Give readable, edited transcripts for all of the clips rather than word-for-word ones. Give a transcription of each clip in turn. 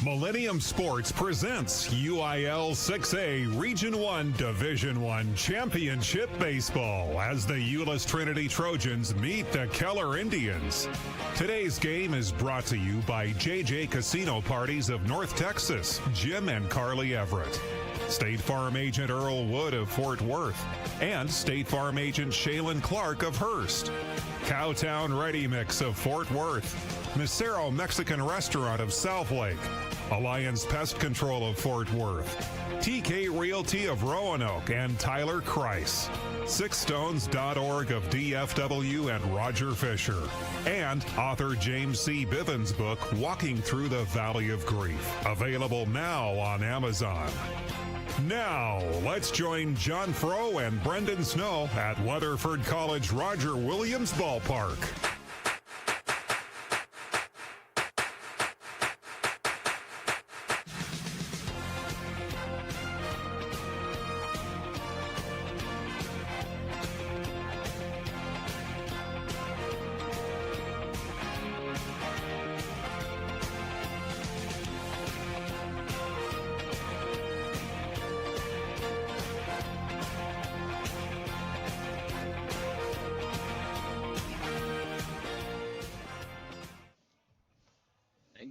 Millennium Sports presents UIL 6A Region 1 Division 1 Championship Baseball as the Euless Trinity Trojans meet the Keller Indians. Today's game is brought to you by JJ Casino Parties of North Texas, Jim and Carly Everett. State Farm Agent Earl Wood of Fort Worth, and State Farm Agent Shaylin Clark of Hearst. Cowtown Ready Mix of Fort Worth, Misero Mexican Restaurant of Southlake, Alliance Pest Control of Fort Worth, TK Realty of Roanoke and Tyler Kreis, sixstones.org of DFW and Roger Fisher, and author James C. Bivens' book, Walking Through the Valley of Grief, available now on Amazon. Now, let's join John Frow and Brenden Snow at Weatherford College Roger Williams Ballpark.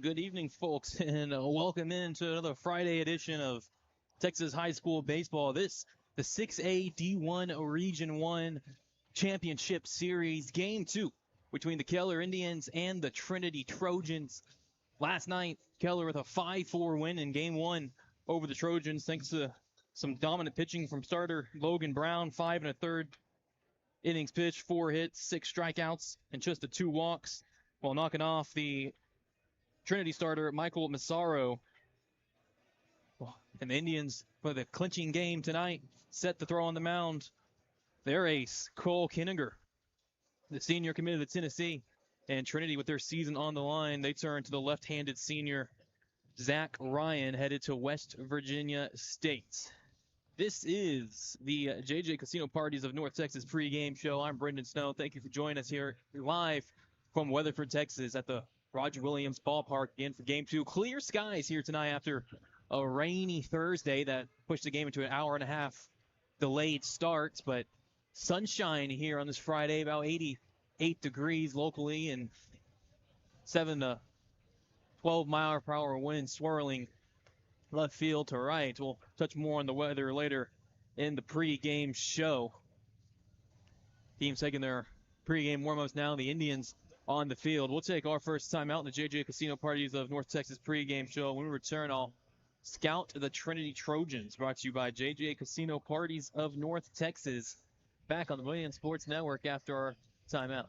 Good evening, folks, and welcome into another Friday edition of Texas High School Baseball. This, the 6A D1 Region 1 Championship Series, Game 2 between the Keller Indians and the Trinity Trojans. Last night, Keller with a 5-4 win in Game 1 over the Trojans, thanks to some dominant pitching from starter Logan Brown, 5 1/3 innings pitched, 4 hits, 6 strikeouts, and just the 2 walks, while knocking off the Trinity starter Michael Massaro. And the Indians, for the clinching game tonight, set to throw on the mound their ace, Cole Kinninger, the senior committed to Tennessee. And Trinity, with their season on the line, they turn to the left-handed senior Zach Ryan, headed to West Virginia State. This is the JJ Casino Parties of North Texas pregame show. I'm Brenden Snow. Thank you for joining us here live from Weatherford, Texas at the Roger Williams Ballpark again for Game 2. Clear skies here tonight after a rainy Thursday that pushed the game into an hour-and-a-half delayed start. But sunshine here on this Friday, about 88 degrees locally, and 7 to 12 mile-per-hour wind swirling left field to right. We'll touch more on the weather later in the pregame show. Teams taking their pregame warm-ups now. The Indians on the field. We'll take our first time out in the JJ Casino Parties of North Texas pregame show. When we return, I'll scout the Trinity Trojans, brought to you by JJ Casino Parties of North Texas. Back on the Millennium Sports Network after our timeout.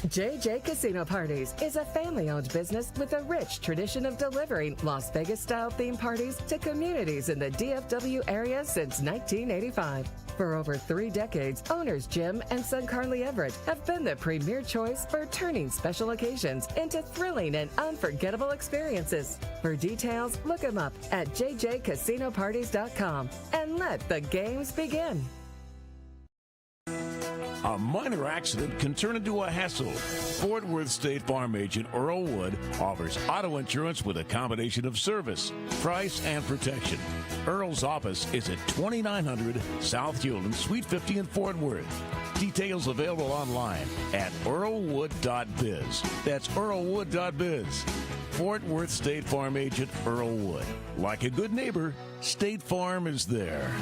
JJ Casino Parties is a family-owned business with a rich tradition of delivering Las Vegas-style theme parties to communities in the DFW area since 1985. For over 3 decades, owners Jim and son Carly Everett have been the premier choice for turning special occasions into thrilling and unforgettable experiences. For details, look them up at jjcasinoparties.com and let the games begin. A minor accident can turn into a hassle. Fort Worth State Farm Agent Earl Wood offers auto insurance with a combination of service, price, and protection. Earl's office is at 2900 South Hewland, Suite 50 in Fort Worth. Details available online at earlwood.biz. That's earlwood.biz. Fort Worth State Farm Agent Earl Wood. Like a good neighbor, State Farm is there.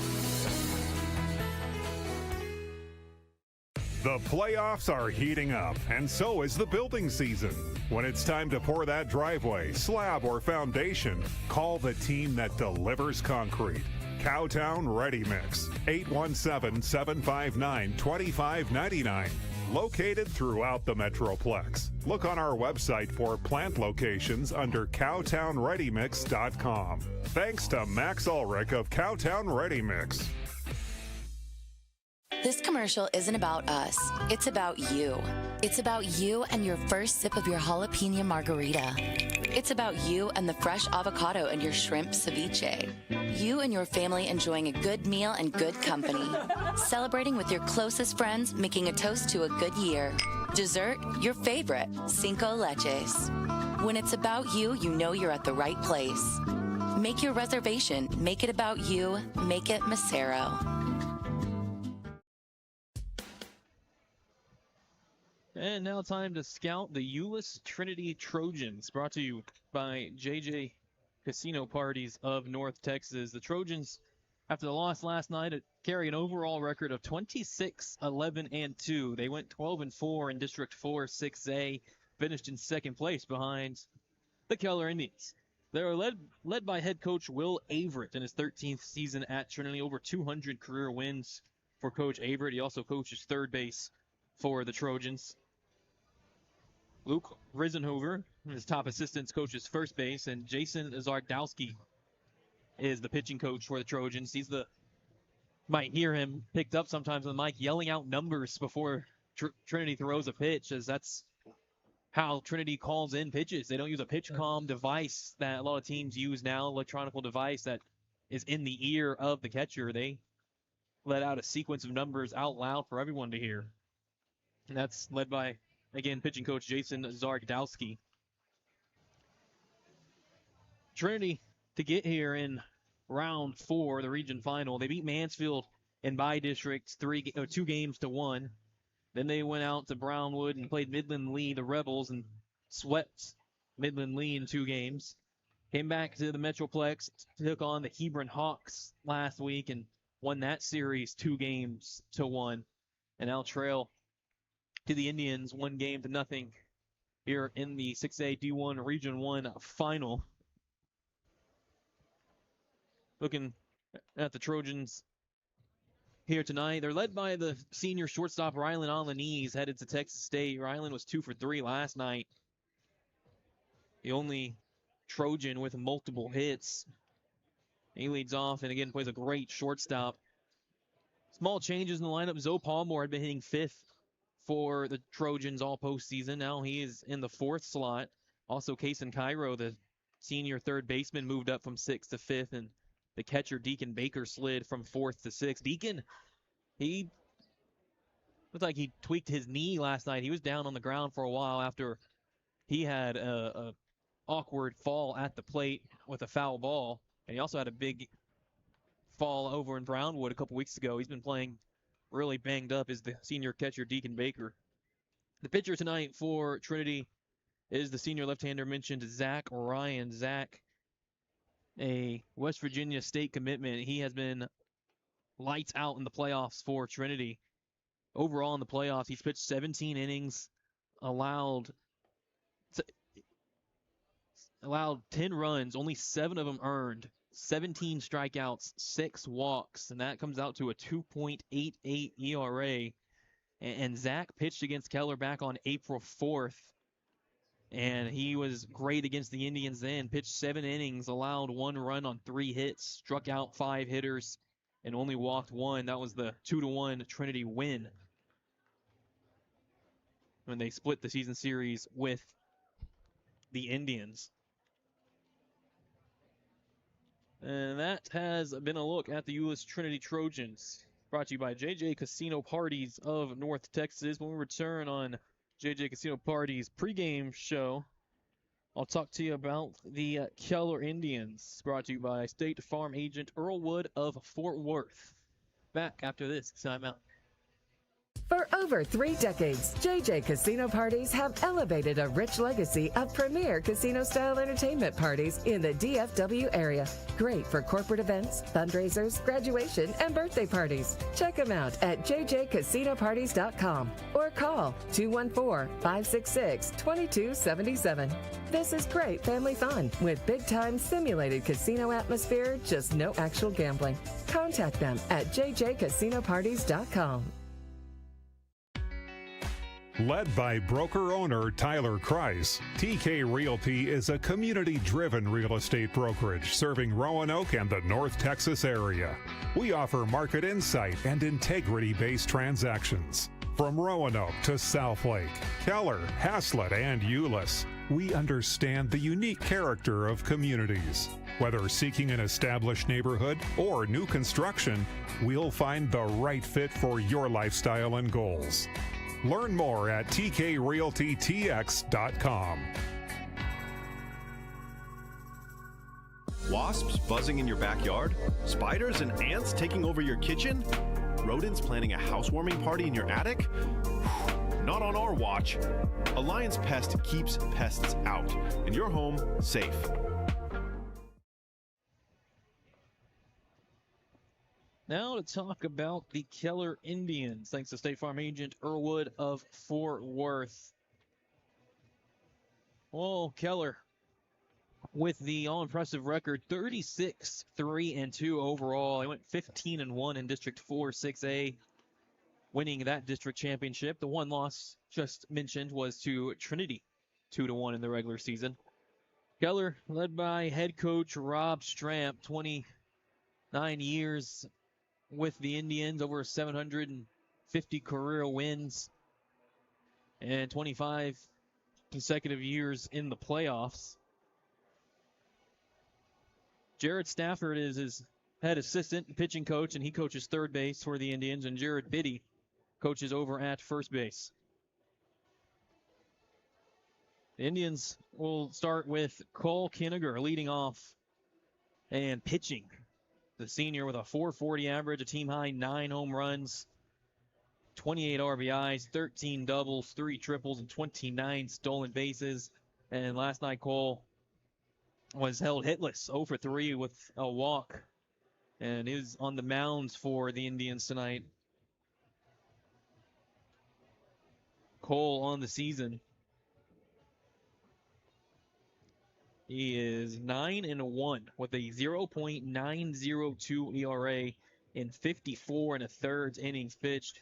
The playoffs are heating up, and so is the building season. When it's time to pour that driveway, slab, or foundation, call the team that delivers concrete. Cowtown Ready Mix, 817-759-2599. Located throughout the Metroplex. Look on our website for plant locations under cowtownreadymix.com. Thanks to Max Ulrich of Cowtown Ready Mix. This commercial isn't about us. It's about you. It's about you and your first sip of your jalapeno margarita. It's about you and the fresh avocado and your shrimp ceviche. You and your family enjoying a good meal and good company. Celebrating with your closest friends, making a toast to a good year. Dessert, your favorite, Cinco Leches. When it's about you, you know you're at the right place. Make your reservation. Make it about you. Make it Macero. And now time to scout the Euless Trinity Trojans, brought to you by JJ Casino Parties of North Texas. The Trojans, after the loss last night, carry an overall record of 26-11-2. They went 12-4 in District 4 6A, finished in second place behind the Keller Indians. They're led by head coach Will Averett in his 13th season at Trinity. Over 200 career wins for Coach Averett. He also coaches third base for the Trojans. Luke Risenhover, his top assistants, coaches first base, and Jason Zardowski is the pitching coach for the Trojans. Might hear him picked up sometimes on the mic yelling out numbers before Trinity throws a pitch, as that's how Trinity calls in pitches. They don't use a pitch comm device that a lot of teams use now, electronic device that is in the ear of the catcher. They let out a sequence of numbers out loud for everyone to hear. And that's led by, again, pitching coach Jason Zardowski. Trinity, to get here in round 4, the region final, they beat Mansfield in by-districts 2 games to 1. Then they went out to Brownwood and played Midland Lee, the Rebels, and swept Midland Lee in 2 games. Came back to the Metroplex, took on the Hebron Hawks last week and won that series 2 games to 1. And now trail to the Indians 1 game to nothing here in the 6A D1 Region 1 final. Looking at the Trojans here tonight, they're led by the senior shortstop Rylan Alanese, headed to Texas State. Rylan was 2 for 3 last night. The only Trojan with multiple hits. He leads off and again plays a great shortstop. Small changes in the lineup. Zoe Palmore had been hitting 5th for the Trojans all postseason. Now he is in the 4th slot. Also, Kason Cairo, the senior third baseman, moved up from 6th to 5th, and the catcher Deacon Baker slid from 4th to 6th. Deacon, he looked like he tweaked his knee last night. He was down on the ground for a while after he had a awkward fall at the plate with a foul ball, and he also had a big fall over in Brownwood a couple weeks ago. He's been playing really banged up, is the senior catcher Deacon Baker. The pitcher tonight for Trinity is the senior left-hander mentioned, Zach Ryan. Zach, a West Virginia State commitment. He has been lights out in the playoffs for Trinity. Overall in the playoffs, he's pitched 17 innings, allowed 10 runs, only 7 of them earned, 17 strikeouts, 6 walks, and that comes out to a 2.88 ERA. And Zach pitched against Keller back on April 4th, and he was great against the Indians then. Pitched 7 innings, allowed 1 run on 3 hits, struck out 5 hitters, and only walked 1. That was the 2-1 Trinity win when they split the season series with the Indians. And that has been a look at the Euless Trinity Trojans, brought to you by JJ Casino Parties of North Texas. When we return on JJ Casino Parties pregame show, I'll talk to you about the Keller Indians, brought to you by State Farm agent Earl Wood of Fort Worth. Back after this timeout. For over 3 decades, JJ Casino Parties have elevated a rich legacy of premier casino-style entertainment parties in the DFW area. Great for corporate events, fundraisers, graduation, and birthday parties. Check them out at jjcasinoparties.com or call 214-566-2277. This is great family fun with big-time simulated casino atmosphere, just no actual gambling. Contact them at jjcasinoparties.com. Led by broker-owner Tyler Kreis, TK Realty is a community-driven real estate brokerage serving Roanoke and the North Texas area. We offer market insight and integrity-based transactions. From Roanoke to Southlake, Keller, Haslett, and Euless, we understand the unique character of communities. Whether seeking an established neighborhood or new construction, we'll find the right fit for your lifestyle and goals. Learn more at tkrealtytx.com. Wasps buzzing in your backyard? Spiders and ants taking over your kitchen? Rodents planning a housewarming party in your attic? Not on our watch. Alliance Pest keeps pests out and your home safe. Now to talk about the Keller Indians, thanks to State Farm agent Earl Wood of Fort Worth. Well, Keller, with the all-impressive record, 36-3-2 overall. They went 15-1 in District 4 6A, winning that district championship. The one loss just mentioned was to Trinity, 2-1 in the regular season. Keller, led by head coach Rob Stramp, 29 years with the Indians, over 750 career wins, and 25 consecutive years in the playoffs. Jared Stafford is his head assistant and pitching coach, and he coaches third base for the Indians, and Jared Biddy coaches over at first base. The Indians will start with Cole Kinniger leading off and pitching. The senior with a .440 average, a team-high 9 home runs, 28 RBIs, 13 doubles, 3 triples, and 29 stolen bases. And last night, Cole was held hitless, 0 for 3 with a walk, and is on the mounds for the Indians tonight. Cole on the season, he is 9-1 with a 0.902 ERA in 54 1/3 innings pitched,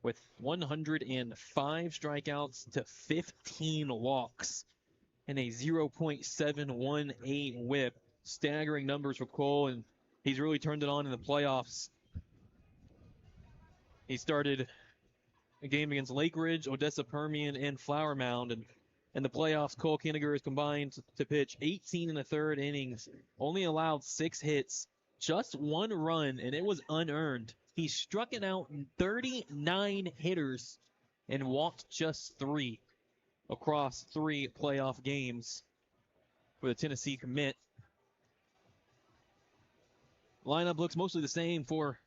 with 105 strikeouts to 15 walks and a 0.718 whip. Staggering numbers for Cole, and he's really turned it on in the playoffs. He started a game against Lake Ridge, Odessa Permian, and Flower Mound, and in the playoffs, Cole Kinniger is combined to pitch 18 1/3 innings, only allowed 6 hits, just 1 run, and it was unearned. He struck it out 39 hitters and walked just 3 across 3 playoff games for the Tennessee commit. Lineup looks mostly the same for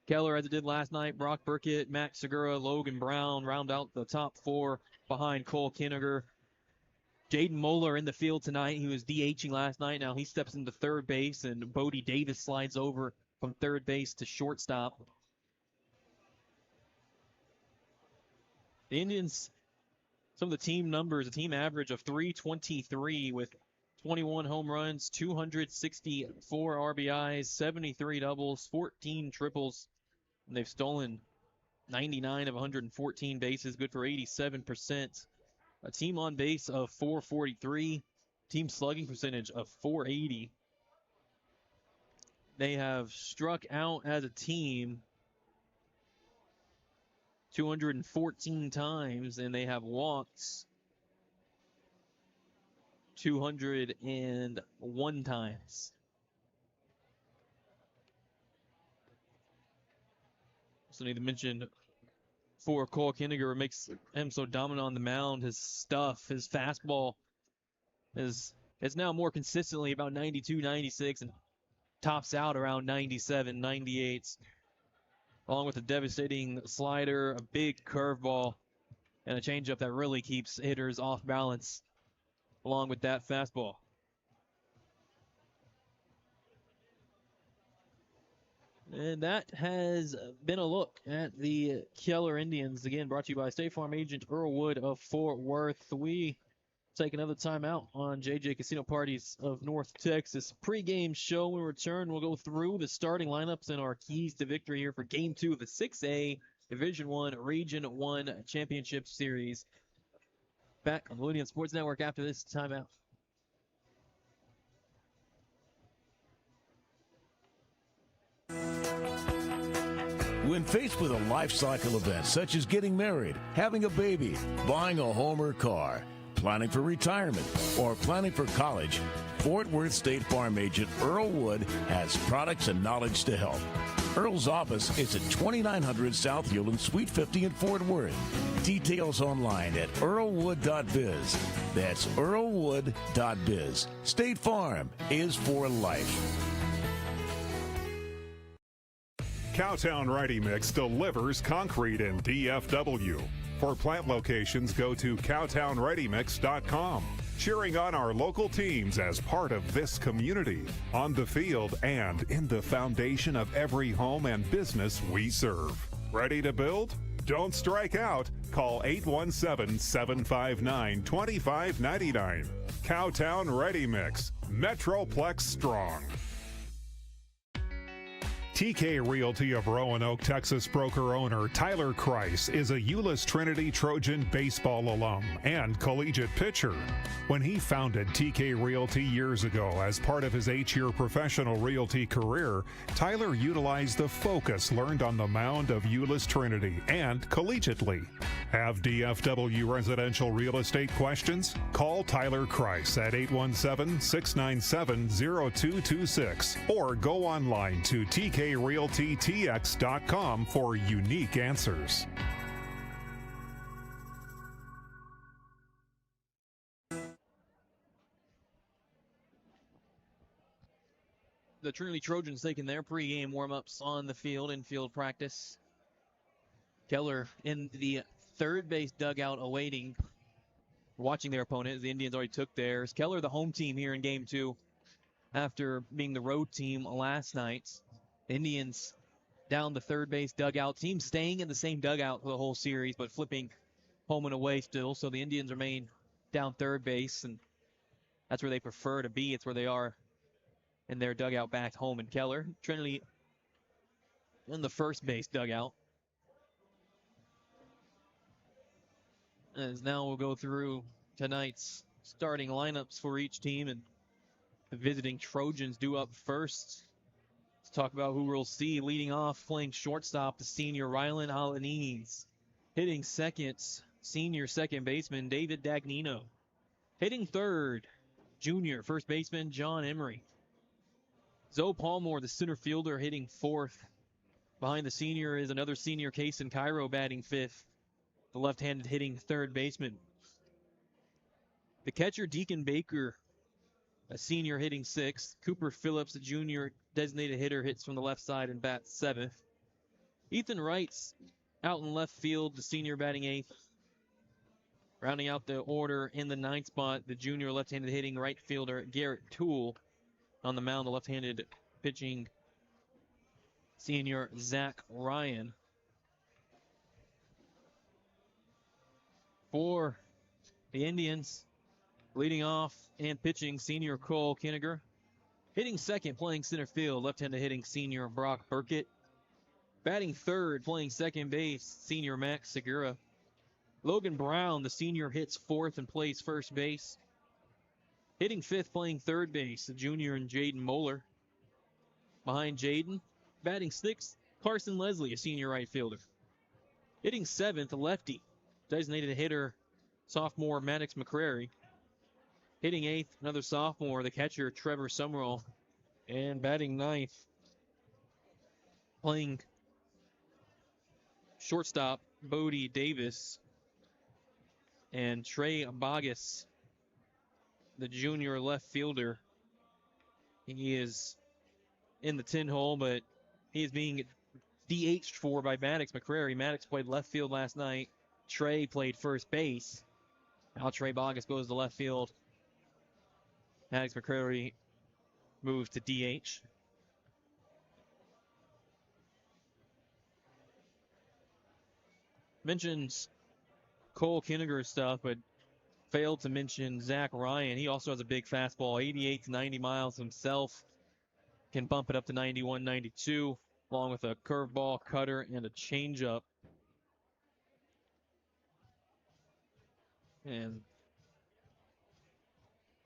Keller as it did last night. Brock Burkett, Max Segura, Logan Brown round out the top 4 behind Cole Kinniger. Jaden Moeller in the field tonight. He was DHing last night. Now he steps into third base, and Bodie Davis slides over from third base to shortstop. The Indians, some of the team numbers, a team average of .323 with 21 home runs, 264 RBIs, 73 doubles, 14 triples, and they've stolen 99 of 114 bases, good for 87%. A team on base of .443, team slugging percentage of .480. They have struck out as a team 214 times, and they have walked 201 times. So I need to mention, for Cole Kinniger, what makes him so dominant on the mound, his stuff, his fastball is now more consistently about 92, 96, and tops out around 97, 98, along with a devastating slider, a big curveball, and a changeup that really keeps hitters off balance, along with that fastball. And that has been a look at the Keller Indians. Again, brought to you by State Farm agent Earl Wood of Fort Worth. We take another time out on JJ Casino Parties of North Texas. Pre-game show. When we return, we'll go through the starting lineups and our keys to victory here for Game 2 of the 6A Division I Region 1 Championship Series. Back on the Millennium Sports Network after this timeout. When faced with a life cycle event such as getting married, having a baby, buying a home or car, planning for retirement, or planning for college, Fort Worth State Farm agent Earl Wood has products and knowledge to help. Earl's office is at 2900 South Hewland, Suite 50 in Fort Worth. Details online at earlwood.biz. That's earlwood.biz. State Farm is for life. Cowtown Ready Mix delivers concrete in DFW. For plant locations, go to cowtownreadymix.com. Cheering on our local teams as part of this community, on the field and in the foundation of every home and business we serve. Ready to build? Don't strike out. Call 817-759-2599. Cowtown Ready Mix. Metroplex Strong. TK Realty of Roanoke, Texas broker owner Tyler Kreis is a Euless Trinity Trojan baseball alum and collegiate pitcher. When he founded TK Realty years ago as part of his 8-year professional realty career, Tyler utilized the focus learned on the mound of Euless Trinity and collegiately. Have DFW residential real estate questions? Call Tyler Kreis at 817-697-0226 or go online to TKRealtyTX.com for unique answers. The Trinity Trojans taking their pregame warm-ups on the field, in-field practice. Keller in the third base dugout awaiting, watching their opponent. The Indians already took theirs. Keller, the home team here in game 2 after being the road team last night. Indians down the third base dugout. Team staying in the same dugout for the whole series, but flipping home and away still. So the Indians remain down third base, and that's where they prefer to be. It's where they are in their dugout back home in Keller. Trinity in the first base dugout. As now we'll go through tonight's starting lineups for each team, and the visiting Trojans due up first. Let's talk about who we'll see leading off, playing shortstop, the senior Rylan Alanines. Hitting second, senior second baseman David Dagnino. Hitting third, junior first baseman John Emery. Zoe Palmore, the center fielder, hitting fourth. Behind the senior is another senior, Kaysen Cairo, batting fifth. The left-handed hitting third baseman. The catcher, Deacon Baker, a senior, hitting sixth. Cooper Phillips, a junior designated hitter, hits from the left side and bats seventh. Ethan Wright's out in left field, the senior, batting eighth. Rounding out the order in the ninth spot, the junior left-handed hitting right fielder, Garrett Toole. On the mound, the left-handed pitching senior, Zach Ryan. For the Indians, leading off and pitching, senior Cole Kinniger. Hitting second, playing center field, left-handed hitting senior Brock Burkett. Batting third, playing second base, senior Max Segura. Logan Brown, the senior, hits fourth and plays first base. Hitting fifth, playing third base, the junior and Jaden Moeller. Behind Jaden, batting sixth, Carson Leslie, a senior right fielder. Hitting seventh, a lefty, designated hitter, sophomore Maddox McCrary. Hitting eighth, another sophomore, the catcher Trevor Summerall. And batting ninth, playing shortstop Bodie Davis. And Trey Bogus, the junior left fielder. He is in the 10 hole, but he is being DH'd for by Maddox McCrary. Maddox played left field last night. Trey played first base. Now Trey Bogus goes to left field. Maddox McCrary moves to DH. Mentions Cole Kinniger's stuff, but failed to mention Zach Ryan. He also has a big fastball, 88 to 90 miles himself. Can bump it up to 91, 92, along with a curveball, cutter, and a changeup. And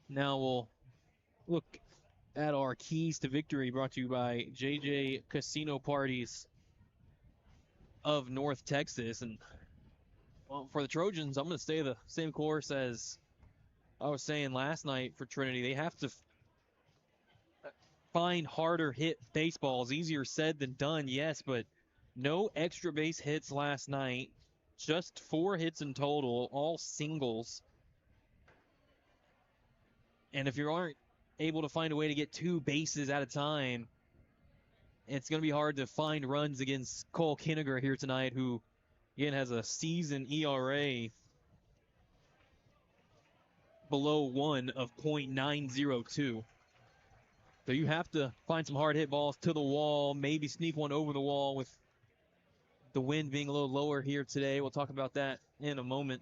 now we'll look at our keys to victory, brought to you by JJ Casino Parties of North Texas. And well, for the Trojans, I'm going to stay the same course as I was saying last night for Trinity. They have to find harder hit baseballs. Easier said than done, yes, but no extra base hits last night. just 4 hits in total, all singles. And if you aren't able to find a way to get 2 bases at a time, it's going to be hard to find runs against Cole Kinniger here tonight, who, again, has a season ERA below 1 of .902. So you have to find some hard hit balls to the wall, maybe sneak one over the wall with the wind being a little lower here today. We'll talk about that in a moment.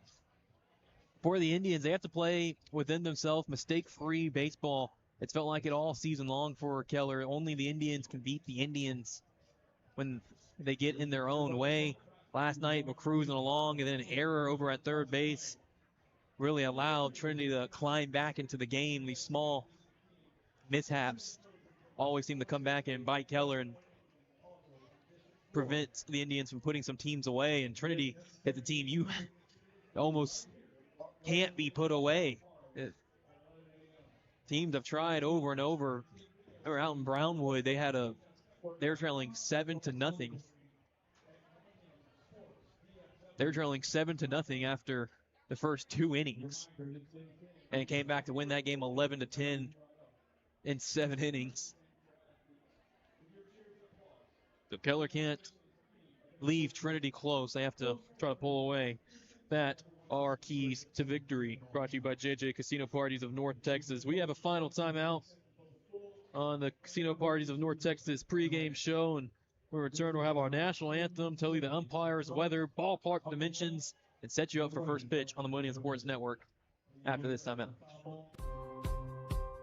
For the Indians, they have to play within themselves, mistake-free baseball. It's felt like it all season long for Keller. Only the Indians can beat the Indians when they get in their own way. Last night, we're cruising along, and then an error over at third base really allowed Trinity to climb back into the game. These small mishaps always seem to come back and bite Keller and prevent the Indians from putting some teams away. And Trinity is a team you almost can't be put away. Teams have tried over and over. They were out in Brownwood. They're trailing 7-0. They're trailing 7-0 after the first 2 innings, and came back to win that game 11-10 in 7 innings. So Keller can't leave Trinity close. They have to try to pull away. That are keys to victory. Brought to you by JJ Casino Parties of North Texas. We have a final timeout on the Casino Parties of North Texas pregame show, and when we return, we'll have our national anthem, tell you the umpires, weather, ballpark dimensions, and set you up for first pitch on the Millennium Sports Network after this timeout.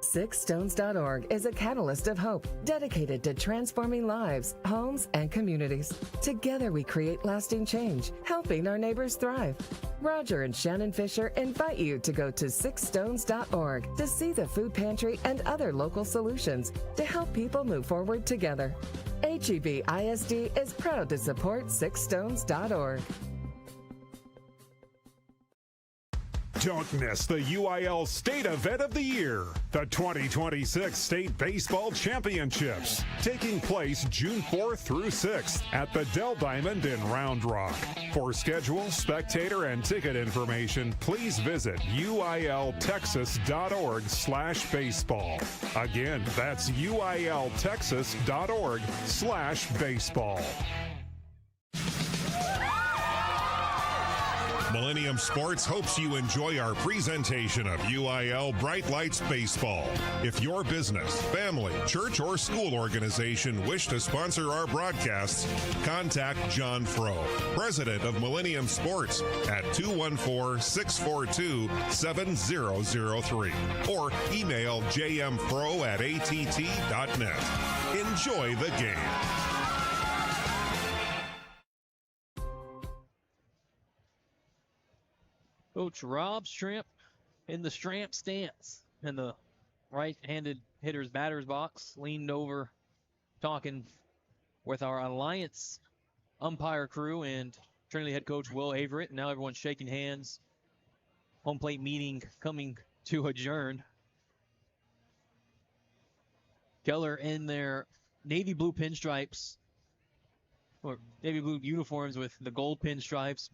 Sixstones.org is a catalyst of hope dedicated to transforming lives, homes, and communities. Together we create lasting change, helping our neighbors thrive. Roger and Shannon Fisher invite you to go to sixstones.org to see the food pantry and other local solutions to help people move forward together. HEB ISD is proud to support sixstones.org. Don't miss the UIL State Event of the Year, the 2026 State Baseball Championships, taking place June 4th through 6th at the Dell Diamond in Round Rock. For schedule, spectator, and ticket information, please visit uiltexas.org/baseball. Again, that's uiltexas.org/baseball. Millennium Sports hopes you enjoy our presentation of UIL Bright Lights Baseball. If your business, family, church, or school organization wish to sponsor our broadcasts, contact John Frow, president of Millennium Sports, at 214-642-7003 or email jmfrow@att.net. Enjoy the game. Coach Rob Stramp in the Stramp stance in the right-handed hitter's batter's box, leaned over, talking with our Alliance umpire crew and Trinity head coach Will Averett. Now everyone's shaking hands. Home plate meeting coming to adjourn. Keller in their navy blue pinstripes, or navy blue uniforms with the gold pinstripes.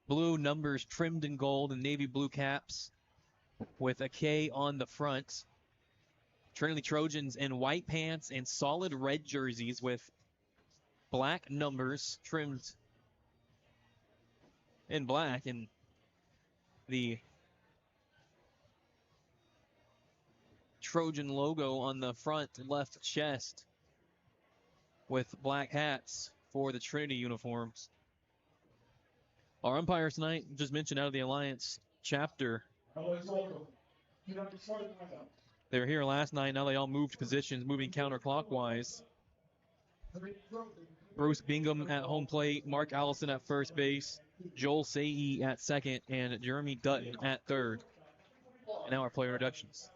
Blue numbers trimmed in gold and navy blue caps with a K on the front. Trinity Trojans in white pants and solid red jerseys with black numbers trimmed in black, and the Trojan logo on the front left chest with black hats for the Trinity uniforms. Our umpires tonight, just mentioned out of the Alliance chapter. They were here last night. Now they all moved positions, moving counterclockwise. Bruce Bingham at home plate, Mark Allison at first base, Joel Sae at second, and Jeremy Dutton at third. And now our player introductions.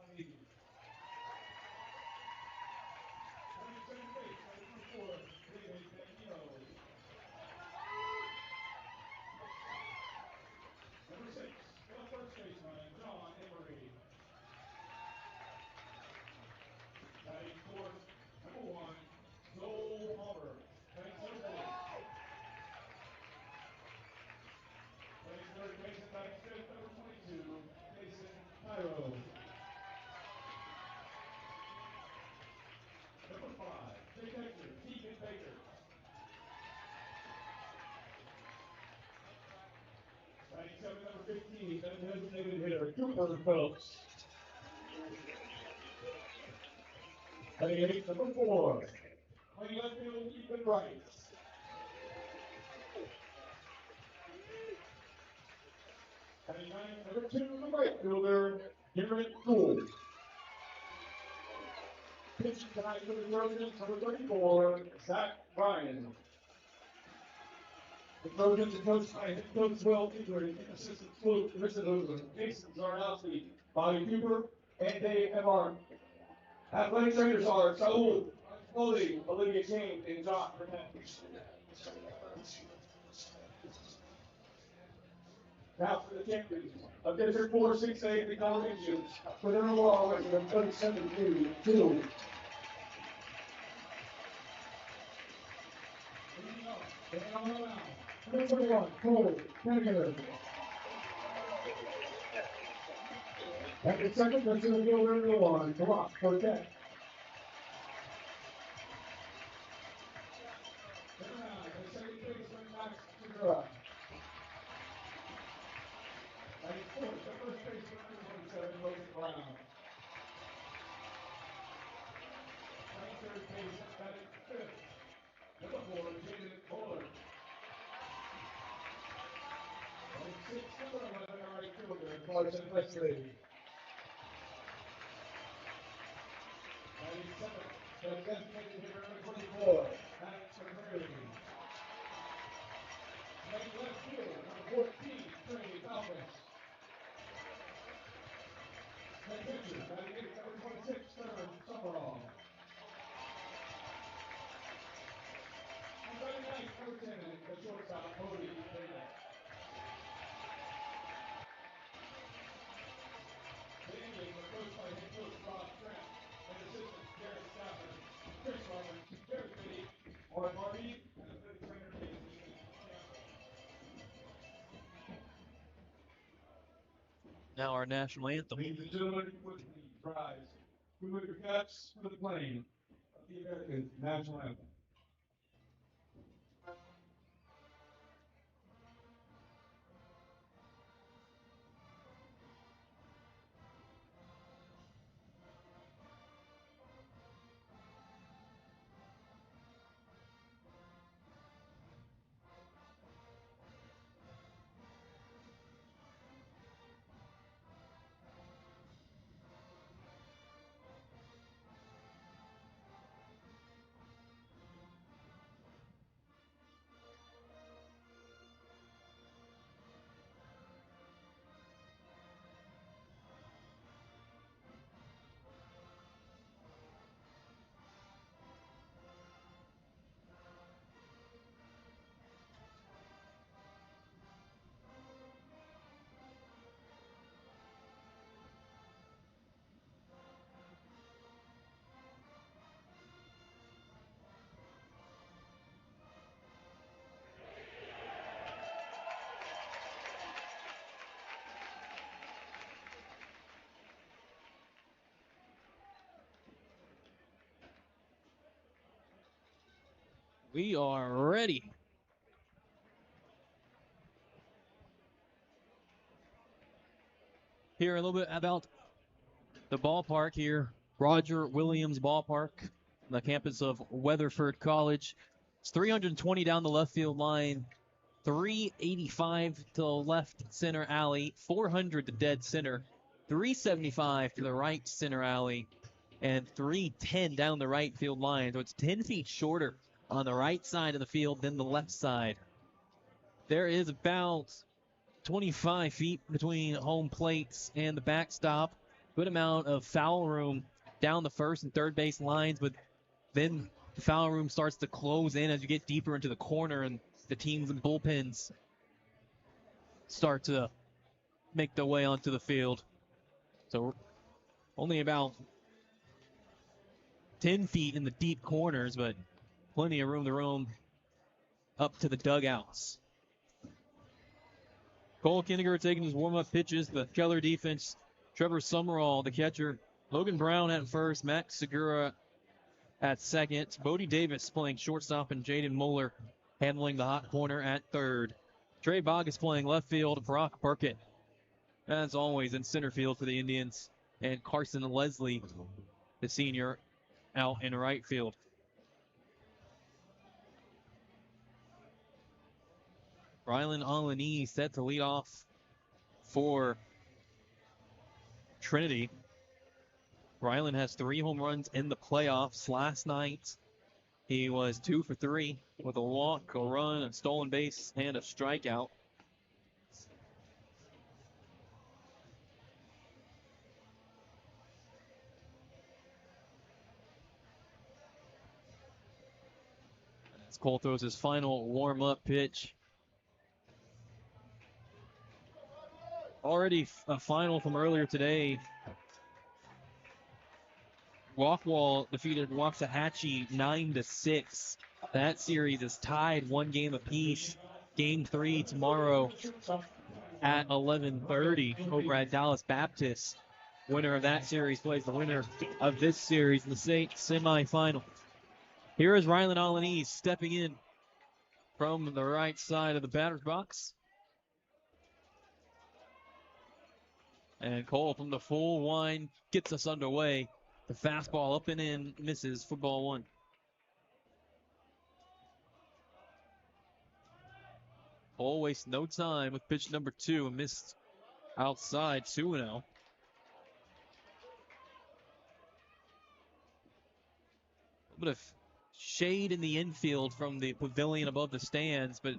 number 15, designated hitter, Cooper Phelps. Heading 8, number 4, playing left field, Ethan Wright. Heading 9, number 2, the right fielder, Garrett Gould. Pitching tonight for the Trojans, number 34, Zach Ryan. The Trojans are coached by head coach Will Ingrid, assistant coach Jason Zarnowski, Bobby Cooper, and Dave Emart. Athletic trainers are Saul Foley, Olivia King, and Josh Burnett. Now for the champions of District 4 6A, the Keller Indians, with an overall record of 37-2. Number 21, Cole Keller. At the second, that's going to go over the line. Come on, Fortet. The second baseman, Max Segura. At his fourth, the first baseman, number 27, Logan Brown. At his third base, at his fifth, number 4, Jaden Fuller. At his sixth, number 11, right fielder, Clarkson Wesley. At his seventh, the designated hitter, number 24, Max Segura. At his left field, number 14, Trey Falcons. The pitcher, batting eighth, number 26, Thurman Summerall. And batting ninth, number 10, the shortstop, Cody Taylor. The Indians are coached by head coach Rob Trent and assistant Garrett Stafford, Chris Roberts, Derek Biddy, Mark Harvey, and athletic trainer Casey Campbell. Now our national anthem. Ladies and gentlemen, with the prize, we would your caps for the playing of the American national anthem. We are ready. Hear a little bit about the ballpark here. Roger Williams Ballpark, the campus of Weatherford College. It's 320 down the left field line, 385 to the left center alley, 400 to dead center, 375 to the right center alley, and 310 down the right field line. So it's 10 feet shorter on the right side of the field than the left side. There is about 25 feet between home plates and the backstop. Good amount of foul room down the first and third base lines, but then the foul room starts to close in as you get deeper into the corner and the teams and bullpens start to make their way onto the field. So only about 10 feet in the deep corners, but plenty of room to roam up to the dugouts. Cole Kinniger taking his warm-up pitches. The Keller defense, Trevor Summerall, the catcher. Logan Brown at first. Max Segura at second. Bodie Davis playing shortstop, and Jaden Moeller handling the hot corner at third. Trey Bogg is playing left field. Brock Burkett, as always, in center field for the Indians. And Carson Leslie, the senior, out in right field. Rylan Alani set to lead off for Trinity. Rylan has 3 home runs in the playoffs. Last night, he was 2 for 3 with a walk, a run, a stolen base, and a strikeout. As Cole throws his final warm-up pitch. Already a final from earlier today. Rockwall defeated Waxahachie 9-6. That series is tied 1 game apiece. Game 3 tomorrow at 11:30 over at Dallas Baptist. Winner of that series plays the winner of this series in the state semifinal. Here is Rylan Alani stepping in from the right side of the batter's box. And Cole from the full wind gets us underway. The fastball up and in, misses for ball 1. Cole wastes no time with pitch number 2 and missed outside 2-0. A bit of shade in the infield from the pavilion above the stands, but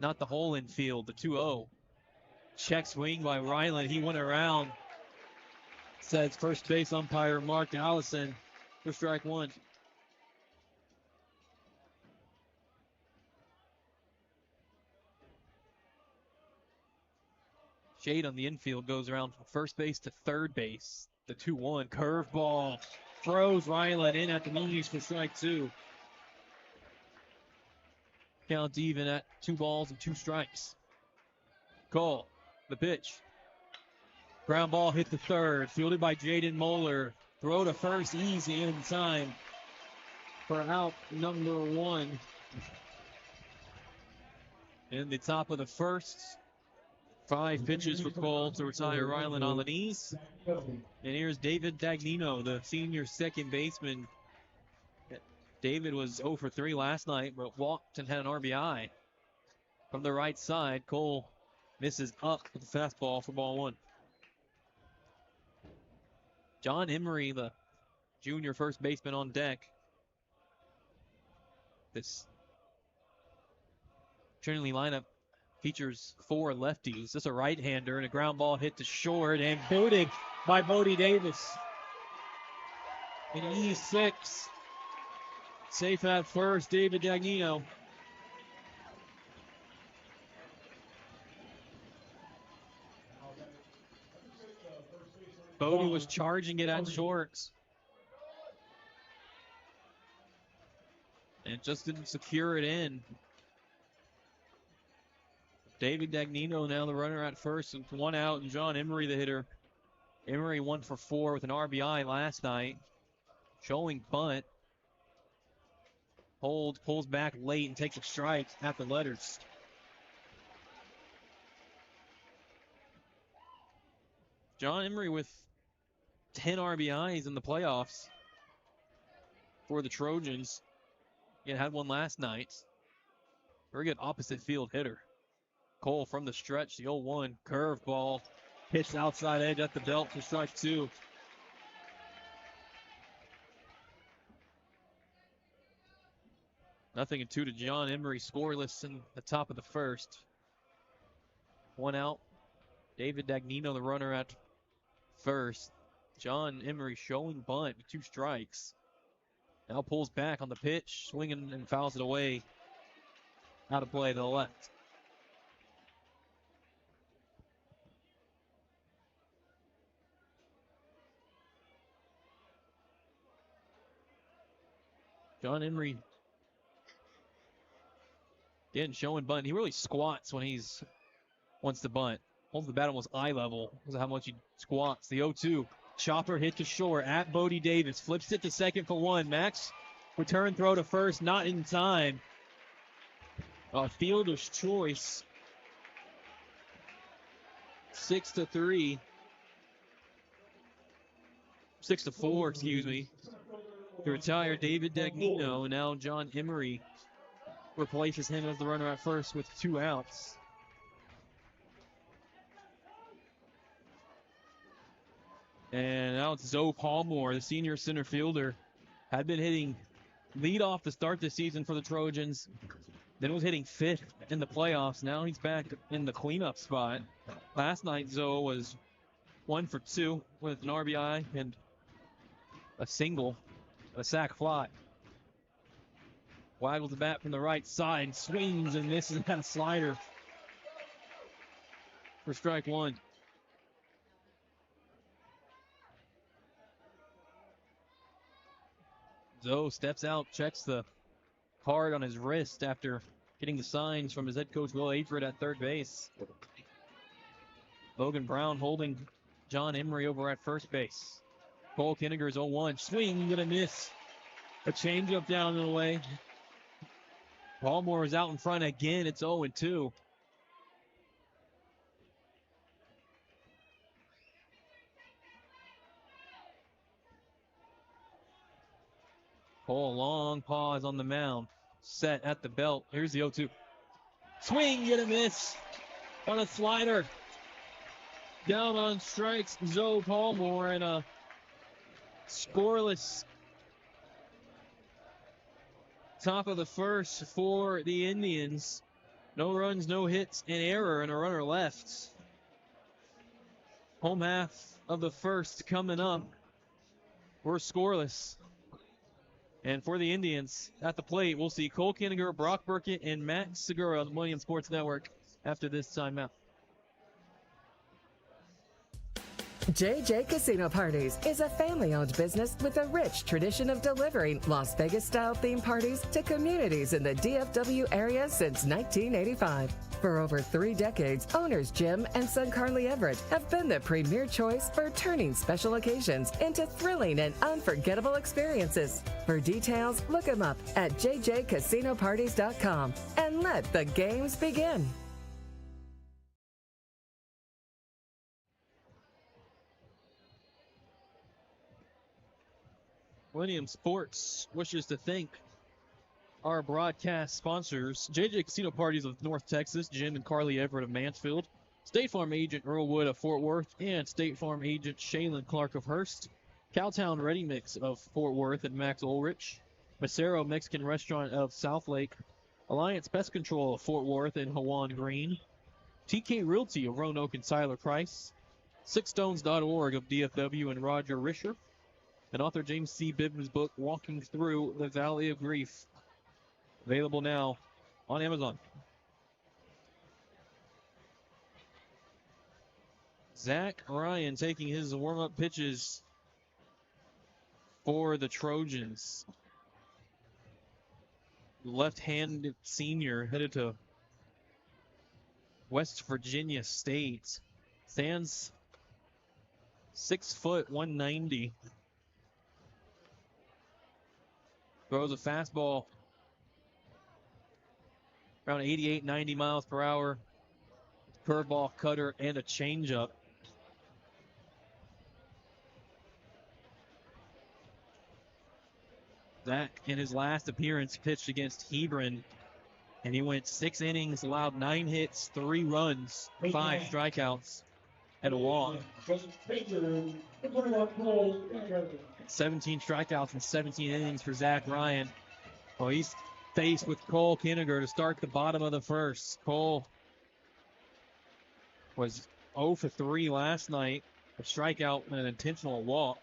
not the whole infield, the 2-0. Check swing by Rylan. He went around, says first base umpire Mark Allison for strike 1. Shade on the infield goes around from first base to third base. The 2-1 curveball throws Rylan in at the knees for strike 2. Count even at 2 balls and 2 strikes. Cole, the pitch. Ground ball hit to third, fielded by Jaden Moeller. Throw to first, easy in time for out number 1. In the top of the first, 5 pitches for Cole to retire Rylan Alani. And here's David Dagnino, the senior second baseman. David was 0 for 3 last night, but walked and had an RBI. From the right side, Cole misses up with the fastball for ball 1. John Emery, the junior first baseman, on deck. This Trinity lineup features 4 lefties. This is a right-hander, and a ground ball hit to short and booted by Bodie Davis. In E6, safe at first, David Dagnino. Bodie was charging it at shorts. And just didn't secure it in. David Dagnino now the runner at first and 1 out, and John Emery the hitter. Emery 1 for 4 with an RBI last night. Showing bunt. Hold, pulls back late and takes a strike at the letters. John Emery with 10 RBIs in the playoffs for the Trojans. He had 1 last night. Very good opposite field hitter. Cole from the stretch, the 0-1 curveball. Hits outside edge at the belt for strike 2. Nothing in 2 to John Emery, scoreless in the top of the first. 1 out. David Dagnino, the runner at first. John Emery showing bunt with 2 strikes. Now pulls back on the pitch, swinging and fouls it away. Out of play to the left. John Emery, again, showing bunt. He really squats when he's wants to bunt. Holds the bat almost eye level because of how much he squats. The 0-2. Chopper hit to short at Bodie Davis. Flips it to second for 1. Max return throw to first, not in time. Fielder's choice. 6-3. 6-4, excuse me. To retire David Dagnino, and now John Emery replaces him as the runner at first with 2 outs. And now it's Zoe Palmore, the senior center fielder. Had been hitting leadoff to start the season for the Trojans. Then was hitting 5th in the playoffs. Now he's back in the cleanup spot. Last night, Zoe was 1 for 2 with an RBI and a single, a sac fly. Waggles the bat from the right side, swings and misses at a slider for strike 1. Zoe steps out, checks the card on his wrist after getting the signs from his head coach, Will Averitt, at third base. Logan Brown holding John Emery over at first base. Cole Kinniger's 0-1. Swing and a miss. A changeup down and away. Palmore is out in front again. It's 0-2. Cole, long pause on the mound. Set at the belt. Here's the 0-2. Swing and a miss on a slider. Down on strikes, Zoe Palmore, and a scoreless top of the first for the Indians. No runs, no hits, an error, and a runner left. Home half of the first coming up. We're scoreless. And for the Indians, at the plate, we'll see Cole Kinniger, Brock Burkett, and Matt Segura on the Millennium Sports Network after this timeout. JJ Casino Parties is a family-owned business with a rich tradition of delivering Las Vegas-style theme parties to communities in the DFW area since 1985. For over 3 decades, owners Jim and son Carly Everett have been the premier choice for turning special occasions into thrilling and unforgettable experiences. For details, look them up at jjcasinoparties.com and let the games begin. Millennium Sports wishes to thank our broadcast sponsors: JJ Casino Parties of North Texas, Jim and Carly Everett of Mansfield, State Farm agent Earl Wood of Fort Worth, and State Farm agent Shaylin Clark of Hurst, Cowtown Ready Mix of Fort Worth and Max Ulrich, Macero Mexican Restaurant of Southlake, Alliance Pest Control of Fort Worth and Hawan Green, TK Realty of Roanoke and Siler Price, SixStones.org of DFW and Roger Risher, and author James C. Bibben's book, Walking Through the Valley of Grief. Available now on Amazon. Zach Ryan taking his warm-up pitches for the Trojans. Left-handed senior headed to West Virginia State. Stands 6 foot, 190. Throws a fastball around 88, 90 miles per hour. Curveball, cutter, and a changeup. Zach, in his last appearance, pitched against Hebron, and he went 6 innings, allowed 9 hits, 3 runs, 5 strikeouts, and a walk. 17 strikeouts in 17 innings for Zach Ryan. Well, he's faced with Cole Kinniger to start the bottom of the first. Cole was 0 for 3 last night, a strikeout and an intentional walk.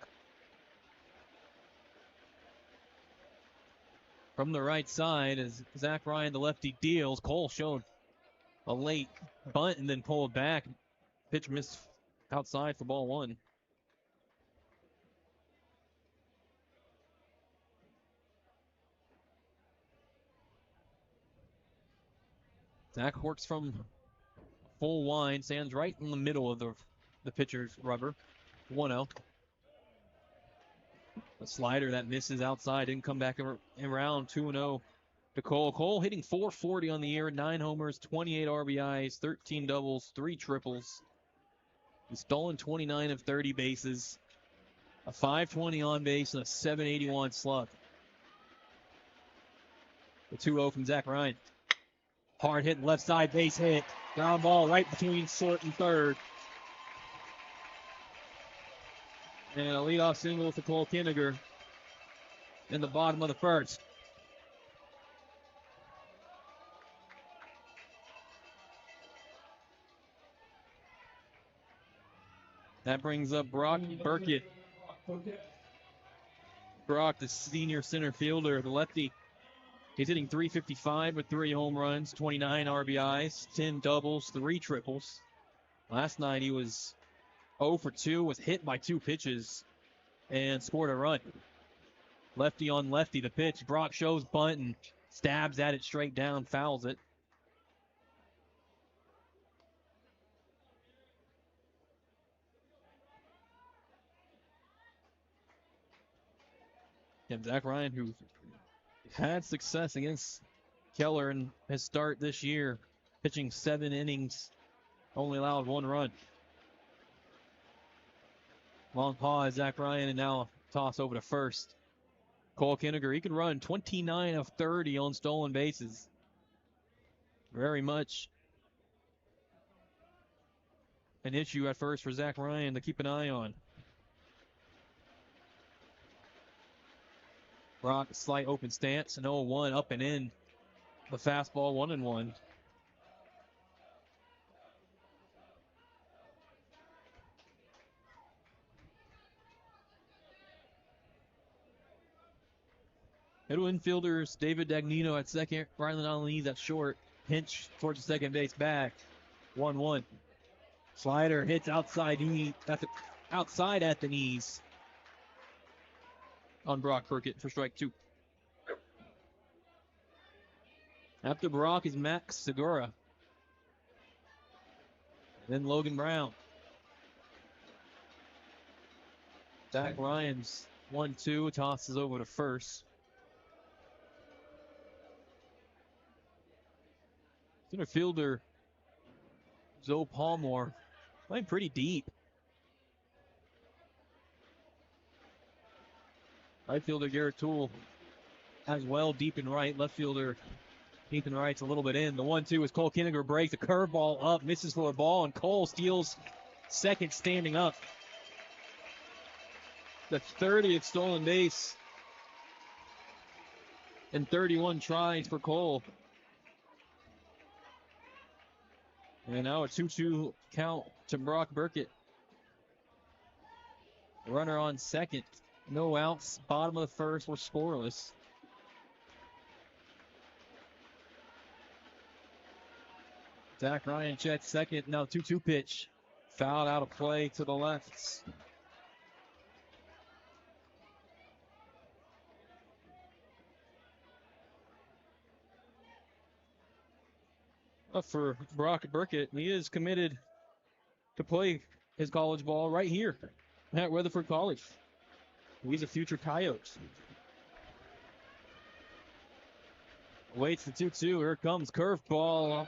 From the right side, as Zach Ryan, the lefty, deals, Cole showed a late bunt and then pulled back. Pitch missed outside for ball 1. Zach works from full wind, stands right in the middle of the pitcher's rubber. 1-0. A slider that misses outside, didn't come back around. 2-0 to Cole. Cole hitting .440 on the year, 9 homers, 28 RBIs, 13 doubles, 3 triples. He's stolen 29 of 30 bases, a .520 on base, and a .781 slug. The 2-0 from Zach Ryan. Hard hit left side base hit. Ground ball right between short and third. And a leadoff single for Cole Kinniger in the bottom of the first. That brings up Brock Burkett. Brock, the senior center fielder, the lefty. He's hitting .355 with 3 home runs, 29 RBIs, 10 doubles, 3 triples. Last night he was 0 for 2, was hit by 2 pitches, and scored a run. Lefty on lefty, the pitch. Brock shows bunt and stabs at it straight down, fouls it. And Zach Ryan, who had success against Keller in his start this year, pitching 7 innings, only allowed 1 run. Long pause, Zach Ryan, and now toss over to first. Cole Kinniger, he could run 29 of 30 on stolen bases. Very much an issue at first for Zach Ryan to keep an eye on. Brock, slight open stance, an 0-1 up and in. The fastball 1-1. Middle infielders, David Dagnino at second, Rylan Alaniz at short. Pinch towards the second base back. 1-1. Slider hits outside at the knees on Brock Burkett for strike 2. After Brock is Max Segura. Then Logan Brown. Zach Ryan's 1-2, tosses over to first. Center fielder Zoe Palmore playing pretty deep. Right fielder Garrett Toole as well, deep and right. Left fielder Ethan Wright's a little bit in. The 1-2 is Cole Kinniger breaks the curveball up, misses for a ball, and Cole steals second standing up. The 30th stolen base and 31 tries for Cole. And now a 2-2 count to Brock Burkett. Runner on second. No outs. Bottom of the first. We're scoreless. Zach Ryan checks second. Now 2-2 pitch. Fouled out of play to the left. For Brock Burkett, he is committed to play his college ball right here at Weatherford College. He's a future Coyote. Waits the 2-2. Here comes curveball.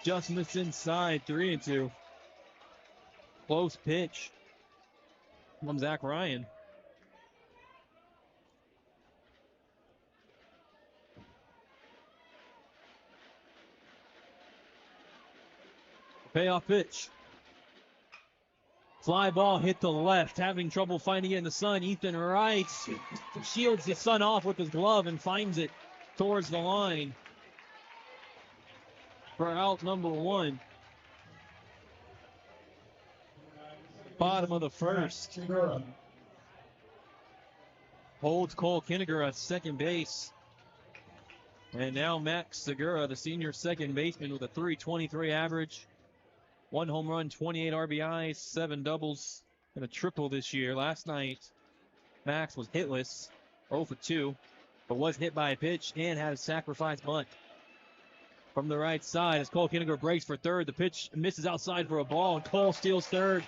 Just missed inside. 3-2. Close pitch from Zach Ryan. Payoff pitch. Fly ball hit the left. Having trouble finding it in the sun. Ethan Wright shields the sun off with his glove and finds it towards the line for out number 1. Bottom of the first. Holds Cole Kinniger at second base. And now Max Segura, the senior second baseman, with a .323 average. 1 home run, 28 RBIs, 7 doubles, and a triple this year. Last night, Max was hitless, 0 for 2, but was hit by a pitch and had a sacrifice bunt. From the right side, as Cole Kinniger breaks for third, the pitch misses outside for a ball, and Cole steals third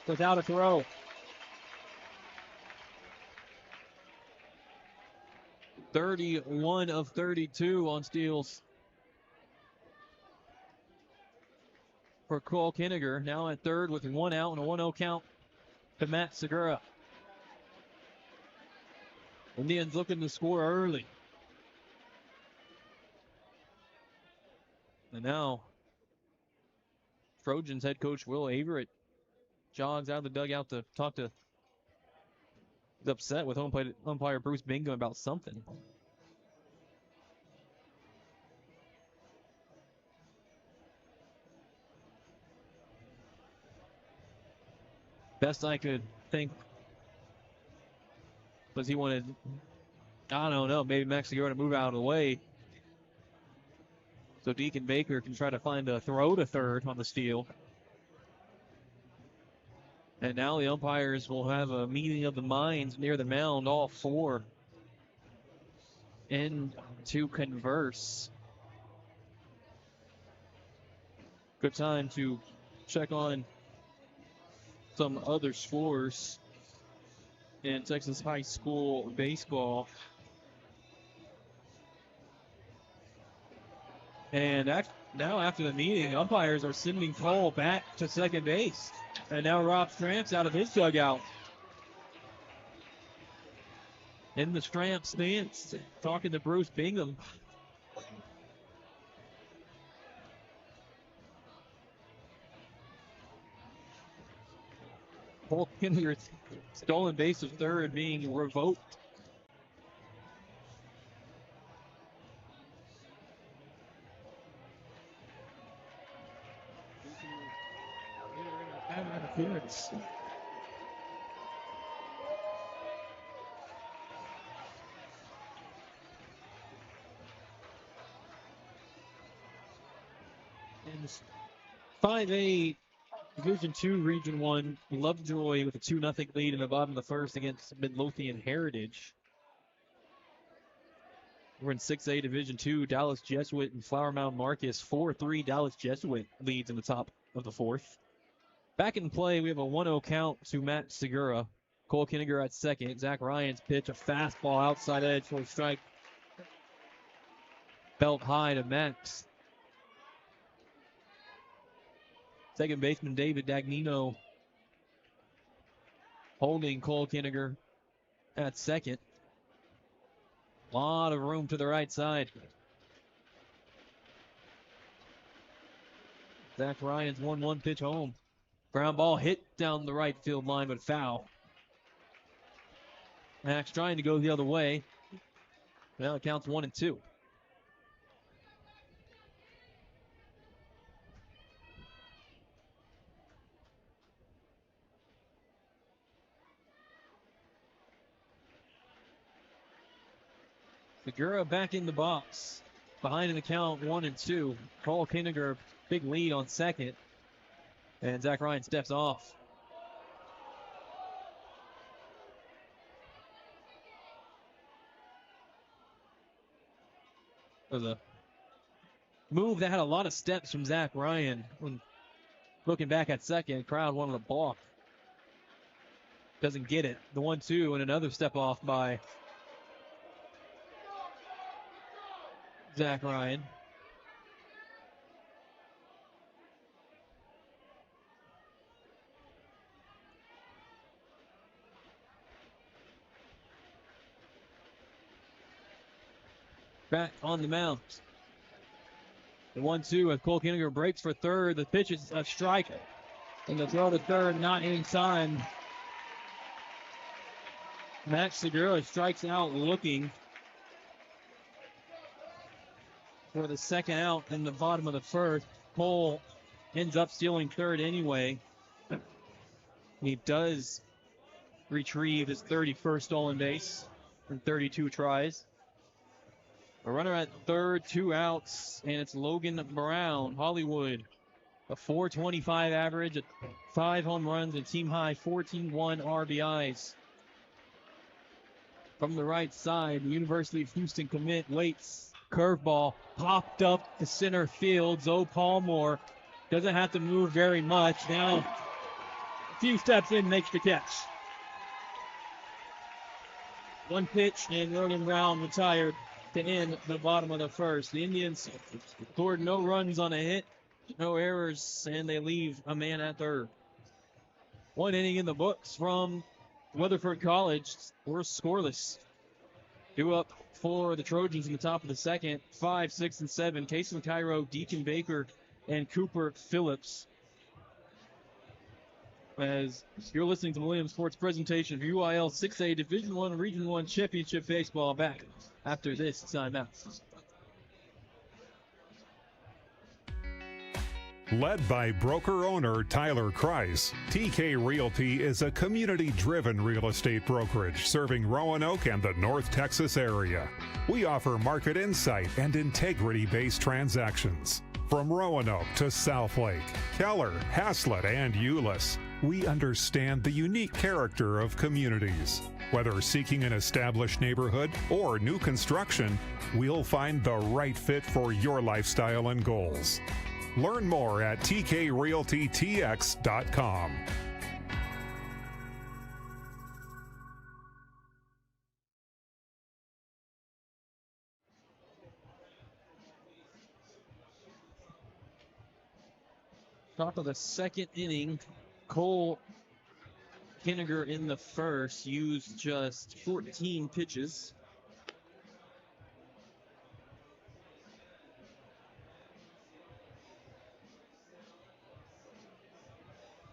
without a throw. 31 of 32 on steals for Cole Kinniger. Now at third with 1 out and a 1-0 count to Matt Segura. Indians looking to score early. And now Trojans head coach Will Averett jogs out of the dugout to talk to. He's upset with umpire Bruce Bingham about something. Best I could think was he wanted, I don't know, maybe Max Segura to move out of the way so Deacon Baker can try to find a throw to third on the steal. And now the umpires will have a meeting of the minds near the mound, all four, and to converse. Good time to check on some other scores in Texas high school baseball. And now after the meeting, umpires are sending Cole back to second base. And now Rob Stramp's out of his dugout. In the Stramp stance, talking to Bruce Bingham. Cole Kinniger's stolen base of third being revoked. Interference. And 5A Division II Region 1, Lovejoy with a 2-0 lead in the bottom of the first against Midlothian Heritage. We're in 6A Division II, Dallas Jesuit and Flower Mound Marcus. 4-3 Dallas Jesuit leads in the top of the fourth. Back in play, we have a 1-0 count to Matt Segura. Cole Kinniger at second. Zach Ryan's pitch, a fastball outside edge for a strike. Belt high to Max. Second baseman David Dagnino holding Cole Kinniger at second. A lot of room to the right side. Zach Ryan's 1-1 pitch home. Ground ball hit down the right field line, but foul. Max trying to go the other way. Now it counts 1-2. Segura back in the box. Behind in the count, 1-2. Cole Kinniger, big lead on second. And Zach Ryan steps off. It was a move that had a lot of steps from Zach Ryan. When looking back at second, crowd wanted to balk. Doesn't get it. The 1-2 and another step off by Zach Ryan. Back on the mound. The 1-2 as Cole Kinniger breaks for third. The pitch is a strike. And the throw to third, not in time. Max Segura strikes out looking for the second out in the bottom of the first. Cole ends up stealing third anyway. He does retrieve his 31st stolen base in 32 tries. A runner at third, 2 outs, and it's Logan Brown, Hollywood. A .425 average, 5 home runs, and team-high 14-1 RBIs. From the right side, the University of Houston commit waits. Curveball popped up to center field. Zoe Palmore doesn't have to move very much. Now, a few steps in, makes the catch. One pitch, and Rogan Brown retired to end the bottom of the first. The Indians scored no runs on a hit, no errors, and they leave a man at third. One inning in the books from Weatherford College. We're scoreless. Due up for the Trojans in the top of the second. 5, 6, and 7. Kason Cairo, Deacon Baker, and Cooper Phillips. As you're listening to Millennium Sports presentation of UIL 6A Division I Region I Championship Baseball, back after this timeout. Led by broker-owner Tyler Kreis, TK Realty is a community-driven real estate brokerage serving Roanoke and the North Texas area. We offer market insight and integrity-based transactions. From Roanoke to Southlake, Keller, Haslett, and Euless, we understand the unique character of communities. Whether seeking an established neighborhood or new construction, we'll find the right fit for your lifestyle and goals. Learn more at tkrealtytx.com. Top of the second inning, Cole Kinniger in the first used just 14 pitches.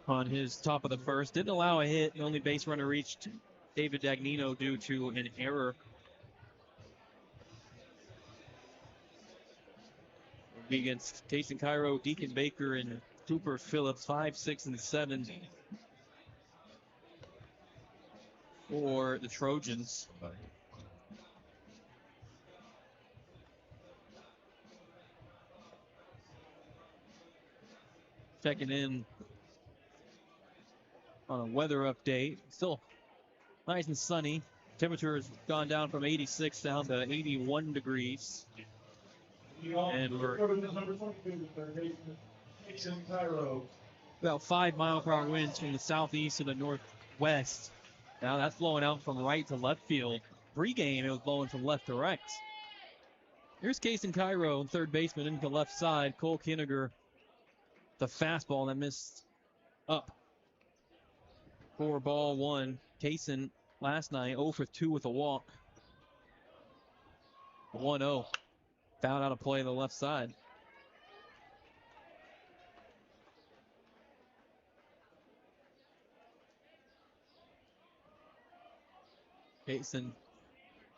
On his top of the first, didn't allow a hit. The only base runner reached David Dagnino due to an error. It'll be against Kason Cairo, Deacon Baker, and Cooper Phillips. 5, 6, and 7 for the Trojans. Checking in on a weather update. Still nice and sunny. Temperature has gone down from 86 down to 81 degrees. And we're about 5 mile-per-hour winds from the southeast to the northwest. Now that's blowing out from right to left field. Pregame, it was blowing from left to right. Here's Kason Cairo, third baseman, into the left side. Cole Kinniger, the fastball that missed up for ball one. Kason last night 0 for 2 with a walk. 1-0. Fouled out of play on the left side. Kason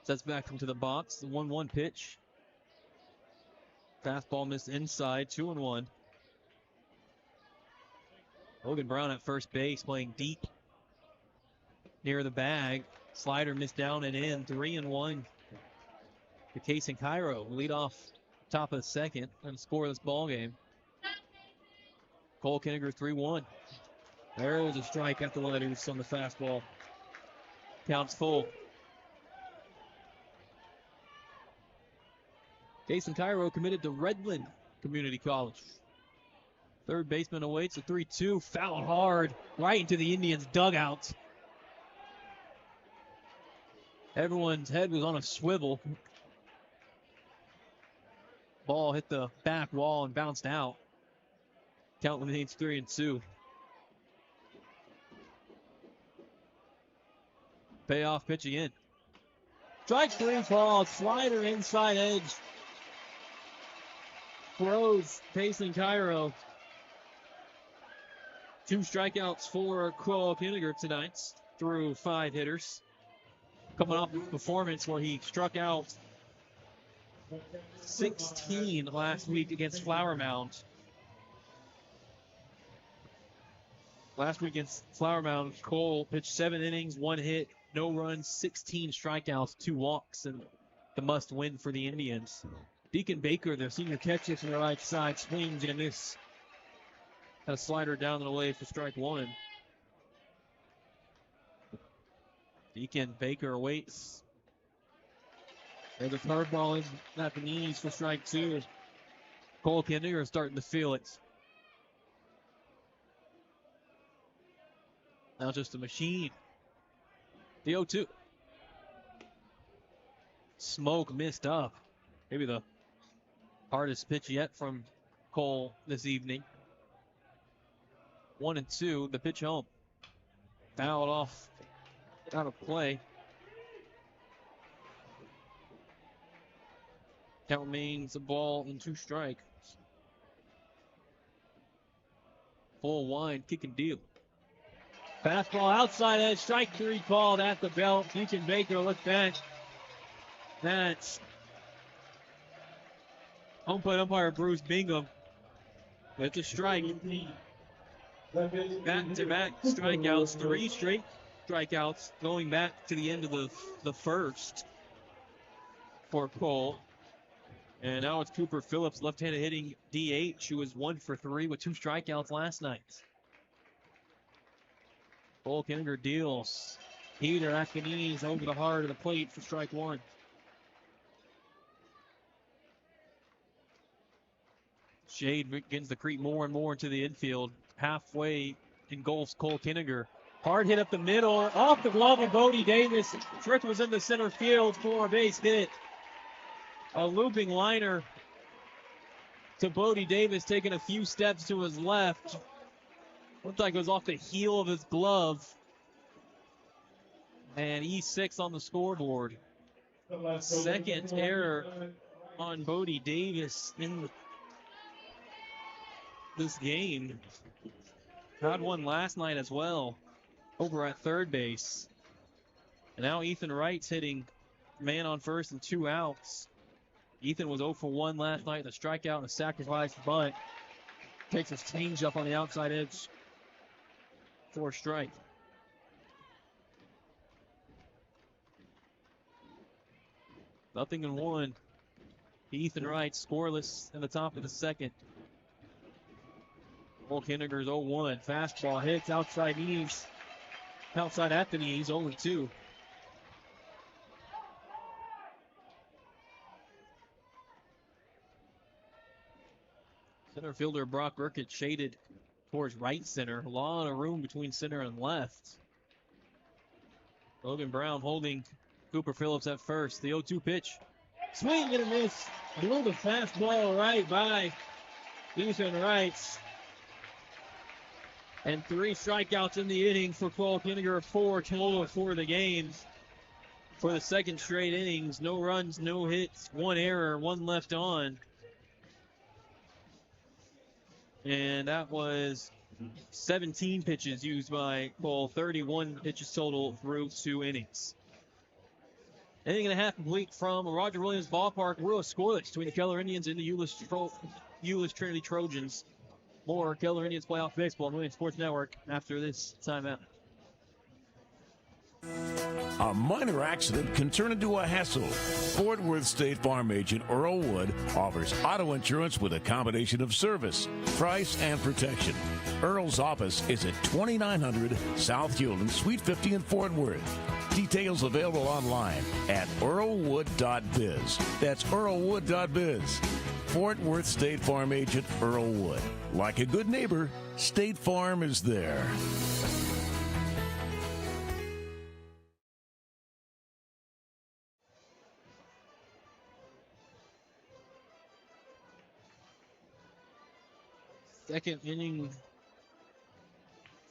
sets back into the box. The 1-1 pitch. Fastball missed inside. 2-1. Logan Brown at first base, playing deep near the bag. Slider missed down and in. 3-1. The Kason Cairo lead off top of the second and score this ball game. Cole Kinniger 3-1. There's a strike at the letters on the fastball. Counts full. Kason Cairo committed to Redland Community College. Third baseman awaits a 3-2. Fouled hard right into the Indians' dugout. Everyone's head was on a swivel. Ball hit the back wall and bounced out. Count remains 3-2. Payoff pitch again. Strike three called. Slider inside edge. Throws Kason Cairo. 2 strikeouts for Cole Kinniger tonight through 5 hitters. Coming off a performance where he struck out 16 last week against Flower Mound. Last week against Flower Mound, Cole pitched 7 innings, 1 hit, no runs, 16 strikeouts, 2 walks, and the must win for the Indians. Deacon Baker, their senior catcher from the right side, swings and miss. Had a slider down and away for strike 1. Deacon Baker awaits. There's a curveball in at the knees for strike 2. Cole Kinniger is starting to feel it. Now just a machine. The 0-2. smoke missed up. Maybe the hardest pitch yet from Cole this evening. 1-2, the pitch home. Fouled off, out of play. Count means a ball and 2 strikes. Full wind, kick and deal. Fastball outside edge, strike 3 called at the belt. Deacon Baker looked back. That's umpire Bruce Bingham. It's a strike. Back-to-back strikeouts, 3 straight strikeouts going back to the end of the first for Cole. And now it's Cooper Phillips, left-handed hitting DH, who was 1 for 3 with 2 strikeouts last night. Cole Kinninger deals. Peter Akinese over the heart of the plate for strike 1. Shade begins to creep more and more into the infield. Halfway engulfs Cole Kinninger. Hard hit up the middle, off the glove of Bodie Davis. Trick was in the center field for a base hit. A looping liner to Bodie Davis, taking a few steps to his left. Looked like it was off the heel of his glove. And E6 on the scoreboard. Second error on Bodie Davis in this game. Had one last night as well, over at third base. And now Ethan Wright's hitting man on first and 2 outs. Ethan was 0 for 1 last night, a strikeout and a sacrifice bunt. Takes his changeup on the outside edge for a strike. Nothing in 1. Ethan Wright scoreless in the top of the second. Cole Kinninger's 0-1. Fastball hits outside knees. Outside at the knees, 0-2. Center fielder Brock Burkett shaded towards right center. A lot of room between center and left. Logan Brown holding Cooper Phillips at first. The 0-2 pitch. Swing and a miss. A little fastball right by Ethan Wright. And 3 strikeouts in the inning for Cole Kinninger. 4 total for the game. For the second straight innings. No runs, no hits, 1 error, 1 left on. And that was 17 pitches used by Cole. 31 pitches total through 2 innings. Inning and a half complete from Roger Williams Ballpark. We're scoreless between the Keller Indians and the Euless Trinity Trojans. More Keller Indians playoff baseball on Williams Sports Network after this timeout. A minor accident can turn into a hassle. Fort Worth State Farm agent Earl Wood offers auto insurance with a combination of service, price, and protection. Earl's office is at 2900 South Hewland, Suite 50 in Fort Worth. Details available online at earlwood.biz. That's earlwood.biz. Fort Worth State Farm agent Earl Wood. Like a good neighbor, State Farm is there. Second inning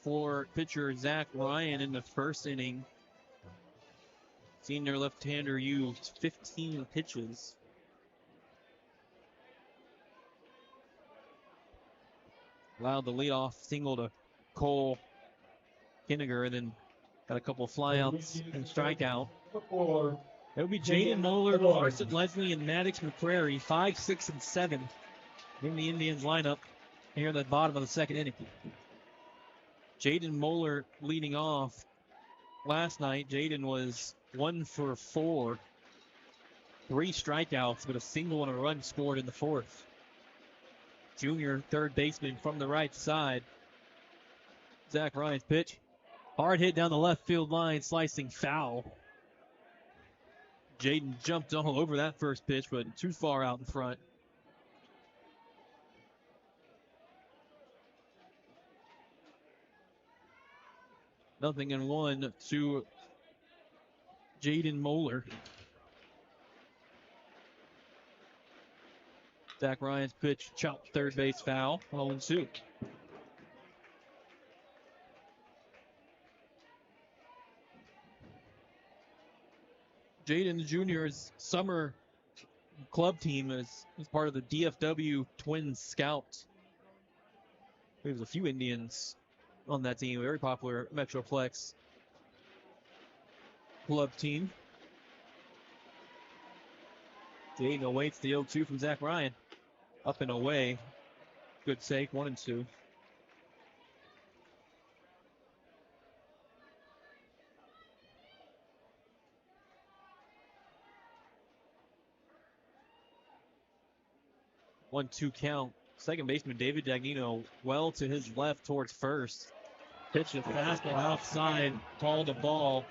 for pitcher Zach Ryan in the first inning. Senior left-hander used 15 pitches. Allowed the leadoff single to Cole Kinninger, and then got a couple flyouts and strikeout. It would be Jaden Moeller, Carson Leslie, and Maddox McCrary, 5, 6, and 7 in the Indians lineup here at the bottom of the second inning. Jaden Moeller leading off. Last night, Jaden was 1 for 4. 3 strikeouts, but a single and a run scored in the fourth. Junior third baseman from the right side. Zach Ryan's pitch. Hard hit down the left field line, slicing foul. Jaden jumped all over that first pitch, but too far out in front. Nothing in 1 to Jaden Moeller. Zach Ryan's pitch chopped third base foul. 0-2. Jaden Jr.'s summer club team is part of the DFW Twins Scouts. There's a few Indians on that team. Very popular Metroplex club team. Jaden awaits the 0-2 from Zach Ryan. Up and away. Good sake, 1-2. One-two count. Second baseman David Dagnino well to his left towards first. Pitch a fastball outside. Called a ball.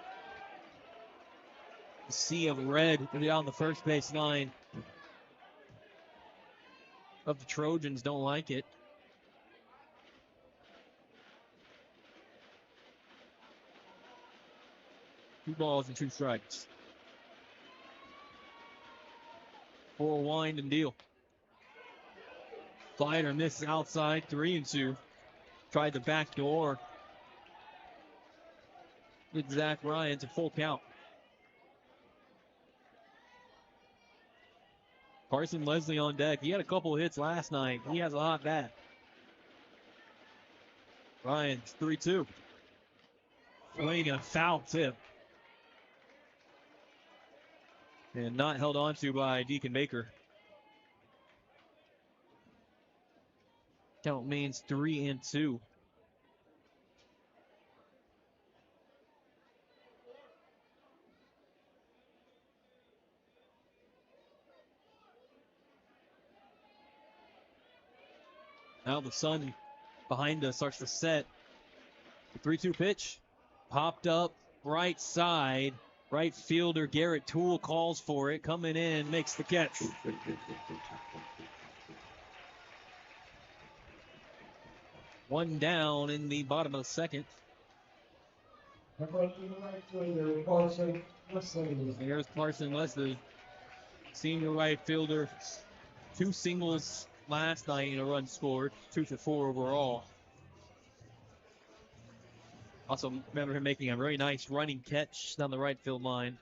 A sea of red down the first base line of the Trojans don't like it. Two balls and two strikes. For a wind and deal. Slider misses outside, 3-2. Tried the back door. With Zach Ryan to full count. Carson Leslie on deck. He had a couple of hits last night. He has a hot bat. Ryan's 3-2. Swing a foul tip. And not held on to by Deacon Baker. Count means 3-2. Now the sun behind us starts to set. The 3-2 pitch. Popped up right side. Right fielder Garrett Toole calls for it. Coming in, makes the catch. One down in the bottom of the second. There's Carson Leslie, senior right fielder. Two singles last night and a run scored. 2 for 4 overall. Also remember him making a very nice running catch down the right field line.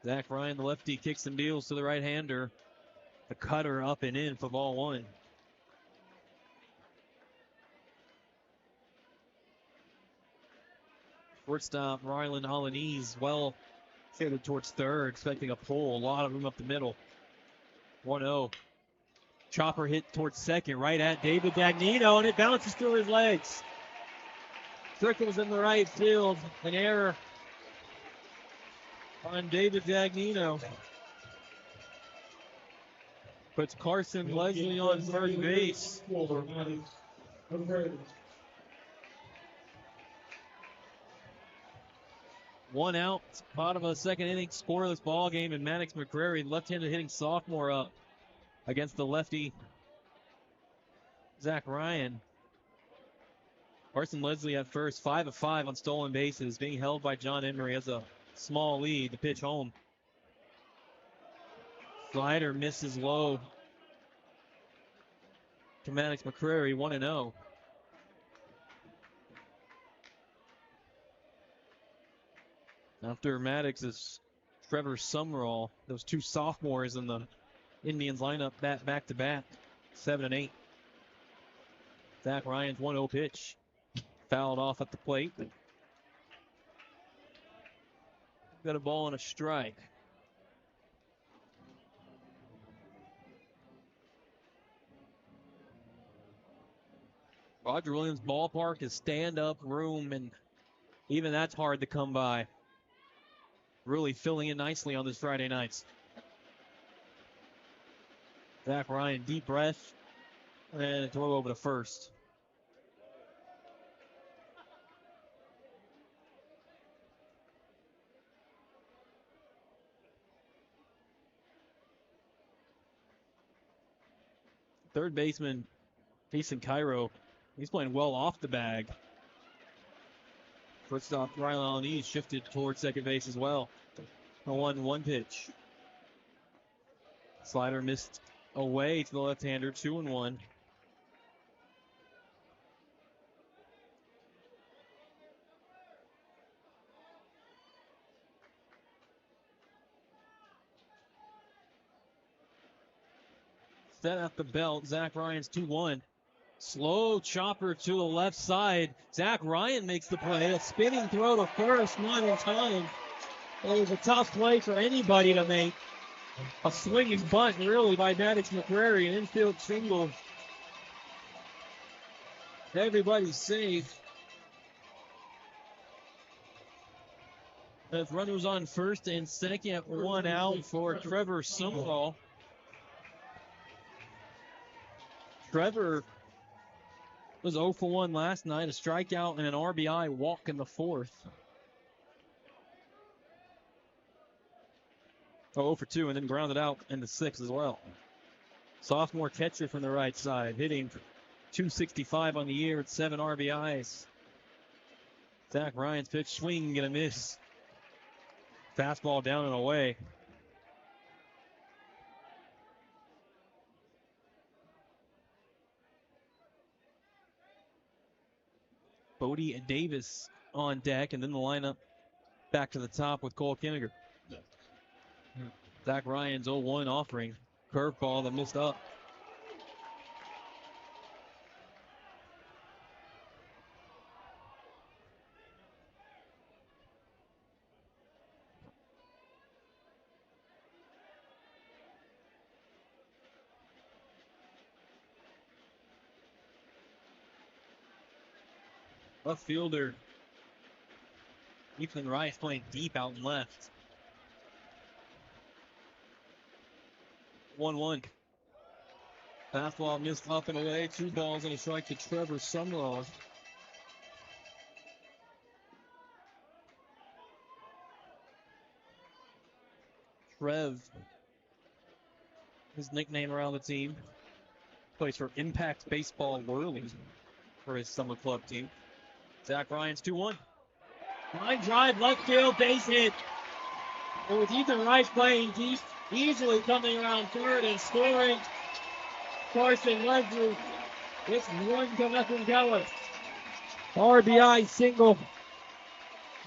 Zach Ryan, the lefty, kicks and deals to the right-hander. The cutter up and in for ball one. Shortstop Ryland Alaniz well headed towards third, expecting a pull. A lot of room up the middle. 1-0. Chopper hit towards second, right at David Dagnino, and it bounces through his legs. Trickles in the right field. An error on David Dagnino. Puts Carson Leslie on first base. One out, bottom of the second inning, scoreless ball game, and Maddox McCrary, left-handed hitting sophomore, up against the lefty Zach Ryan. Carson Leslie at first, 5 of 5 on stolen bases, being held by John Emery as a small lead. The pitch home. Slider misses low to Maddox McCrary, 1-0. After Maddox is Trevor Summerall, those two sophomores in the Indians lineup back to back, 7 and 8. Zach Ryan's 1-0 pitch, fouled off at the plate. Got a ball and a strike. Roger Williams Ballpark is stand-up room, and even that's hard to come by. Really filling in nicely on this Friday nights. Zach Ryan, deep breath, and a throw over to first. Third baseman, Jason Cairo, he's playing well off the bag. Shortstop Rylan Alaniz shifted towards second base as well. A 1-1 pitch. Slider missed away to the left-hander, 2-1. Set at the belt. Zach Ryan's 2-1. Slow chopper to the left side. Zach Ryan makes the play. A spinning throw to first, not in time. It was a tough play for anybody to make. A swinging bunt, really, by Maddox McCrary. An infield single. Everybody's safe. As runners on first and second, one out for Trevor Summerall. Trevor was 0 for 1 last night, a strikeout and an RBI walk in the fourth. 0 for 2 and then grounded out in the sixth as well. Sophomore catcher from the right side, hitting .265 on the year with 7 RBIs. Zach Ryan's pitch, swing and a miss. Fastball down and away. Bodie Davis on deck, and then the lineup back to the top with Cole Kinniger. Zach Ryan's 0-1 offering. Curveball that missed up. Left fielder Ethan Rice playing deep out and left. 1-1. Fastball missed up and away. 2 balls and a strike to Trevor Summerall. Trev, his nickname around the team. Plays for Impact Baseball Whirly for his summer club team. Zach Ryan's 2-1. Line drive, left field, base hit. And with Ethan Rice playing deep, easily coming around third and scoring. Carson Leslie, it's 1-0 Keller. RBI single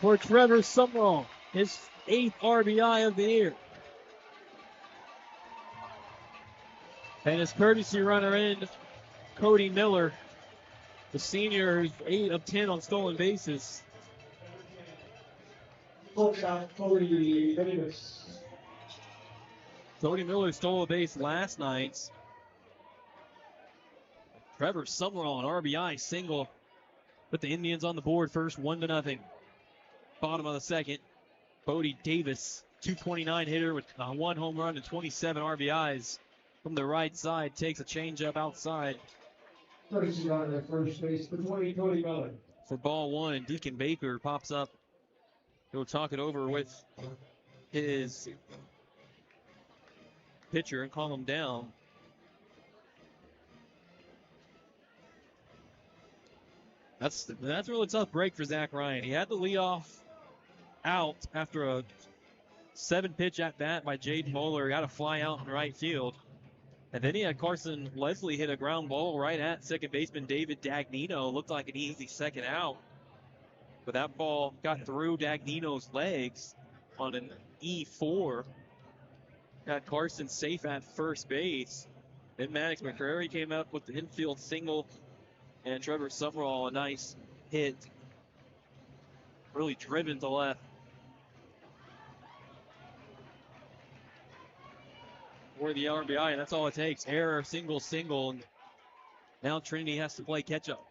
for Trevor Summerall, his 8th RBI of the year. And his courtesy runner in, Cody Miller, the senior, who's 8 of 10 on stolen bases. Cody Davis. Cody Miller stole a base last night. Trevor Summerall, an RBI single. Put the Indians on the board first, 1-0. Bottom of the second, Bodie Davis, .229 hitter with 1 home run and 27 RBIs. From the right side, takes a changeup outside. Courtesy runner at first base for Cody Miller. For ball 1, Deacon Baker pops up. He'll talk it over with his pitcher and calm him down. That's a really tough break for Zach Ryan. He had the leadoff out after a 7-pitch at bat by Jaden Moeller. He got a fly out in right field. And then he had Carson Leslie hit a ground ball right at second baseman David Dagnino. Looked like an easy second out. But that ball got through Dagnino's legs on an E4. Got Carson safe at first base. Then Maddox McCrary came up with the infield single. And Trevor Summerall, a nice hit. Really driven to left. For the RBI, and that's all it takes. Error, single, and now Trinity has to play catch-up.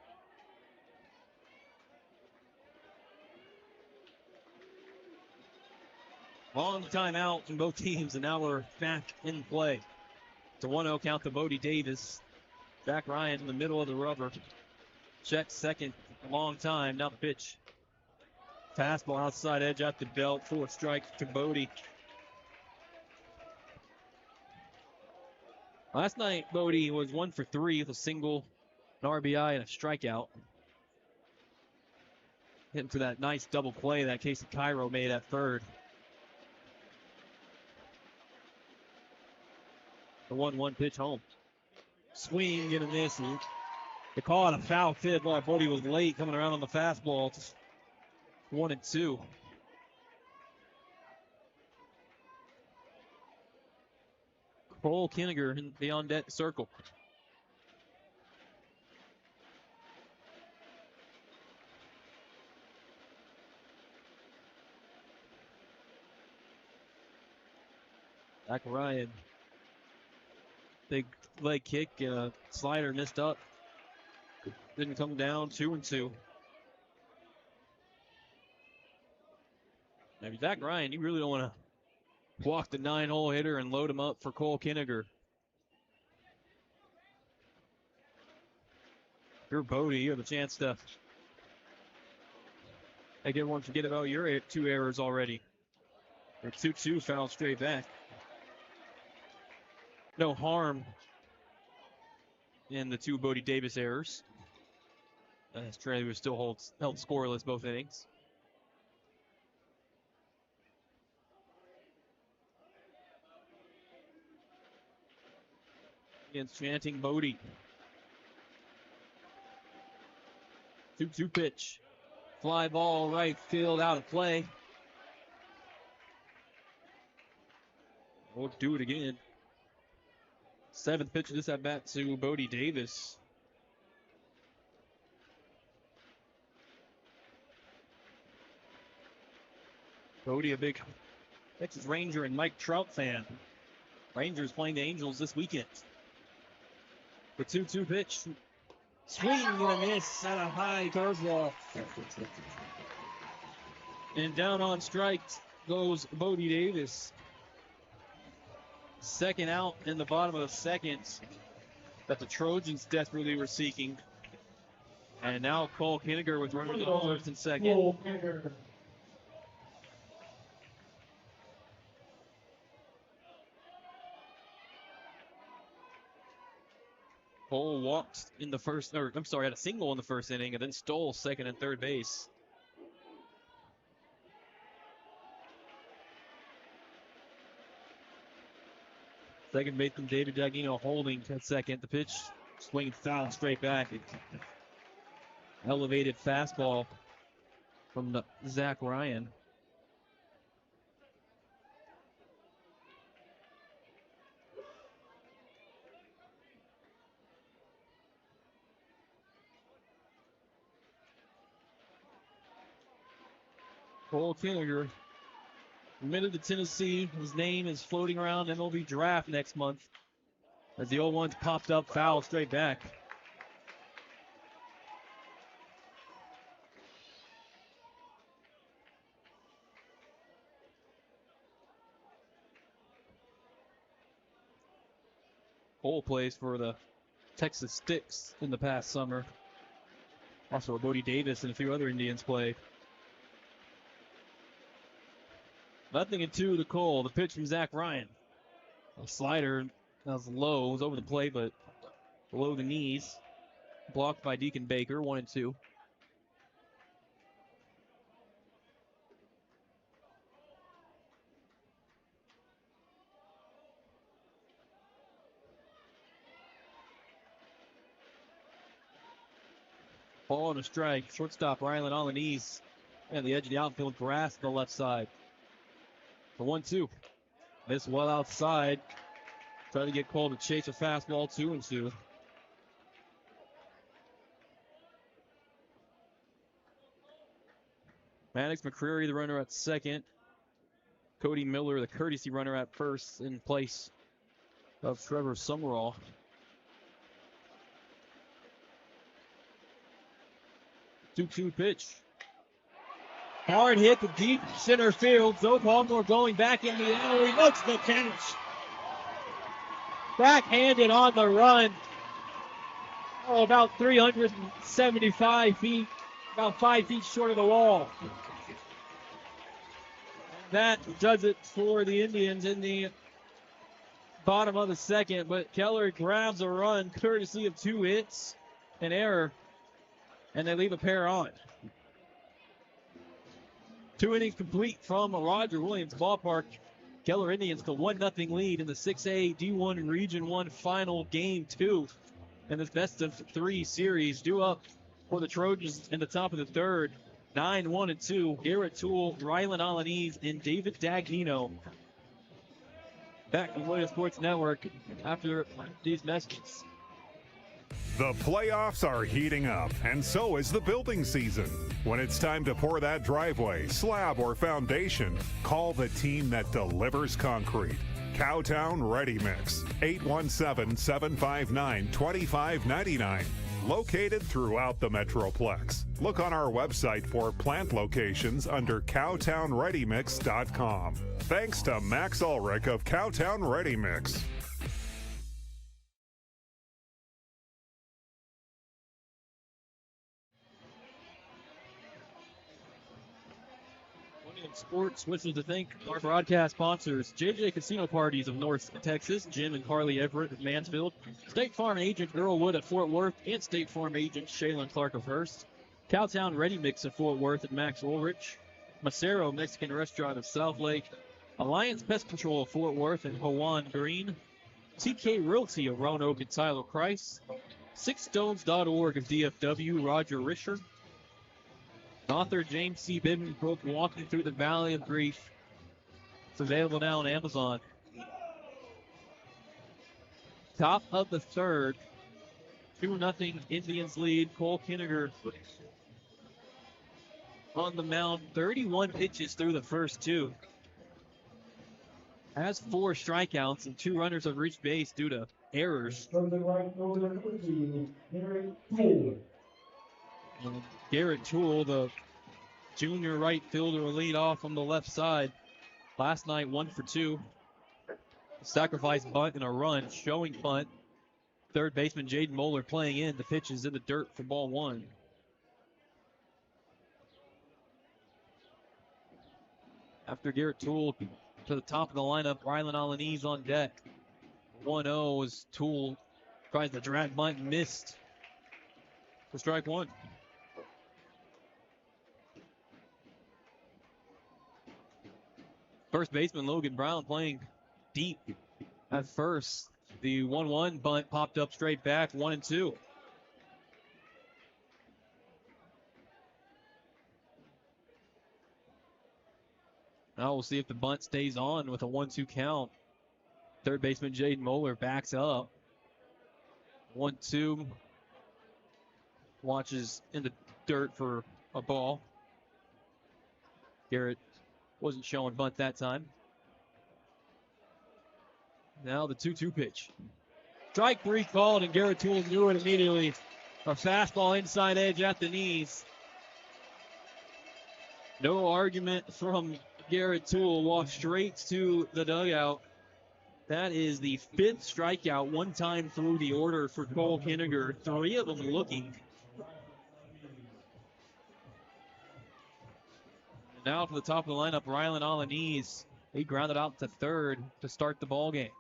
Long time out in both teams, and now we're back in play. It's a 1-0 count to Bodie Davis. Zach Ryan in the middle of the rubber. Check second, a long time. Now the pitch. Fastball outside edge at the belt. 4th strike to Bodie. Last night, Bodie was 1 for 3 with a single, an RBI, and a strikeout. Hitting for that nice double play that Casey Cairo made at third. The 1-1 pitch home. Swing and a miss. They call it a foul tip. Boy, Bodie was late coming around on the fastball. 1-2. Cole Kinniger in the on deck circle. Zach Ryan. Big leg kick, slider missed up. Didn't come down, 2-2. Now, Zach Ryan, you really don't want to walk the 9-hole hitter and load him up for Cole Kinniger. If you're Bodie, you have a chance to make everyone forget about your 2 errors already. Or 2-2 foul straight back. No harm in the 2 Bodie Davis errors. As Trinity was still held scoreless both innings. Against chanting Bodie. 2-2 pitch. Fly ball right field out of play. We'll do it again. 7th pitch of this at bat to Bodie Davis. Bodie, a big Texas Ranger and Mike Trout fan. Rangers playing the Angels this weekend. The 2-2 pitch. Swing and a miss at a high curveball. And down on strikes goes Bodie Davis. Second out in the bottom of the second that the Trojans desperately were seeking. And now Cole Kinniger with runners on first and second. Cole walked in the first, or I'm sorry, had a single in the first inning and then stole second and third base. Second baseman David Dagnino holding at second. The pitch, swing foul straight back. Elevated fastball from Zach Ryan. Cole Kinniger committed to Tennessee. His name is floating around MLB draft next month as the 0-1's popped up foul straight back. Cole plays for the Texas Sticks in the past summer. Also, Bodie Davis and a few other Indians play. 0-2 to Cole. The pitch from Zach Ryan. A slider that was low. It was over the plate, but below the knees. Blocked by Deacon Baker. 1-2. Ball and a strike. Shortstop Ryland on the knees. And the edge of the outfield grass to the left side. The 1-2. Missed well outside. Trying to get Cole to chase a fastball. 2-2. Maddox McCreary, the runner at second. Cody Miller, the courtesy runner at first in place of Trevor Summerall. Two-two pitch. Hard hit to deep center field. Zoe Palmore going back in the alley. Looks the catch. Backhanded on the run. Oh, about 375 feet. About 5 feet short of the wall. That does it for the Indians in the bottom of the second. But Keller grabs a run courtesy of 2 hits, an error, and they leave a pair on. 2 innings complete from Roger Williams Ballpark. Keller Indians to 1-0 lead in the 6A D1 Region 1 final game 2 in this best of 3 series. Due up for the Trojans in the top of the third. 9-1-2. Garrett Toole, Rylan Alaniz, and David Dagnino. Back on Williams Sports Network after these messages. The playoffs are heating up, and so is the building season. When it's time to pour that driveway, slab, or foundation, call the team that delivers concrete. Cowtown Ready Mix, 817-759-2599. Located throughout the Metroplex. Look on our website for plant locations under cowtownreadymix.com. Thanks to Max Ulrich of Cowtown Ready Mix. Sports wishes to thank our broadcast sponsors, JJ Casino Parties of North Texas, Jim and Carly Everett of Mansfield, State Farm agent Earl Wood at Fort Worth, and State Farm agent Shaylin Clark of Hearst, Cowtown Ready Mix of Fort Worth at Max Ulrich, Macero Mexican Restaurant of South Lake, Alliance Pest Control of Fort Worth and Juan Green, TK Realty of Roanoke and Tyler Price, SixStones.org of DFW, Roger Risher, author James C. Bibben book Walking Through the Valley of Grief. It's available now on Amazon. Top of the third. 2-0 Indians lead. Cole Kinniger on the mound. 31 pitches through the first 2. Has 4 strikeouts and 2 runners have reached base due to errors. Garrett Toole, the junior right fielder, will lead off on the left side. Last night, 1 for 2. Sacrifice bunt and a run, showing bunt. Third baseman Jaden Moeller playing in. The pitch is in the dirt for ball 1. After Garrett Toole to the top of the lineup, Rylan Alaniz on deck. 1-0 as Toole tries to drag bunt, missed for strike 1. First baseman Logan Brown playing deep at first. The 1-1 bunt popped up straight back, 1-2. Now we'll see if the bunt stays on with a 1-2 count. Third baseman Jaden Moeller backs up. 1-2. Watches in the dirt for a ball. Garrett wasn't showing bunt that time. Now the 2-2 pitch. Strike 3 called, and Garrett Toole knew it immediately. A fastball inside edge at the knees. No argument from Garrett Toole. Walked straight to the dugout. That is the 5th strikeout, 1 time through the order for Cole Kinniger. 3 of them looking. Now to the top of the lineup, Rylan Alaniz. He grounded out to third to start the ball game.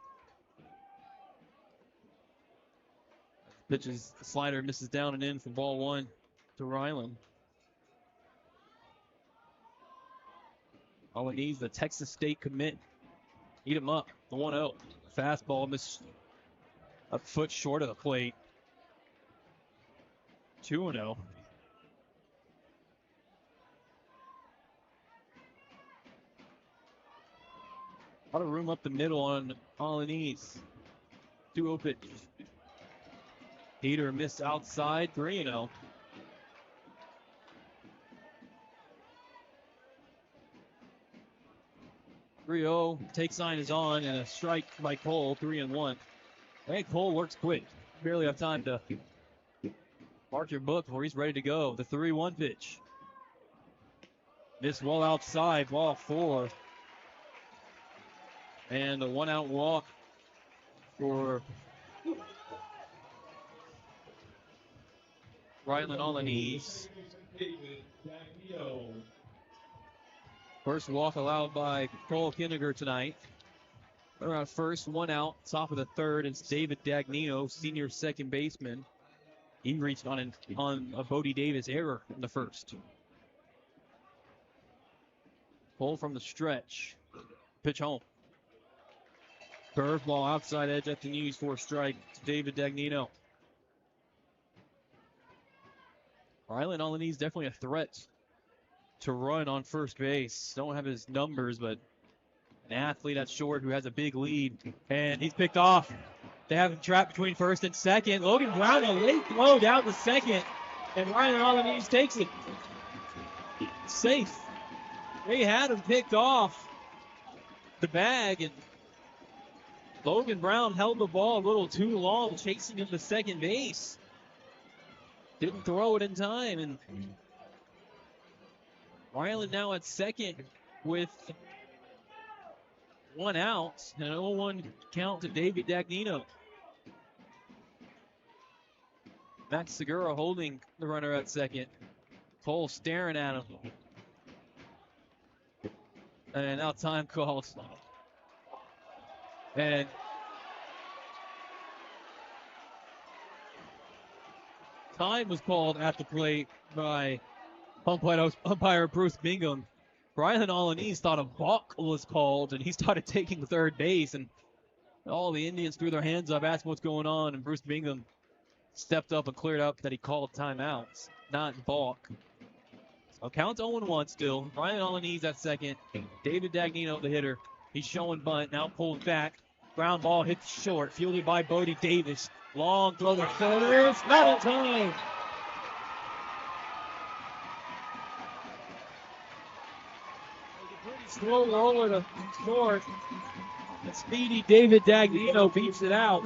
Pitches, slider misses down and in for ball 1 to Rylan. Alaniz, the Texas State commit. Eat him up, the 1-0. Fastball missed a foot short of the plate. 2-0. A lot of room up the middle on Alaniz. 2-0 pitch. Peter missed outside, 3-0. Take sign is on, and a strike by Cole, 3-1. I think Cole works quick. Barely have time to mark your book before he's ready to go. The 3-1 pitch. Missed well outside, ball 4. And a 1-out walk for Rylan Alaniz. First walk allowed by Cole Kinniger tonight. Around first, 1 out, top of the third, and David Dagnino, senior second baseman. He reached on a Bodie Davis error in the first. Cole from the stretch. Pitch home. Curveball outside edge at the knees for a strike to David Dagnino. Rylan on the knees, definitely a threat to run on first base. Don't have his numbers, but an athlete at short who has a big lead. And he's picked off. They have him trapped between first and second. Logan Brown, a late throw down to second. And Rylan on the knees takes it. Safe. They had him picked off the bag, and Logan Brown held the ball a little too long, chasing him to second base. Didn't throw it in time, and Rylan now at second with 1 out, and an 0-1 count to David Dagnino. Max Segura holding the runner at second. Cole staring at him. And now time called. And time was called at the plate by umpire Bruce Bingham. Rylan Alaniz thought a balk was called, and he started taking third base, and all the Indians threw their hands up, asking what's going on, and Bruce Bingham stepped up and cleared up that he called timeouts, not balk. So count's 0-1 still. Rylan Alaniz at second. David Dagnino, the hitter. He's showing bunt, now pulled back. Ground ball hits short, fielded by Bodie Davis. Long throw to third. It's not in time. Pretty slow roller to short. The speedy David Dagnino beats it out.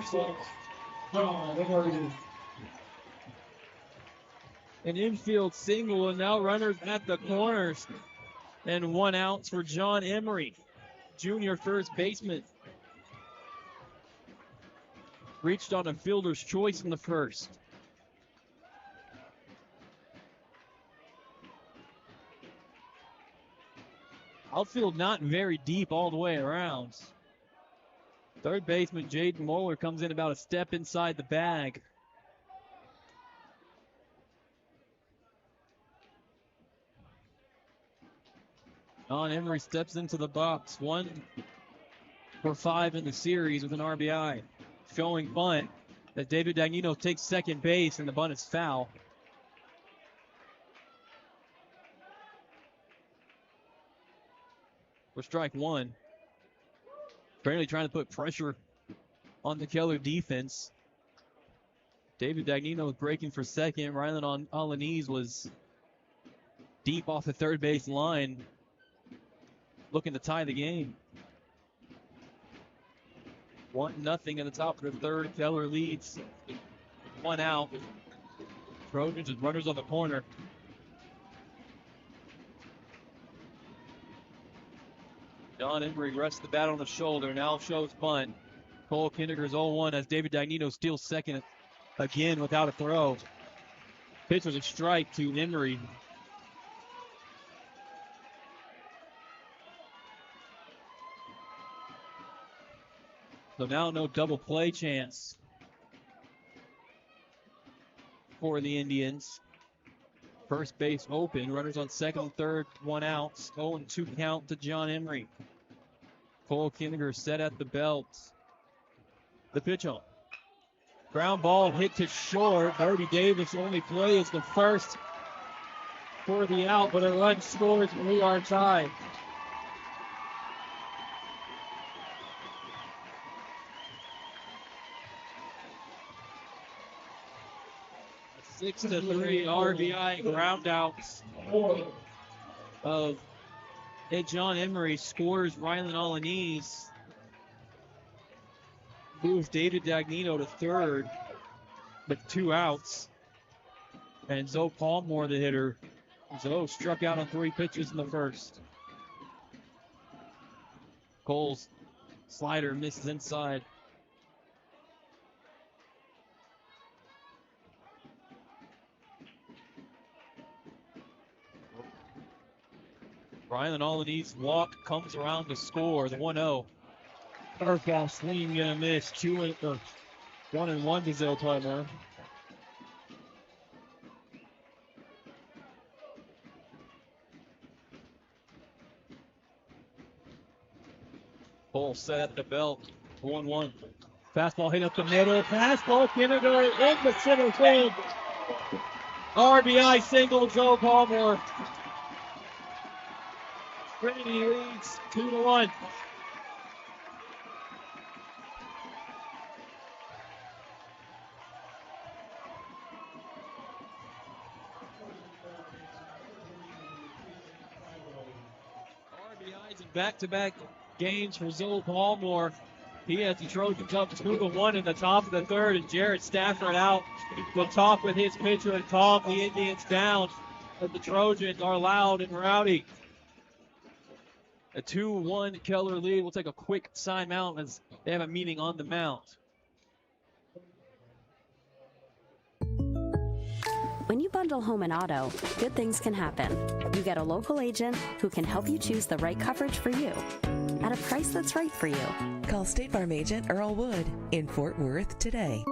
An infield single, and now runners at the corners. And 1 out for John Emery, junior first baseman. Reached on a fielder's choice in the first. Outfield not very deep all the way around. Third baseman Jaden Moeller comes in about a step inside the bag. John Emery steps into the box. 1 for 5 in the series with an RBI. Showing bunt that David Dagnino takes second base, and the bunt is foul. For strike 1. Apparently trying to put pressure on the Keller defense. David Dagnino was breaking for second. Rylan Alaniz was deep off the third base line, looking to tie the game. 1-0 in the top of the third. Keller leads. 1 out. Trojans with runners on the corner. John Emery rests the bat on the shoulder. Now shows bunt. Cole Kinniger's 0-1 as David Dagnino steals second again without a throw. Pitch was a strike to Emery. So now no double play chance for the Indians. First base open. Runners on second and third. 1 out. 0-2 count to John Emery. Cole Kinniger set at the belt. The pitch on. Ground ball hit to short. Bodie Davis only plays the first for the out, but a run scores and we are tied. 6-3 RBI ground outs of John Emery scores Rylan Alaniz. Moves David Dagnino to third with 2 outs. And Zoe Palmore, the hitter. Zoe struck out on 3 pitches in the first. Cole's slider misses inside. Rylan Alaniz walk comes around to score the 1-0. Curveball swing gonna miss. 1-1 to Zoe Palmore. Cole set at the belt. 1-1. Fastball hit up the middle. Fastball, Kinnegar in the center field. RBI single, Joe Palmer. Trinity leads 2-1. RBIs in back-to-back games for Zoe Palmer. He has the Trojans up 2-1 in the top of the third, and Jared Stafford out to talk with his pitcher and calm the Indians down. But the Trojans are loud and rowdy. A 2-1 Keller lead. We'll take a quick timeout as they have a meeting on the mound. When you bundle home and auto, good things can happen. You get a local agent who can help you choose the right coverage for you at a price that's right for you. Call State Farm agent Earl Wood in Fort Worth today.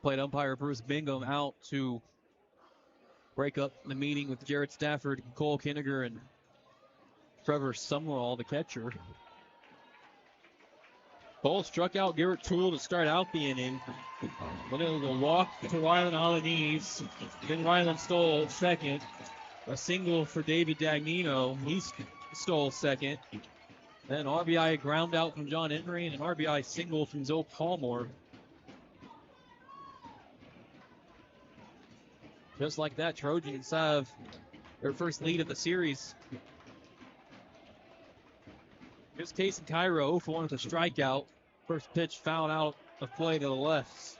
Plate umpire Bruce Bingham out to break up the meeting with Jared Stafford, Cole Kinnegar, and Trevor Summerall, the catcher. Cole struck out Garrett Toole to start out the inning. But it was a walk to Rylan Alanese. Then Rylan stole second. A single for David Dagnino. He stole second. Then RBI ground out from John Henry and an RBI single from Zoe Palmer. Just like that, Trojans have their first lead of the series. Here's Case and Cairo 0 for 1 with a strikeout. First pitch fouled out of play to the left.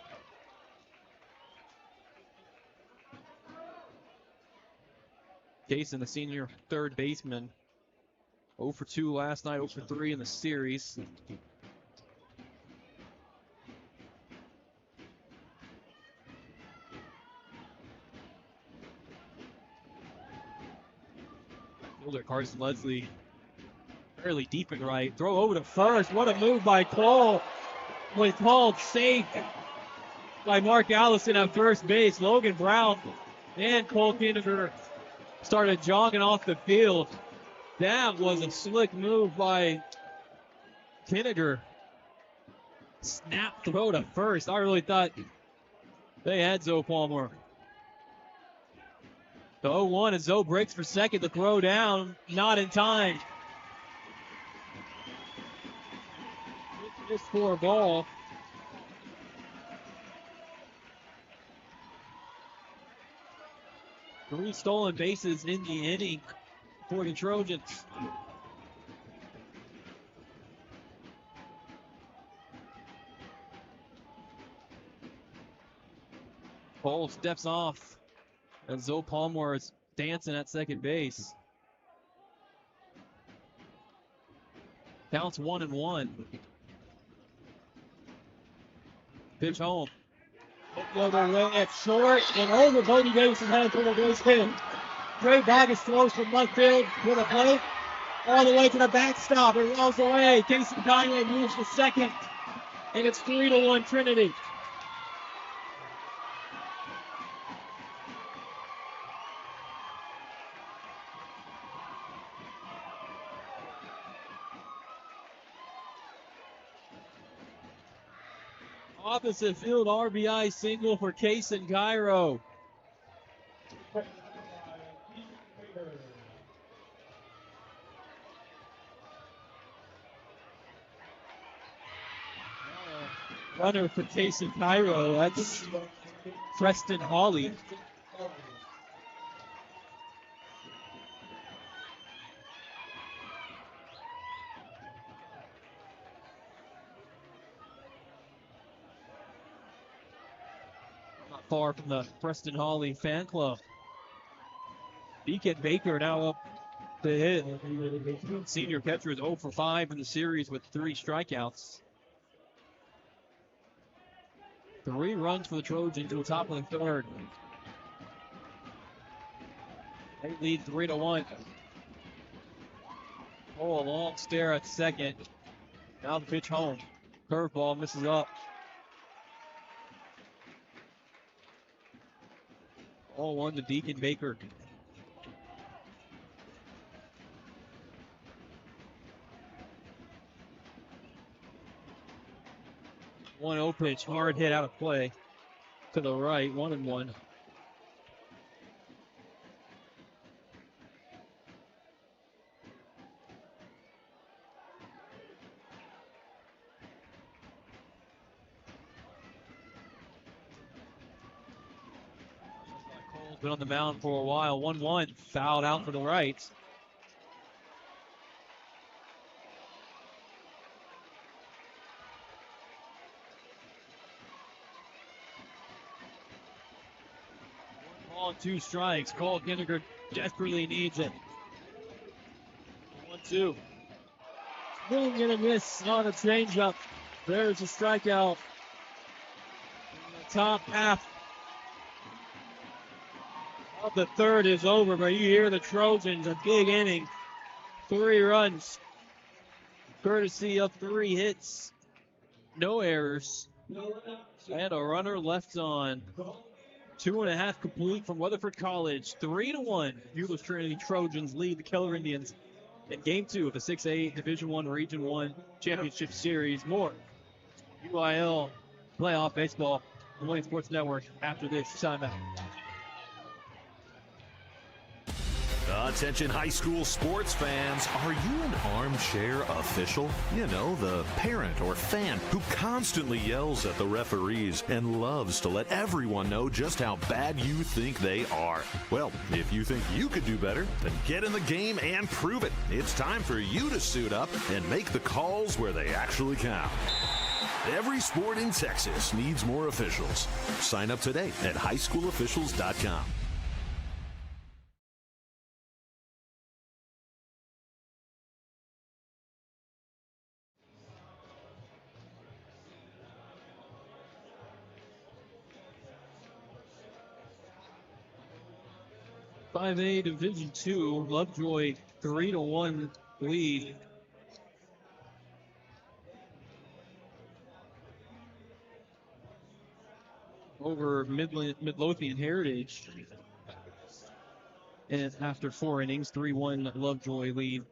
Case, the senior third baseman, 0 for 2 last night, 0 for 3 in the series. Fielder Carson Leslie fairly deep and right. Throw over to first. What a move by Cole. Was called safe by Mark Allison at first base. Logan Brown and Cole Kinnegar started jogging off the field. That was a slick move by Kinnegar. Snap throw to first. I really thought they had Zoe Palmer. The 0-1 as Zoe breaks for second. The throw down, not in time. Just for a ball. Three stolen bases in the inning for the Trojans. Cole steps off as Zoe Palmer is dancing at second base. Counts 1-1. Pitch home. Over way at short and over Bodie Davis headed for the base hit. Trey Vargas throws from left field with a plate all the way to the backstop. It rolls away. Casey Conway moves to second, and it's 3-1 Trinity. Opposite field RBI single for Case and Cairo. Runner for Case and Cairo. That's Preston Hawley. Far from the Preston Hawley fan club. Beacon Baker now up to hit. Senior catcher is 0 for 5 in the series with 3 strikeouts. 3 runs for the Trojans to the top of the third. They lead 3-1. Oh, a long stare at second. Now the pitch home. Curveball misses up. Ball one to Deacon Baker. One 0 pitch, hard hit out of play to the right, 1-1. Cole's been on the mound for a while. 1-1, fouled out to the right. Ball, 2 strikes. Cole Kinniger desperately needs it. 1-2. Swing and a miss on a changeup. There's a strikeout. In the top half of the third is over, but you hear the Trojans, a big inning. 3 runs, courtesy of 3 hits, no errors, and a runner left on. 2.5 complete from Weatherford College. 3-1. Euless Trinity Trojans lead the Keller Indians in Game 2 of the 6A Division I Region 1 Championship Series. More UIL playoff baseball, the Millennium Sports Network, after this timeout. Attention high school sports fans, are you an armchair official? You know, the parent or fan who constantly yells at the referees and loves to let everyone know just how bad you think they are. Well, if you think you could do better, then get in the game and prove it. It's time for you to suit up and make the calls where they actually count. Every sport in Texas needs more officials. Sign up today at highschoolofficials.com. A Division II, Lovejoy 3-1 lead. Over Midlothian Heritage. And after 4 innings, 3-1 Lovejoy lead.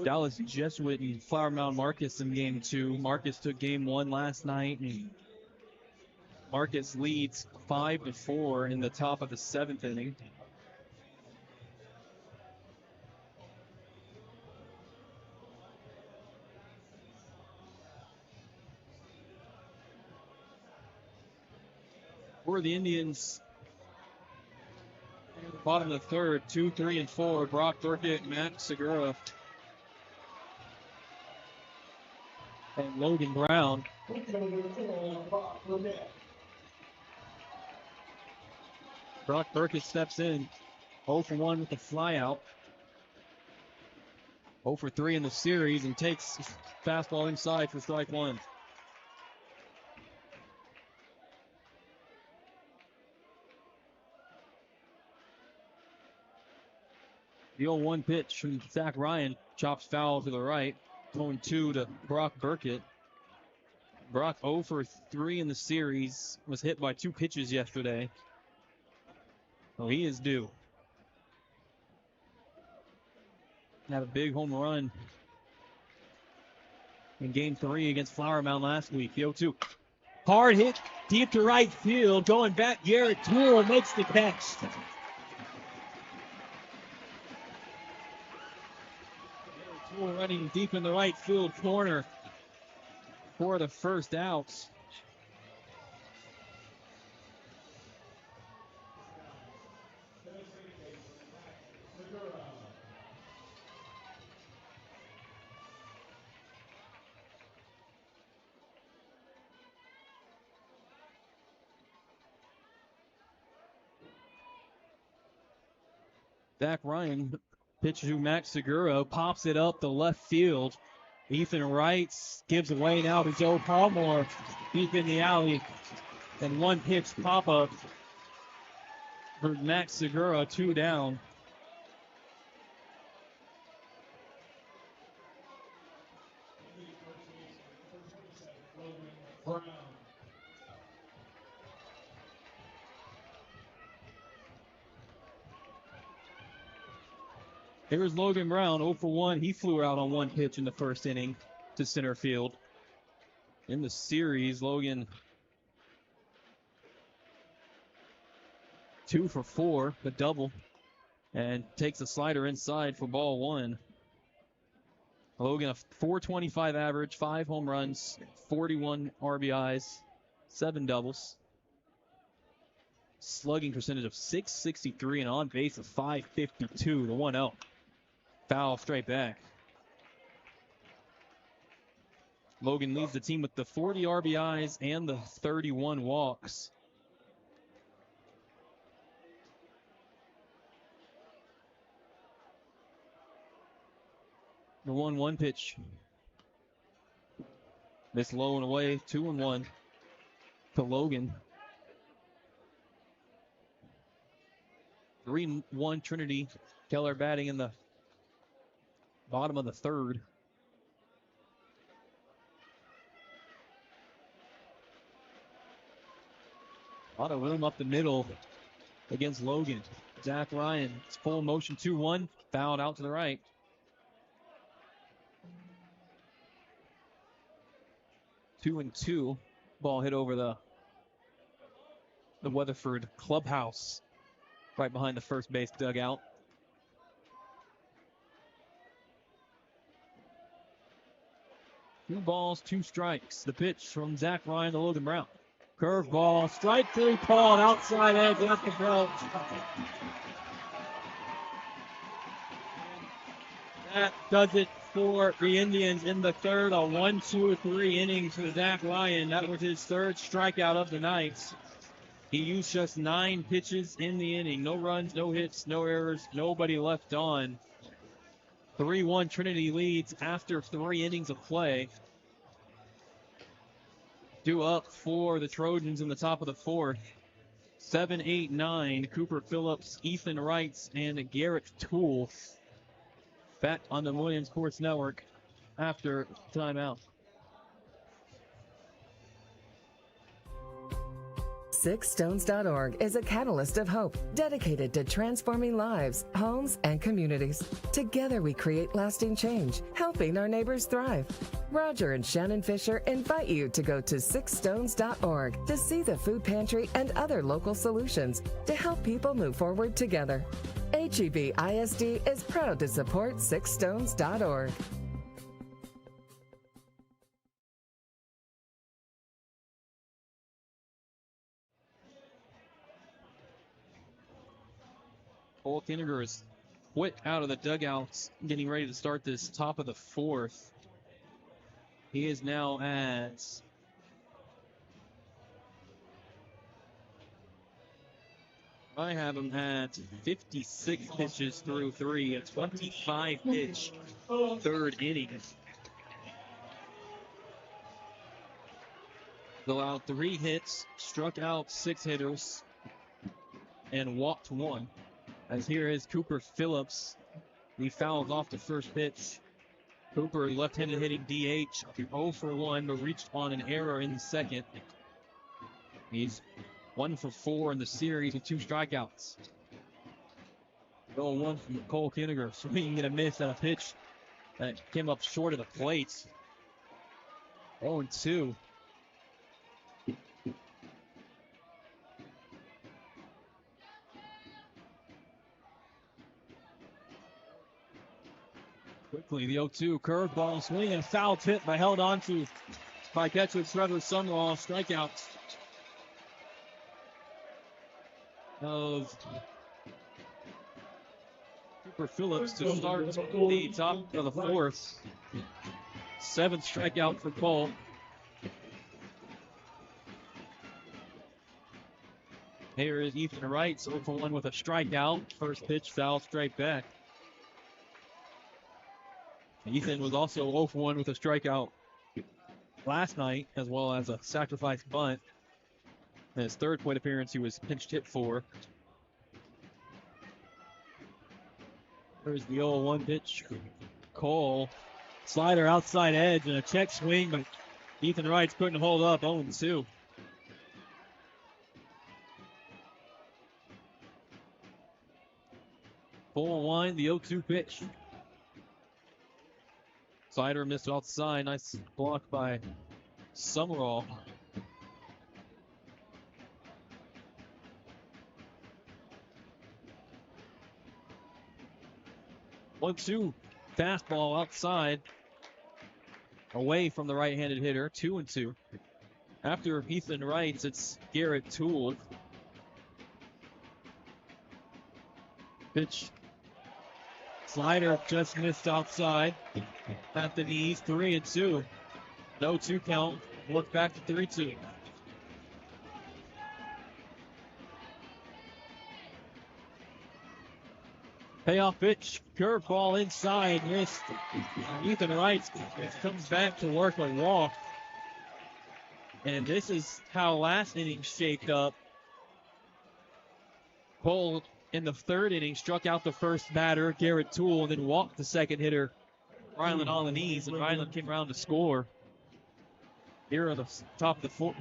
Dallas Jesuit and Flower Mound Marcus in Game 2. Marcus took Game 1 last night, and Marcus leads 5-4 in the top of the 7th inning. For the Indians, bottom of the third, 2, 3, and 4. Brock Burkett, Matt Segura, and Logan Brown. Brock Burkett steps in, 0 for 1 with a flyout. 0 for 3 in the series and takes fastball inside for strike 1. The 0-1 pitch from Zach Ryan chops foul to the right. 0-2 to Brock Burkett. Brock 0 for 3 in the series. Was hit by 2 pitches yesterday. So he is due. Had a big home run in Game 3 against Flower Mound last week. The 0-2. Hard hit deep to right field. Going back, Garrett Toole makes the catch. Running deep in the right field corner for the first out. Zach Ryan pitch to Max Segura, pops it up the left field. Ethan Wright gives away now to Joe Palmore deep in the alley. And 1 pitch pop-up for Max Segura, 2 down. Here's Logan Brown, 0 for 1. He flew out on one pitch in the first inning to center field. In the series, Logan 2 for 4, the double, and takes a slider inside for ball 1. Logan, a 425 average, 5 home runs, 41 RBIs, 7 doubles. Slugging percentage of .663 and on base of .552. The 1-0. Foul straight back. Logan leads the team with the 40 RBIs and the 31 walks. The 1-1 pitch. Missed low and away. 2-1 to Logan. 3-1 Trinity. Keller batting in the bottom of the third. A lot of room up the middle against Logan. Zach Ryan, it's full motion 2-1. Fouled out to the right. Two and two. Ball hit over the Weatherford clubhouse right behind the first base dugout. Two balls, 2 strikes. The pitch from Zach Ryan to Logan Brown. Curveball, strike 3 called, outside edge at the belt. That does it for the Indians in the third. A 1-2-3 innings for Zach Ryan. That was his third strikeout of the night. He used just 9 pitches in the inning. No runs, no hits, no errors, nobody left on. 3-1 Trinity leads after 3 innings of play. Due up for the Trojans in the top of the fourth. 7, 8, 9. Cooper Phillips, Ethan Wrights, and Garrett Toole. Back on the Millennium Sports Network after timeout. SixStones.org is a catalyst of hope dedicated to transforming lives, homes, and communities. Together we create lasting change, helping our neighbors thrive. Roger and Shannon Fisher invite you to go to SixStones.org to see the food pantry and other local solutions to help people move forward together. HEB ISD is proud to support SixStones.org. Cole Kinniger is quit out of the dugouts, getting ready to start this top of the fourth. He is now at I have him at 56 pitches through 3, a 25-pitch third inning. Allowed 3 hits, struck out 6 hitters, and walked 1. As here is Cooper Phillips. He fouls off the first pitch. Cooper, left-handed hitting DH, 0 for 1, but reached on an error in the second. He's 1 for 4 in the series with 2 strikeouts. 0-1 from Cole Kinniger, swinging and a miss at a pitch that came up short of the plate. 0-2. Quickly, the 0-2 curveball swing and foul tip, but held on to by catcher Trevor Summerall. Strikeouts of Cooper Phillips to start the top of the fourth. 7th strikeout for Cole. Here is Ethan Wright, 0 for 1 with a strikeout. First pitch, foul straight back. Ethan was also 0 for 1 with a strikeout last night, as well as a sacrifice bunt. In his third plate appearance, he was pinched hit for. There's the 0-1 pitch. Cole, slider outside edge and a check swing, but Ethan Wright couldn't hold up. 0-2. Full wind, the 0-2 pitch. Slider missed outside. Nice block by Summerall. One-two fastball outside, away from the right-handed hitter. 2-2. After Ethan Wrights, it's Garrett Toole. Pitch. Slider just missed outside at the knees. 3-2. No 2 count. Work back to 3-2. Payoff pitch. Curveball inside. Missed. Ethan Wright comes back to work a walk. And this is how last inning shaped up. Cole in the third inning struck out the first batter, Garrett Toole, and then walked the second hitter, Ryland on the knees, and Ryland came around to score. Here on the top of the fourth,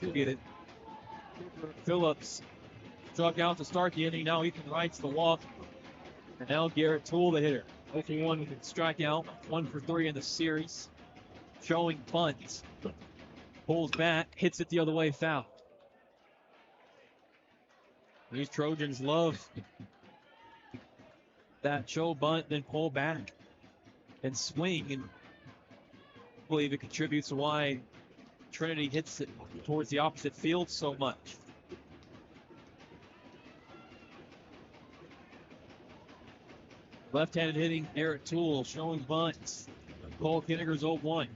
you get it. Phillips struck out to start the inning. Now Ethan Wright's the walk, and now Garrett Toole, the hitter. 0-1 with a strikeout, 1 for 3 in the series. Showing bunt. Pulls back, hits it the other way, foul. These Trojans love that show bunt, then pull back and swing. And I believe it contributes to why Trinity hits it towards the opposite field so much. Left-handed hitting Garrett Toole, showing bunts. Cole Kinniger's 0-1.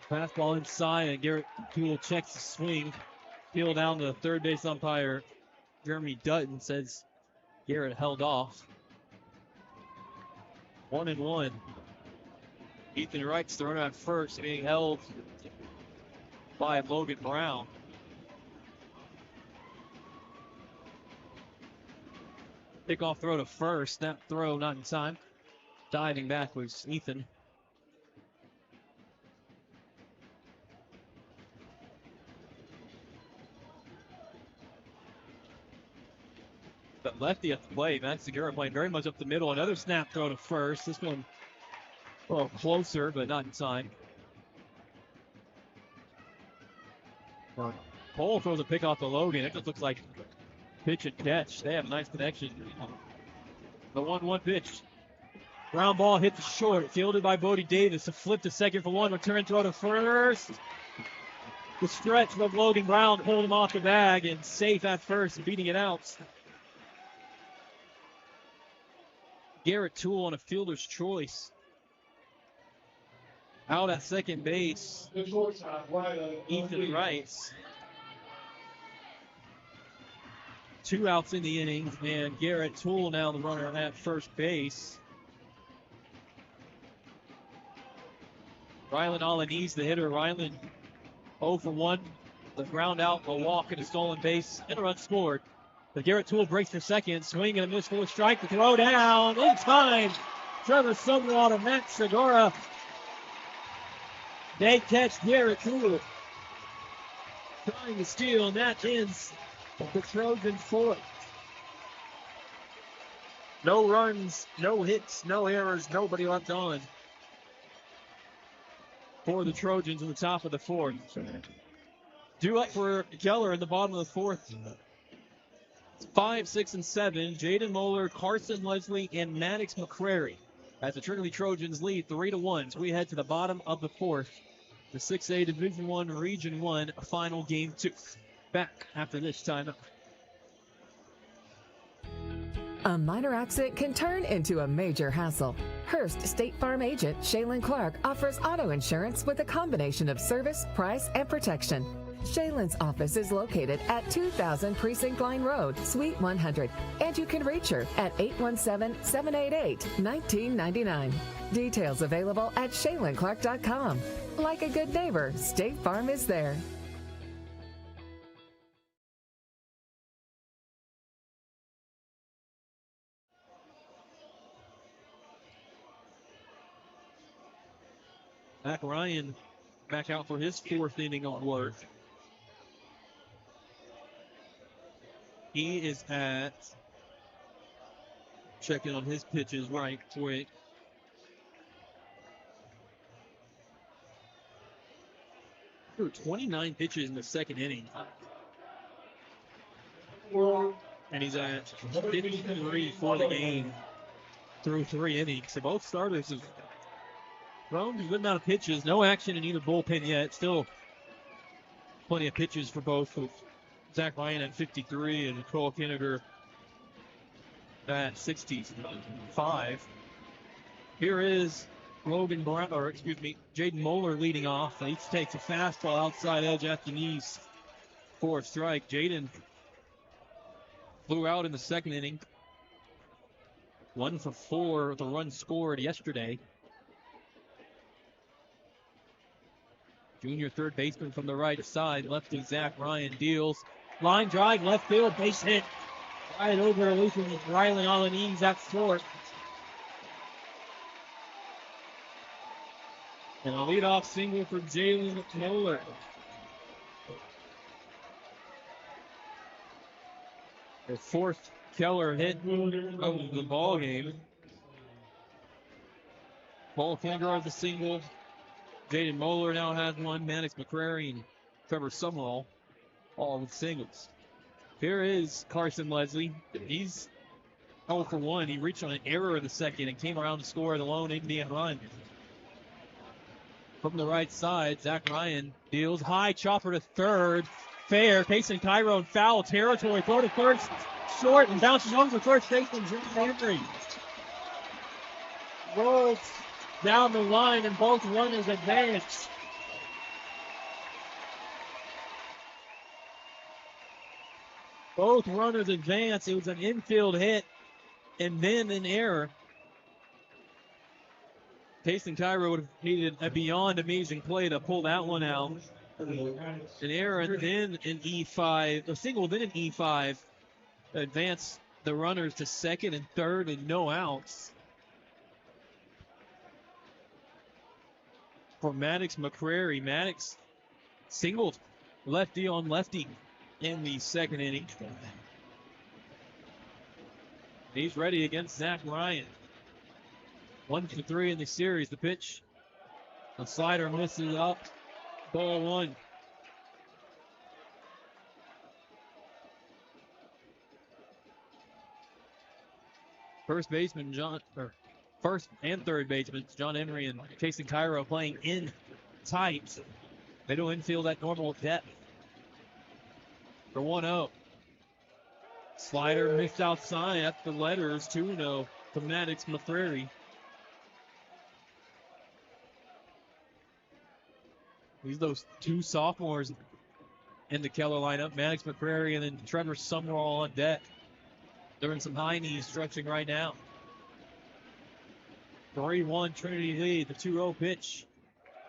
Fastball inside, and Garrett Toole checks the swing. Field down to third base umpire Jeremy Dutton says Garrett held off. 1-1. Ethan Wright's thrown out first, being held by Logan Brown. Pickoff throw to first. Snap throw not in time. Diving back was Ethan. But lefty at the plate. Max Segura playing very much up the middle. Another snap throw to first. This one a little closer, but not in time. Cole throws a pick off to Logan. It just looks like pitch and catch. They have a nice connection. The 1-1 pitch. Ground ball hit the short. Fielded by Bodie Davis. A flip to second for one. Return throw to first. The stretch of Logan Brown pulled him off the bag and safe at first, beating it out. Garrett Toole on a fielder's choice. Out at second base. Ethan Wright. 2 outs in the inning, and Garrett Toole now the runner at first base. Ryland Alanese, the hitter. Ryland 0 for 1. The ground out, a walk, and a stolen base, and a run scored. But Garrett Toole breaks for second, swing and a miss for a strike. The throw down in time. Trevor Summerall to Max Segura. They catch Garrett Toole trying to steal, and that ends the Trojans' fourth. No runs, no hits, no errors, nobody left on for the Trojans in the top of the fourth. Due up for Keller in the bottom of the fourth. 5, 6, and 7. Jaden Moeller, Carson Leslie, and Maddox McCrary as the Trinity Trojans lead 3-1. So we head to the bottom of the fourth. The 6A Division I Region 1 final game 2. Back after this timeout. A minor accident can turn into a major hassle. Hearst State Farm agent Shaylin Clark offers auto insurance with a combination of service, price, and protection. Shaylin's office is located at 2000 Precinct Line Road, Suite 100, and you can reach her at 817-788-1999. Details available at ShaylinClark.com. Like a good neighbor, State Farm is there. Mac Ryan back out for his fourth inning of work. He is at checking on his pitches right quick. Threw 29 pitches in the second inning. And he's at 53 for the game through 3 innings. So both starters have thrown a good amount of pitches. No action in either bullpen yet. Still plenty of pitches for both. With Zach Ryan at 53 and Cole Kinniger at 65. Here is Jaden Moeller leading off. He takes a fastball outside edge at the knees for a strike. Jaden flew out in the second inning. 1 for 4 with a run scored yesterday. Junior third baseman from the right side. Lefty Zach Ryan deals. Line drive, left field, base hit. Right over Rylan Alaniz at short. And a leadoff single for Jalen Moeller. The fourth Keller hit of the ball game. Paul Kinniger has a single. Jaden Moeller now has one. Maddox McCrary and Trevor Summerall all with singles. Here is Carson Leslie. He's 0 for 1. He reached on an error in the second and came around to score the lone Indian run. From the right side, Zach Ryan deals high, chopper to third. Fair, facing Tyrone foul territory. Throw to first, short, and bounces over first baseman Jim Henry. Rolls down the line, and both runners advance. Both runners advance. It was an infield hit, and then an error. Payson Tyro would have needed a beyond amazing play to pull that one out. An error and then an E5, a single, then an E5. Advance the runners to second and third and no outs. For Maddox McCrary. Maddox singled lefty on lefty in the second inning. He's ready against Zach Ryan. 1 for 3 in the series. The pitch. The slider misses up. Ball 1. First and third baseman, John Henry and Jason Cairo playing in tight. Middle infield at normal depth. For 1-0. Slider missed outside at the letters. 2-0 to Maddox McCrary. These those two sophomores in the Keller lineup, Maddox McCrary and then Trevor Summerall on deck. They're in some high knees stretching right now. 3-1 Trinity lead, the 2-0 pitch.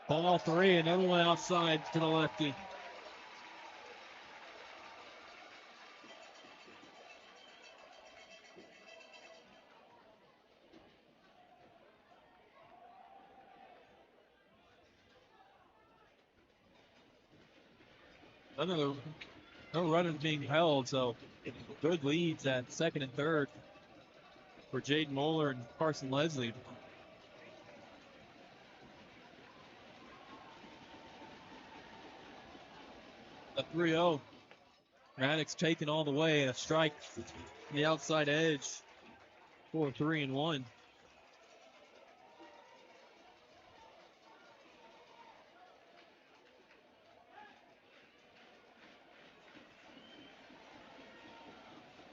Ball 3, another one outside to the lefty. No runners being held, so good leads at second and third for Jaden Moeller and Carson Leslie. A 3-0. Maddox taken all the way. A strike on the outside edge for 3-1.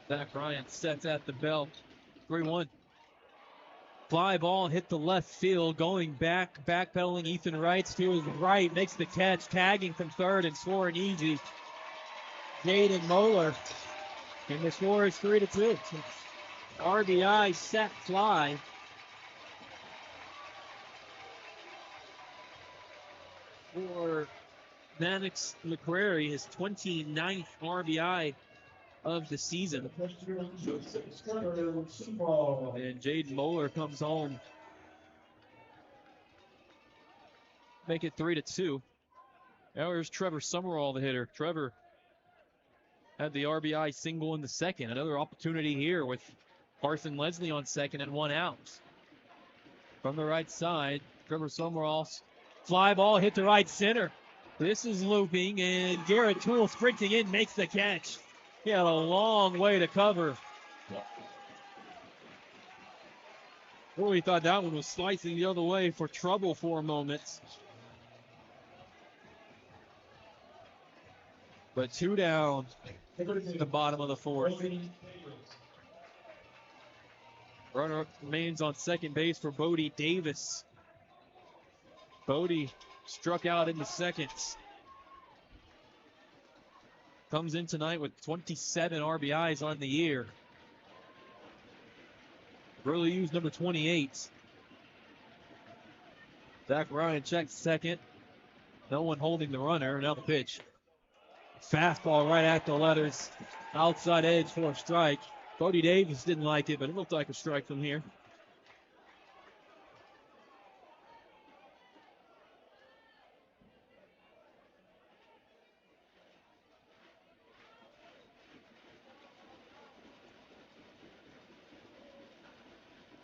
Zach Ryan sets at the belt. 3-1. Fly ball hit the left field. Going backpedaling Ethan Wright to his right. Makes the catch. Tagging from third and scoring easy. Jaden Moeller. And the score is 3-2. RBI set fly. For Maddox McCrary, his 29th RBI of the season. And Jaden Moeller comes home. Make it 3-2. Now here's Trevor Summerall, the hitter. Trevor had the RBI single in the second. Another opportunity here with Carson Leslie on second and 1 out. From the right side, Trevor Summerall's fly ball hit the right center. This is looping, and Garrett Toole sprinting in makes the catch. He had a long way to cover. Really thought that one was slicing the other way for trouble for a moment. But 2 down at the bottom of the 4th. Runner remains on second base for Bodie Davis. Bodie struck out in the seconds. Comes in tonight with 27 RBIs on the year. Really used number 28. Zach Ryan checks second. No one holding the runner. Now the pitch. Fastball right at the letters. Outside edge for a strike. Bodie Davis didn't like it, but it looked like a strike from here.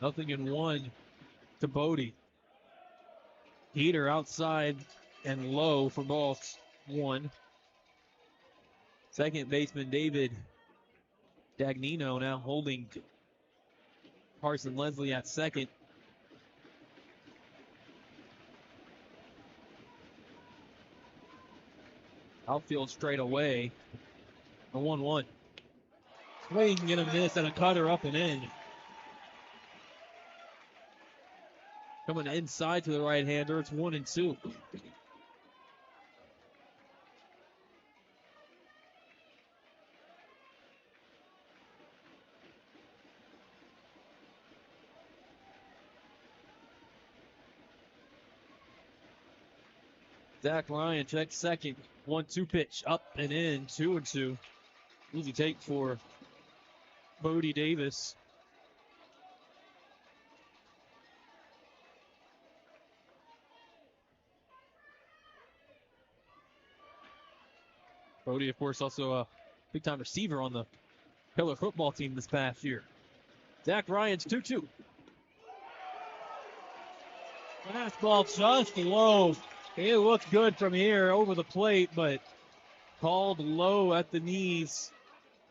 Nothing in 1 to Bodie. Heater outside and low for ball 1. Second baseman David Dagnino now holding Carson Leslie at second. Outfield straight away. A 1-1. Swing and a miss and a cutter up and in. Coming inside to the right-hander, it's 1-2. Zach Ryan checks second. 1-2 pitch up and in. 2-2. Easy take for Bodie Davis. Bodie, of course, also a big-time receiver on the Keller football team this past year. Zach Ryan's 2-2. Fastball just low. It looked good from here over the plate, but called low at the knees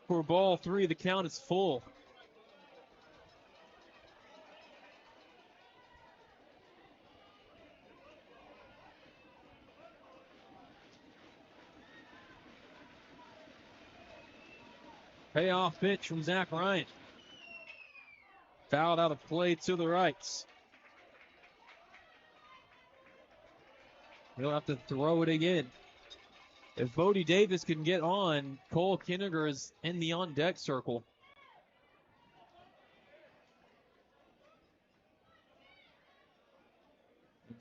for ball 3. The count is full. Payoff pitch from Zach Ryan. Fouled out of play to the right. He'll have to throw it again. If Bodie Davis can get on, Cole Kinniger is in the on-deck circle.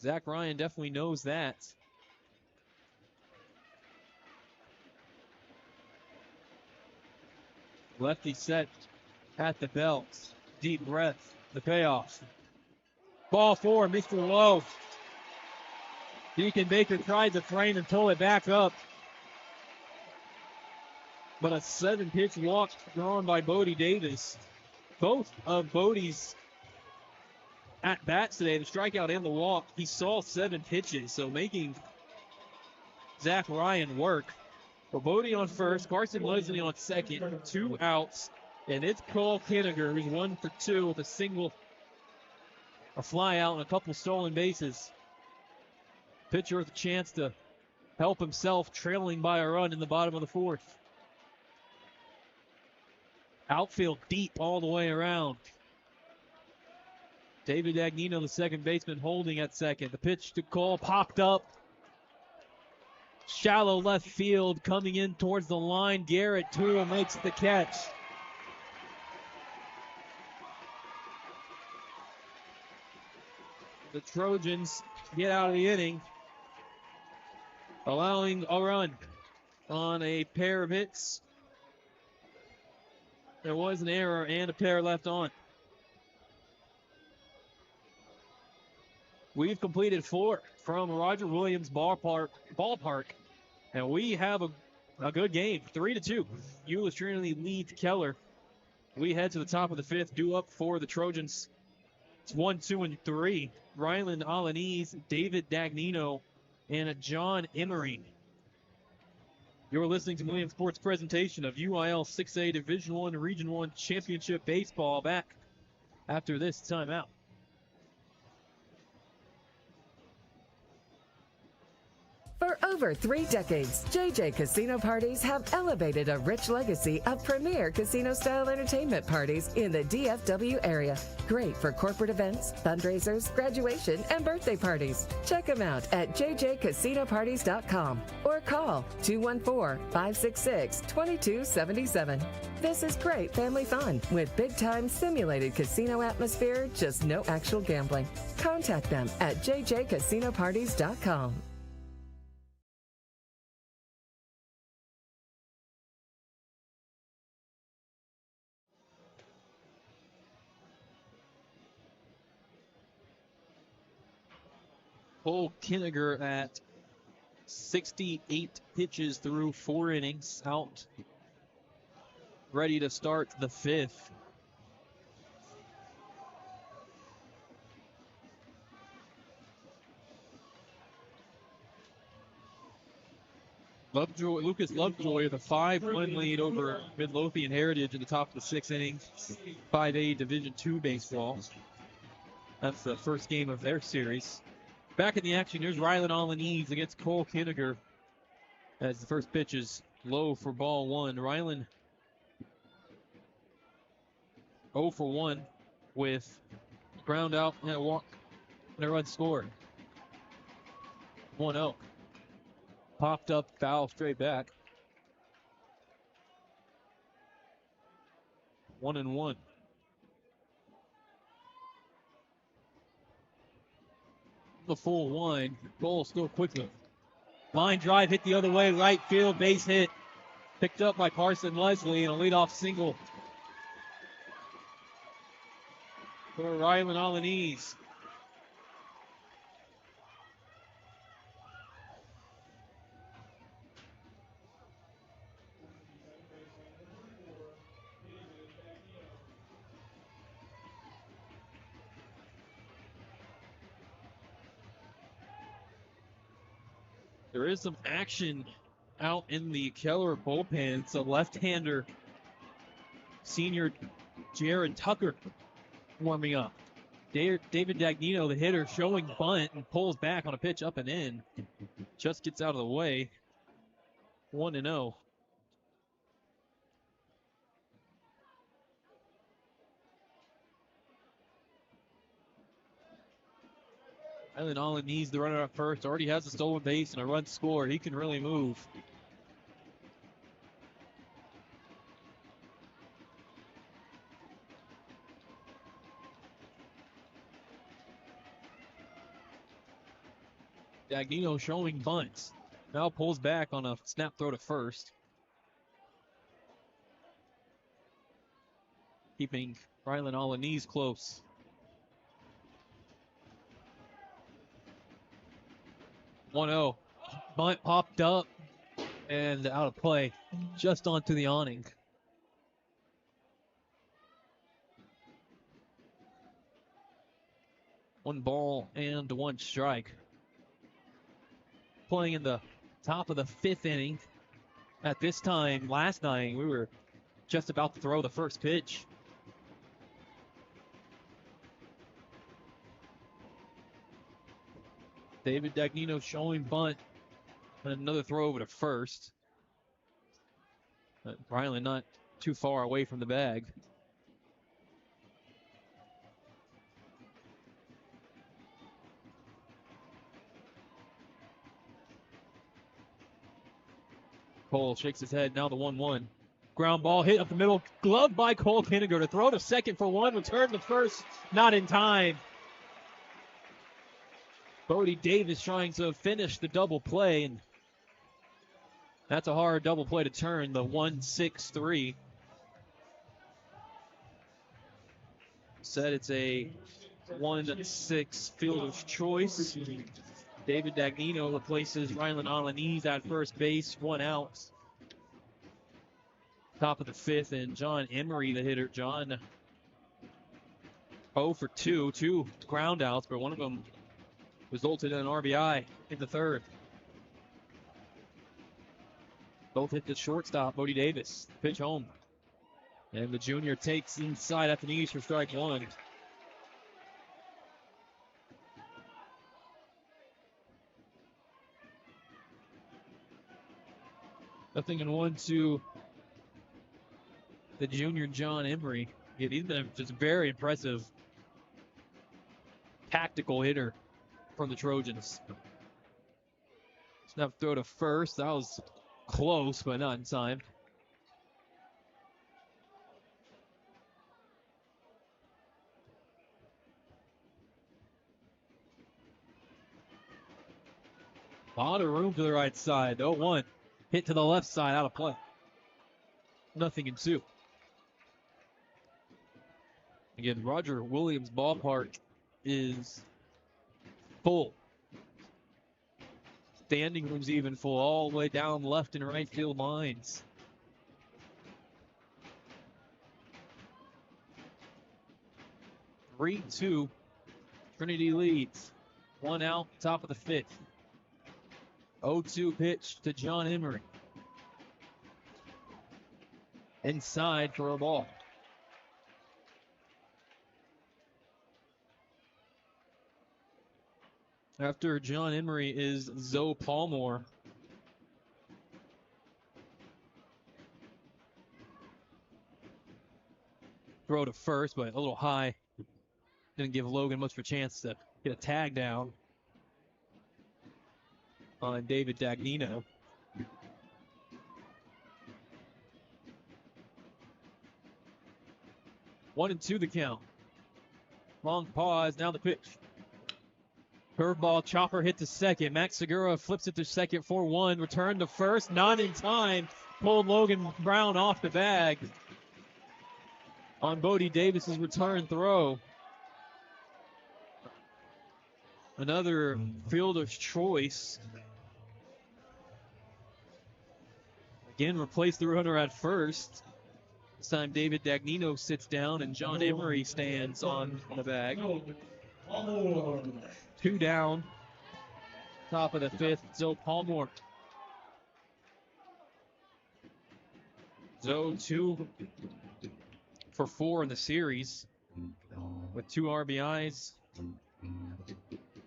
Zach Ryan definitely knows that. Lefty set at the belt. Deep breath. The payoff. Ball 4, Mr. Lowe. Deacon Baker tried to frame and pull it back up. But a 7-pitch walk drawn by Bodie Davis. Both of Bodie's at-bats today, the strikeout and the walk, he saw 7 pitches, so making Zach Ryan work. But Bodie on first, Carson Leslie on second, 2 outs, and it's Cole Kinniger who's 1 for 2 with a single, a fly out, and a couple stolen bases. Pitcher with a chance to help himself, trailing by a run in the bottom of the 4th. Outfield deep all the way around. David Dagnino, the second baseman, holding at second. The pitch to Cole popped up. Shallow left field, coming in towards the line. Garrett Toole makes the catch. The Trojans get out of the inning, allowing a run on a pair of hits. There was an error and a pair left on. We've completed 4 from Roger Williams ballpark, and we have a good game. 3-2. Euless Trinity leads Keller we head to the top of the fifth, due up for the Trojans. It's 1, 2, and 3. Rylan Alaniz, David Dagnino, and John Emery. You're listening to Millennium Sports presentation of UIL 6A Division I Region I Championship Baseball. Back after this timeout. For over 3 decades, JJ Casino Parties have elevated a rich legacy of premier casino-style entertainment parties in the DFW area. Great for corporate events, fundraisers, graduation, and birthday parties. Check them out at jjcasinoparties.com or call 214-566-2277. This is great family fun with big-time simulated casino atmosphere, just no actual gambling. Contact them at jjcasinoparties.com. Cole Kinniger at 68 pitches through 4 innings, out, ready to start the fifth. Lucas Lovejoy with a 5-1 lead over Midlothian Heritage in the top of the 6th inning. 5A Division II baseball. That's the first game of their series. Back in the action, here's Rylan Alaniz against Cole Kinniger as the first pitch is low for ball 1. Rylan 0 for 1 with ground out and a walk and a run scored. 1-0. Popped up, foul straight back. 1-1. The full 1. Goal still quickly. Line drive hit the other way, right field, base hit. Picked up by Carson Leslie and a leadoff single for Rylan Alaniz. There is some action out in the Keller bullpen. It's a left-hander, senior Jared Tucker, warming up. David Dagnino, the hitter, showing bunt and pulls back on a pitch up and in. Just gets out of the way. 1-0. Rylan Alaniz, the runner up first, already has a stolen base and a run scored. He can really move. Dagnino showing bunts. Now pulls back on a snap throw to first. Keeping Rylan Alaniz close. 1-0. Bunt popped up and out of play. Just onto the awning. One ball and 1 strike. Playing in the top of the 5th inning. At this time, last night, we were just about to throw the first pitch. David Dagnino showing bunt and another throw over to first. Rylan not too far away from the bag. Cole shakes his head. Now the 1-1. Ground ball hit up the middle. Gloved by Cole Kinniger to throw to second for 1. Return to first. Not in time. Bodie Davis trying to finish the double play, and that's a hard double play to turn. The 1-6-3. Said it's a 1-6 fielder's choice. David Dagnino replaces Rylan Alaniz at first base. 1 out. top of the 5th, and John Emery, the hitter. John 0 for 2, 2 ground outs, but one of them resulted in an RBI in the 3rd. Both hit the shortstop, Bodie Davis. Pitch home. And the junior takes inside at the knees for strike 1. Nothing in 1 to the junior John Emery. Yeah, he's been just a very impressive tactical hitter for the Trojans. Snap throw to first. That was close, but not in time. A lot of room to the right side. 0-1. Hit to the left side, out of play. Nothing in 2. Again, Roger Williams Ballpark is full. Standing room's even full, all the way down left and right field lines. Three, 2. Trinity leads. 1 out, top of the 5th. 0-2 pitch to John Emery. Inside for a ball. After John Emery is Zoe Palmore. Throw to first, but a little high. Didn't give Logan much of a chance to get a tag down on David Dagnino. One and 2 the count. Long pause, now the pitch. Curveball, chopper hit to second. Max Segura flips it to second for 1. Return to first, not in time. Pulled Logan Brown off the bag on Bodie Davis's return throw. Another fielder's choice. Again, replace the runner at first. This time David Dagnino sits down and John Emery stands on the bag. 2 down. Top of the 5th, Zoe Palmore. Zoe 2 for 4 in the series with 2 RBIs,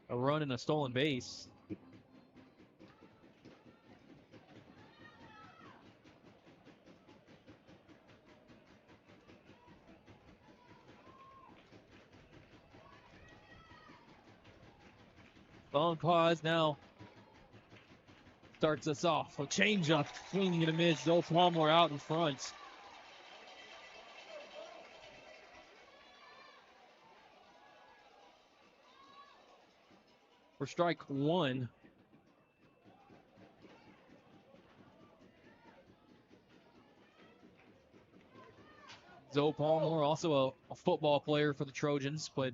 a run and a stolen base. Long pause now. Starts us off. A changeup, swinging and a miss. Zoe Palmore out in front. For strike 1. Zoe Palmore, also a football player for the Trojans, but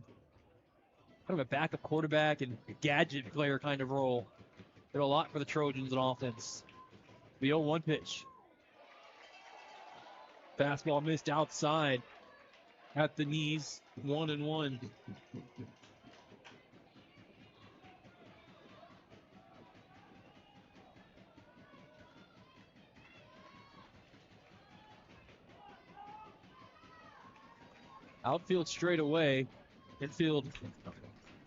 kind of a backup quarterback and gadget player kind of role. Did a lot for the Trojans on offense. The 0-1 pitch. Fastball missed outside at the knees. 1-1. Outfield straight away. Infield.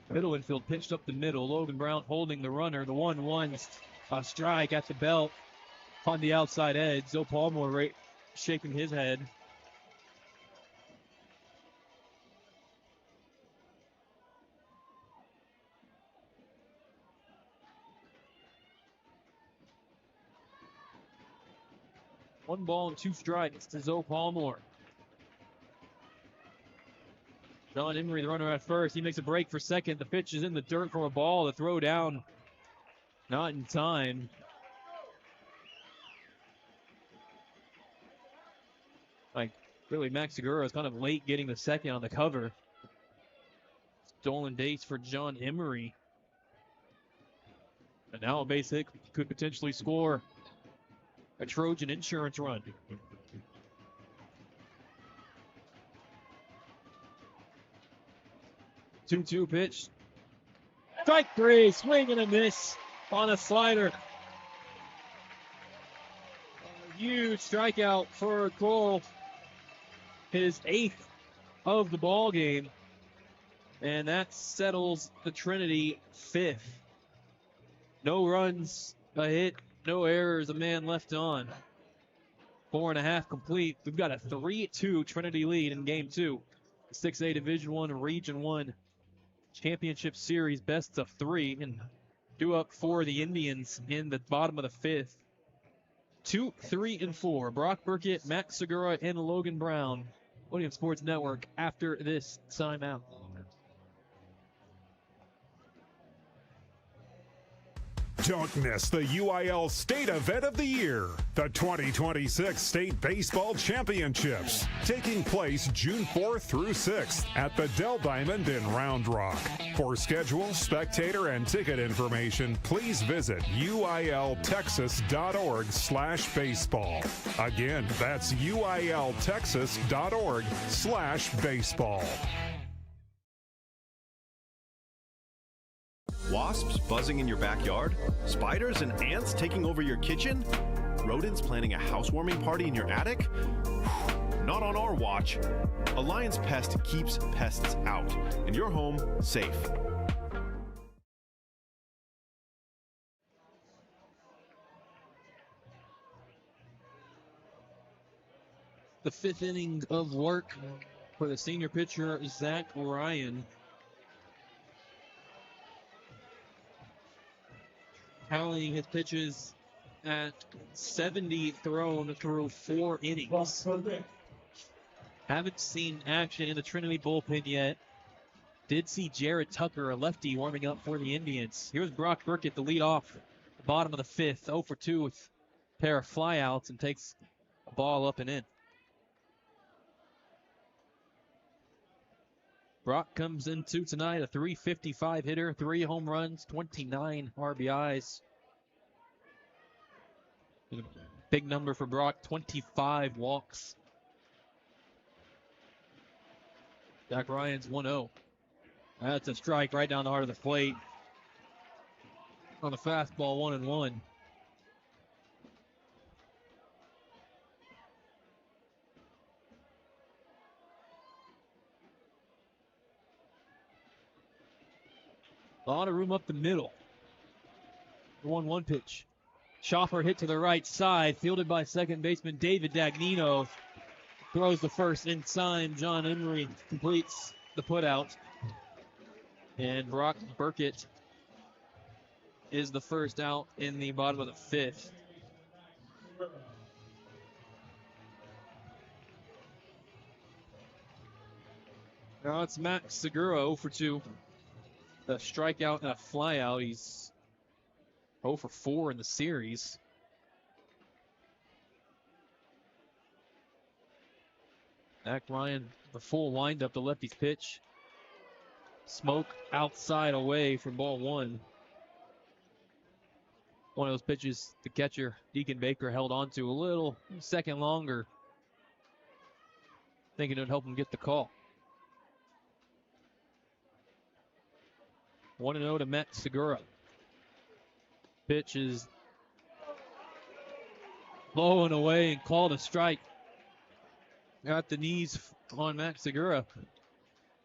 Middle infield pitched up the middle. Logan Brown holding the runner. The 1-1 strike at the belt on the outside edge. Zoe Palmore shaking his head. One ball and 2 strikes to Zoe Palmore. John Emery, the runner at first. He makes a break for second. The pitch is in the dirt for a ball. The throw down, not in time. Like, really, Max Segura is kind of late getting the second on the cover. Stolen base for John Emery. And now a base hit could potentially score a Trojan insurance run. 2-2 pitch. Strike three, swing and a miss on a slider. A huge strikeout for Cole. His 8th of the ball game. And that settles the Trinity 5th. No runs, a hit, no errors, a man left on. 4.5 complete. We've got a 3-2 Trinity lead in game 2. 6A Division I Region 1 Championship Series best of 3, and due up for the Indians in the bottom of the 5th. 2, 3, and 4. Brock Burkett, Max Segura, and Logan Brown. Williams Sports Network after this timeout. Don't miss the UIL State Event of the Year, the 2026 State Baseball Championships, taking place June 4th through 6th at the Dell Diamond in Round Rock. For schedule, spectator, and ticket information, please visit uiltexas.org/baseball. Again, that's uiltexas.org/baseball. Wasps buzzing in your backyard? Spiders and ants taking over your kitchen? Rodents planning a housewarming party in your attic? Not on our watch. Alliance Pest keeps pests out and your home safe. The 5th inning of work for the senior pitcher, Zach Ryan. Tallying his pitches at 70 thrown through 4 innings. Haven't seen action in the Trinity bullpen yet. Did see Jared Tucker, a lefty, warming up for the Indians. Here's Brock Burkett, the lead off, the bottom of the 5th, 0 for 2 with a pair of flyouts, and takes a ball up and in. Brock comes into tonight a .355 hitter, 3 home runs, 29 RBIs. And a big number for Brock, 25 walks. Zach Ryan's 1-0. That's a strike right down the heart of the plate. On the fastball, 1-1. A lot of room up the middle. The 1-1 pitch. Schoffer hit to the right side, fielded by second baseman David Dagnino. Throws the first inside. John Emery completes the putout. And Brock Burkett is the first out in the bottom of the 5th. Now it's Max Segura, 0 for 2. A strikeout and a flyout. He's 0 for 4 in the series. Zach Ryan, the full windup, the lefty's pitch. Smoke outside away for ball 1. One of those pitches the catcher, Deacon Baker, held on to a little second longer, thinking it would help him get the call. 1-0 to Max Segura. Pitch is blowing away and called a strike. Got the knees on Max Segura.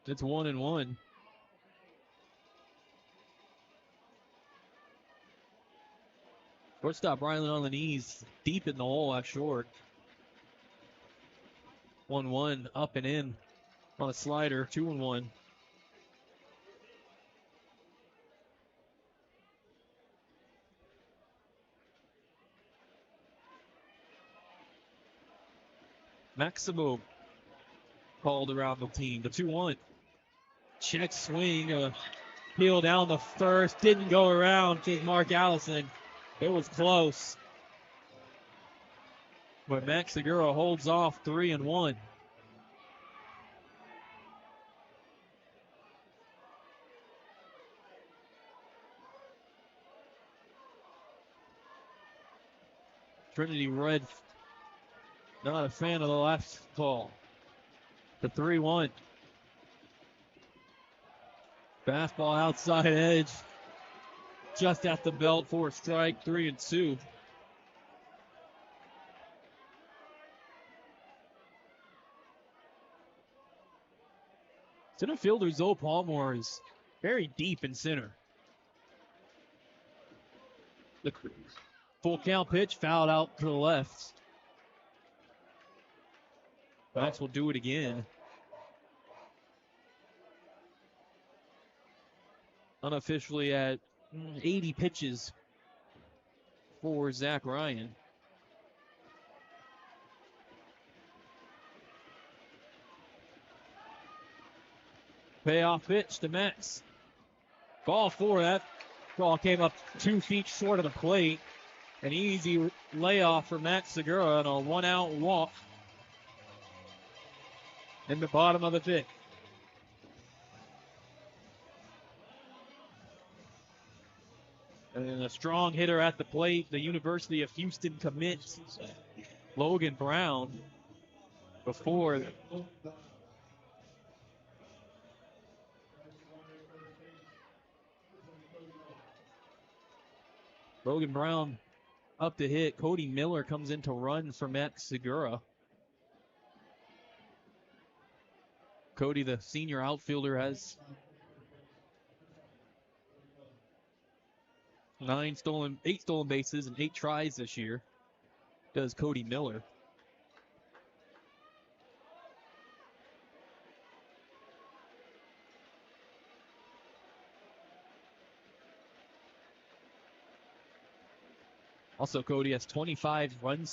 It's 1-1. Shortstop Ryland on the knees, deep in the hole at short. 1-1, up and in on a slider, 2-1. Maximo called around the team. The 2-1. Check swing. Peel down the first. Didn't go around to Mark Allison. It was close. But Max Segura holds off 3-1. Trinity Red, not a fan of the last call. The 3-1. Fastball outside edge. Just at the belt for a strike, 3-2. Center fielder Zoe Palmer is very deep in center. The full count pitch fouled out to the left. Bats will do it again. Unofficially at 80 pitches for Zach Ryan. Payoff pitch to Max. Ball 4. That ball came up 2 feet short of the plate. An easy layoff for Max Segura on a 1-out walk in the bottom of the 5th. And a strong hitter at the plate, the University of Houston commit, Logan Brown, before Logan Brown up to hit. Cody Miller comes in to run for Max Segura. Cody, the senior outfielder, has 8 stolen bases and 8 tries this year. Does Cody Miller. Also, Cody has 26 runs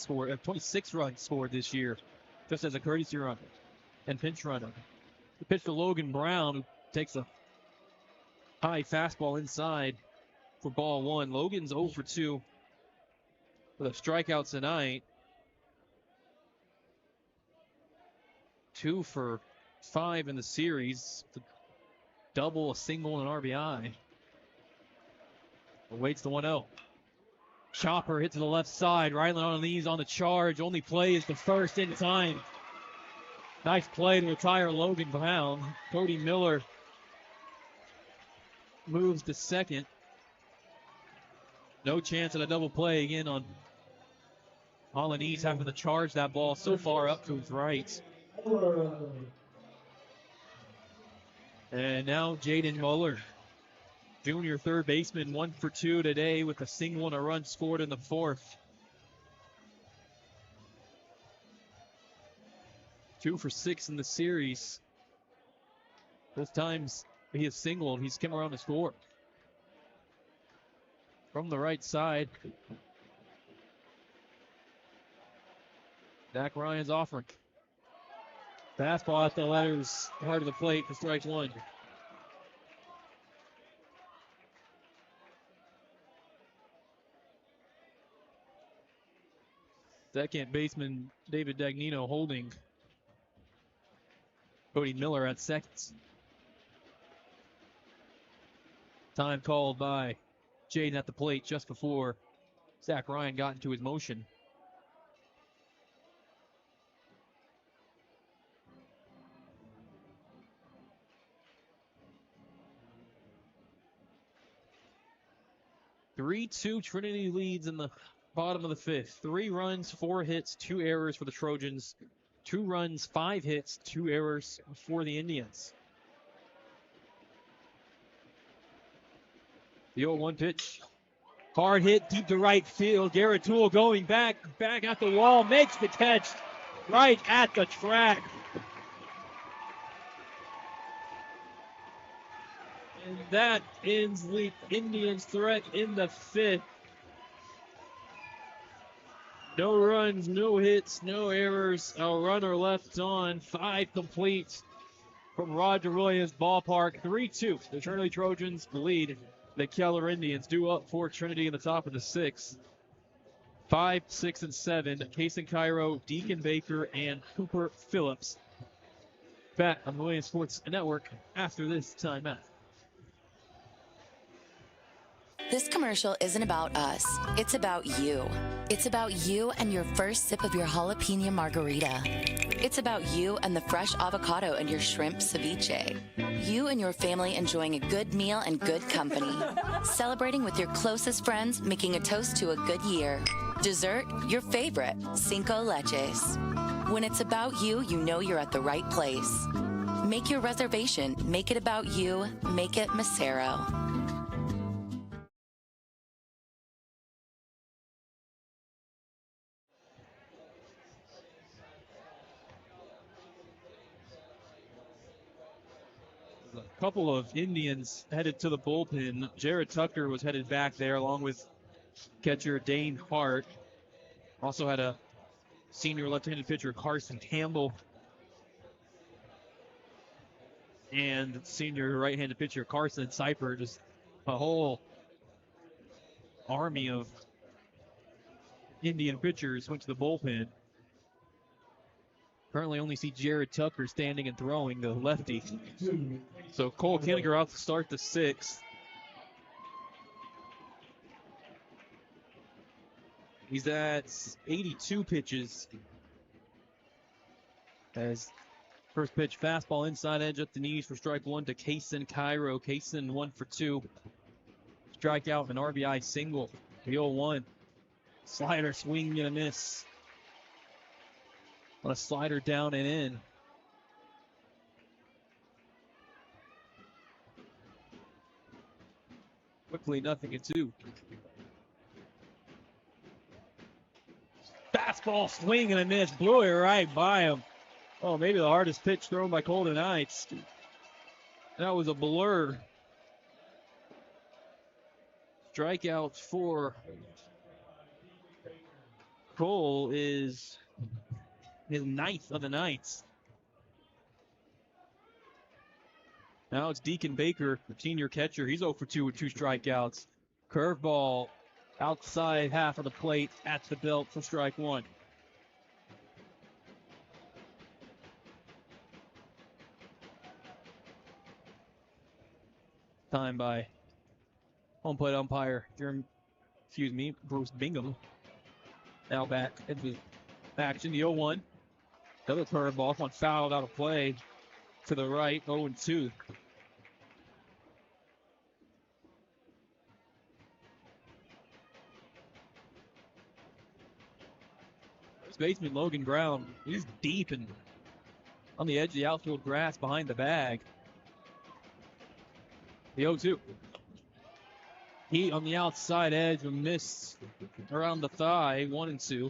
scored this year, just as a courtesy runner and pinch runner. The pitch to Logan Brown, who takes a high fastball inside for ball 1. Logan's 0 for 2 with a strikeout tonight. 2 for 5 in the series. Double, a single, and an RBI. Waits the 1-0. Chopper hit to the left side. Ryland on knees on the charge. Only play is the first in time. Nice play to retire Logan Brown. Cody Miller moves to second. No chance at a double play again on Holland having to charge that ball so far up to his right. And now Jaden Muller, junior third baseman, 1 for 2 today with a single and a run scored in the 4th. 2 for 6 in the series. Both times he has singled, he's come around to score. From the right side, Zach Ryan's offering. Fastball at the letters, hard of the plate for strike 1. Second baseman David Dagnino holding Cody Miller at second. Time called by Jaden at the plate just before Zach Ryan got into his motion. (3-2) Trinity leads in the bottom of the 5th. 3 runs, 4 hits, 2 errors for the Trojans. 2 runs, 5 hits, 2 errors for the Indians. The 0-1 pitch. Hard hit deep to right field. Garrett Toole going back at the wall, makes the catch right at the track. And that ends the Indians' threat in the 5th. No runs, no hits, no errors. A runner left on. 5 complete from Roger Williams Ballpark. 3-2. The Trinity Trojans lead the Keller Indians, due up for Trinity in the top of the 6th. 5, 6, and 7. Kason Cairo, Deacon Baker, and Cooper Phillips. Back on the Williams Sports Network after this timeout. This commercial isn't about us. It's about you. It's about you and your first sip of your jalapeno margarita. It's about you and the fresh avocado and your shrimp ceviche. You and your family enjoying a good meal and good company. Celebrating with your closest friends, making a toast to a good year. Dessert, your favorite, Cinco Leches. When it's about you, you know you're at the right place. Make your reservation. Make it about you. Make it Macero. A couple of Indians headed to the bullpen. Jared Tucker was headed back there along with catcher Dane Hart. Also had a senior left-handed pitcher Carson Campbell and senior right-handed pitcher Carson Cyper. Just a whole army of Indian pitchers went to the bullpen. Currently only see Jared Tucker standing and throwing, the lefty. So Cole Kinniger out to start the sixth. He's at 82 pitches. As first pitch, fastball inside edge up the knees for strike one to Kaysen Cairo. Kaysen 1 for 2. Strikeout, an RBI single. The 0-1. Slider swing and a miss. On a slider down and in. Quickly, 0-2. Fastball swing and a miss. Blew it right by him. Oh, maybe the hardest pitch thrown by Colden Knights. That was a blur. Strikeouts for Cole is his 9th of the Knights. Now it's Deacon Baker, the senior catcher. He's 0 for 2 with 2 strikeouts. Curveball outside half of the plate at the belt for strike one. Time by home plate umpire Bruce Bingham. Now back into action. The 0-1. Another curveball, one fouled out of play to the right, 0-2. First baseman Logan Brown, he's deep and on the edge of the outfield grass behind the bag. The 0-2. Heat on the outside edge, a miss around the thigh, 1-2.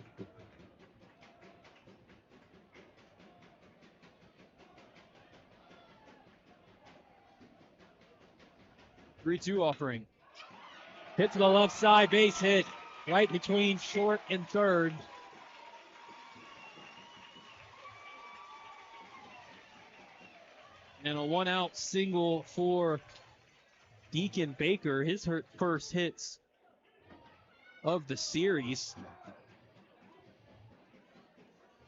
3-2 offering. Hit to the left side, base hit. Right between short and third. And a 1-out single for Deacon Baker. His first hits of the series.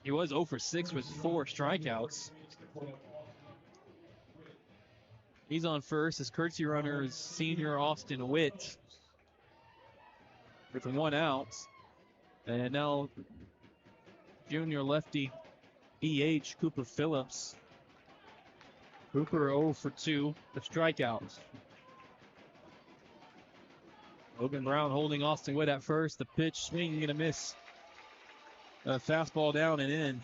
He was 0 for 6 with 4 strikeouts. He's on first. His courtesy runner is senior Austin Witt with 1 out. And now junior lefty EH Cooper Phillips. Cooper 0 for 2 with strikeouts. Logan Brown holding Austin Witt at first. The pitch swinging and a miss. Fastball down and in.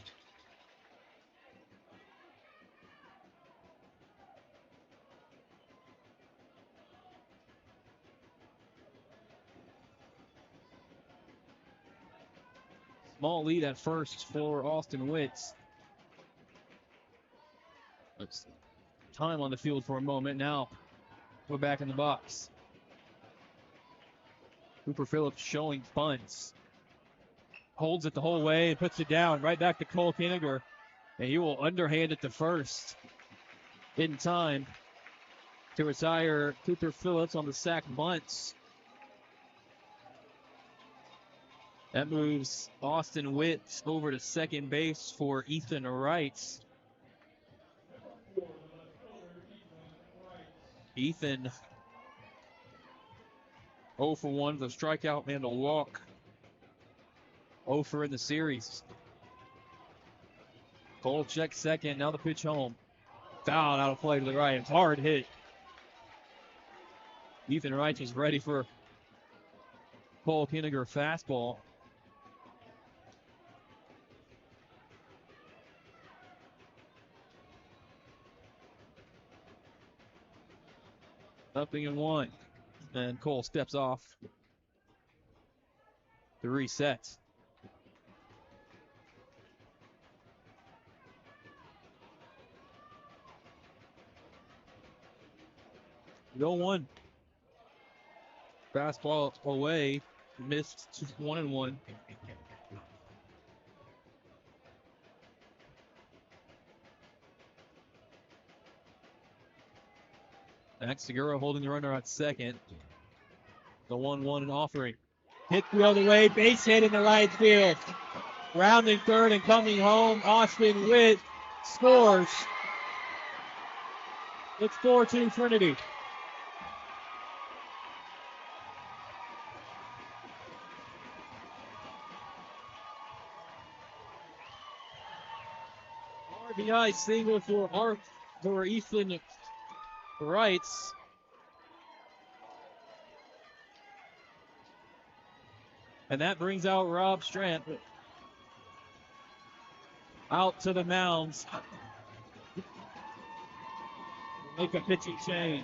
Small lead at first for Austin Witt. Let's time on the field for a moment. Now we're back in the box. Cooper Phillips showing bunts. Holds it the whole way and puts it down. Right back to Cole Kinniger. And he will underhand it to first in time to retire Cooper Phillips on the sack bunts. That moves Austin Witt over to second base for Ethan Wright. Ethan 0 for 1 with a strikeout and a walk. 0 for in the series. Cole checks second. Now the pitch home. Foul out of play to the right. Hard hit. Ethan Wright is ready for Cole Kinniger fastball. Nothing in 1. And Cole steps off the reset. Go 1. Fastball away. Missed 1-1. Max Segura holding the runner at second. The 1-1 offering. Hit the other way. Base hit in the right field. Rounding third and coming home. Austin Witt scores. It's 4-2 Trinity. RBI single for Ethan Wrights. And that brings out Rob Strant. Out to the mounds. Make a pitching change.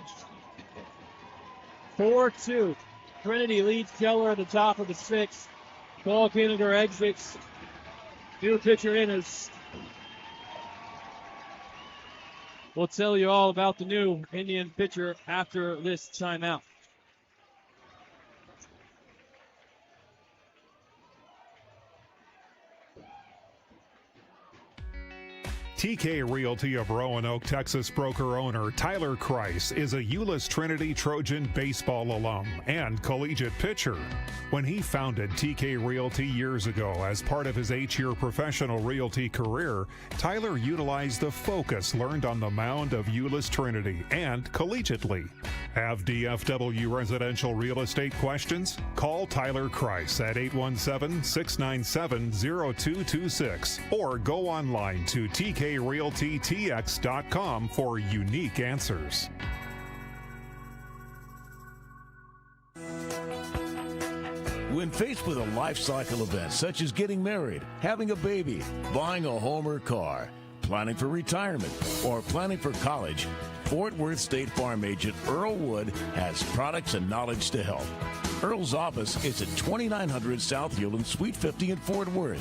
4-2. Trinity leads Keller at the top of the 6th. Cole Kinniger exits. New pitcher in is. We'll tell you all about the new Indian pitcher after this timeout. TK Realty of Roanoke, Texas broker owner Tyler Kreis is a Euless Trinity Trojan baseball alum and collegiate pitcher. When he founded TK Realty years ago as part of his 8-year professional realty career, Tyler utilized the focus learned on the mound of Euless Trinity and collegiately. Have DFW residential real estate questions? Call Tyler Kreis at 817-697-0226 or go online to TKRealtyTX.com for unique answers. When faced with a life cycle event such as getting married, having a baby, buying a home or car, planning for retirement, or planning for college, Fort Worth State Farm agent Earl Wood has products and knowledge to help. Earl's office is at 2900 South Hewland, Suite 50 in Fort Worth.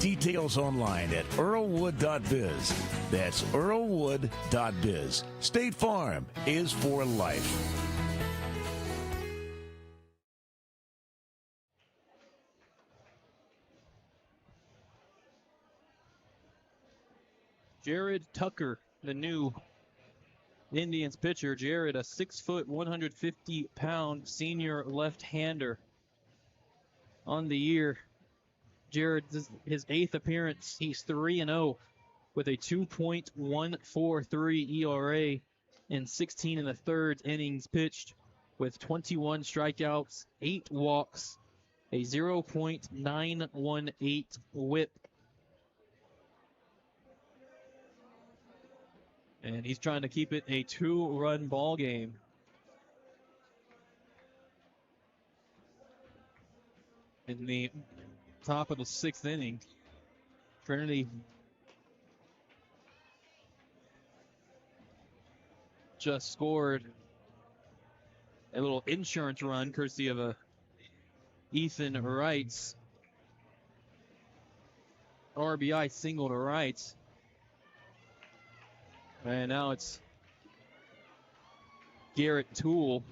Details online at earlwood.biz. That's earlwood.biz. State Farm is for life. Jared Tucker, the new Indians pitcher. Jared, a 6-foot, 150-pound senior left-hander on the year. Jared, his 8th appearance. He's 3-0 with a 2.143 ERA in 16 1/3 innings pitched with 21 strikeouts, 8 walks, a 0.918 whip. And he's trying to keep it a 2-run ball game. In the top of the 6th inning, Trinity just scored a little insurance run courtesy of a Ethan Wright's RBI single to Wright. And now it's Garrett Toole,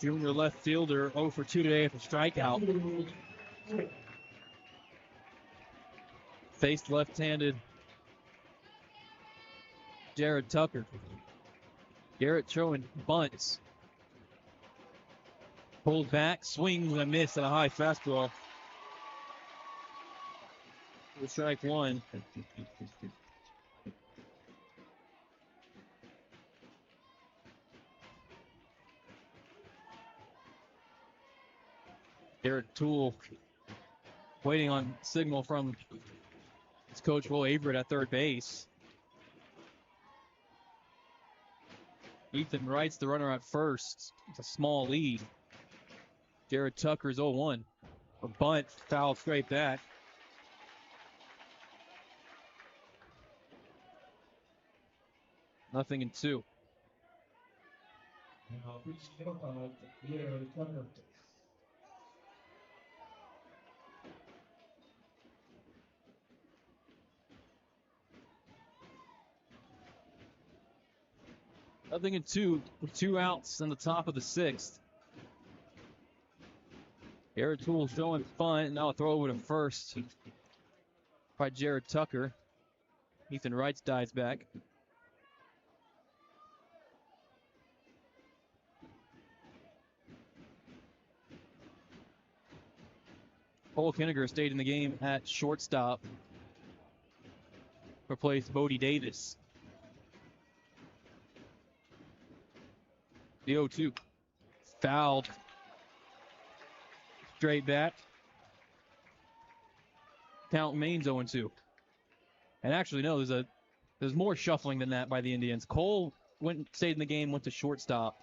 junior left fielder, 0 for 2 today with a strikeout. Faced left-handed Jared Tucker. Garrett throwing bunts. Pulled back, swings and a miss at a high fastball. Strike 1. Garrett Toole waiting on signal from his coach, Will Averett, at third base. Ethan Wright's the runner at first. It's a small lead. Jared Tucker's 0-1. A bunt, foul straight back. Nothing in 2. Nothing in 2 with 2 outs in the top of the 6th. Garrett Toole showing fun. Now a throw over to first by Jared Tucker. Ethan Wright dives back. Cole Kinniger stayed in the game at shortstop. Replaced Bodie Davis. The 0-2. Fouled. Straight back. Count Maine's 0-2. And actually, no, there's more shuffling than that by the Indians. Cole stayed in the game, went to shortstop.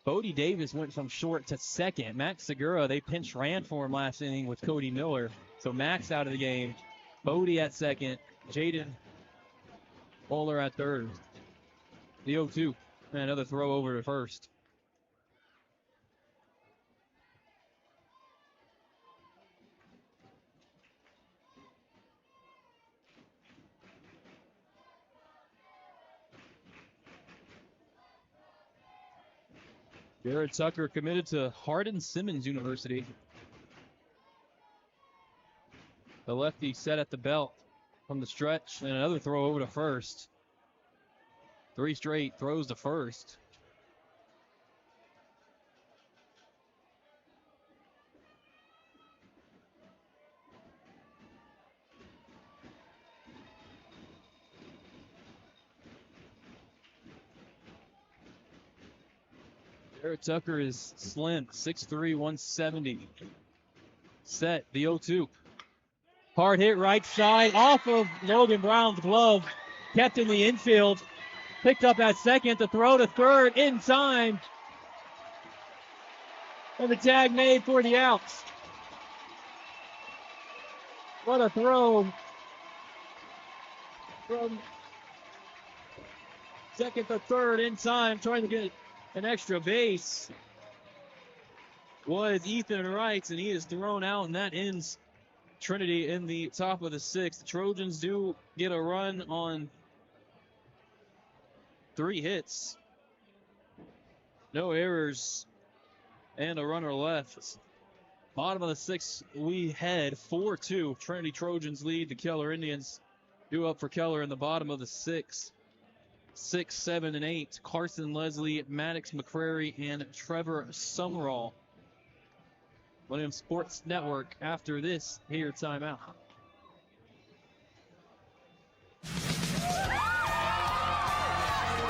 Bodie Davis went from short to second. Max Segura, they pinch ran for him last inning with Cody Miller. So Max out of the game. Bodie at second. Jaden Bowler at third. The 0-2. And another throw over to first. Jared Tucker committed to Hardin-Simmons University. The lefty set at the belt from the stretch, and another throw over to first. 3 straight throws to first. Jared Tucker is slim, 6'3", 170. Set, the 0-2. Hard hit right side off of Logan Brown's glove. Kept in the infield. Picked up at second to throw to third in time. And the tag made for the outs. What a throw from second to third in time, trying to get an extra base was Ethan Wright, and he is thrown out, and that ends Trinity in the top of the 6th. The Trojans do get a run on 3 hits. No errors and a runner left. Bottom of the 6th, we head 4-2. Trinity Trojans lead the Keller Indians. Due up for Keller in the bottom of the 6th. 6, 7, and 8. Carson Leslie, Maddox McCrary, and Trevor Summerall. Millennium Sports Network after this here timeout.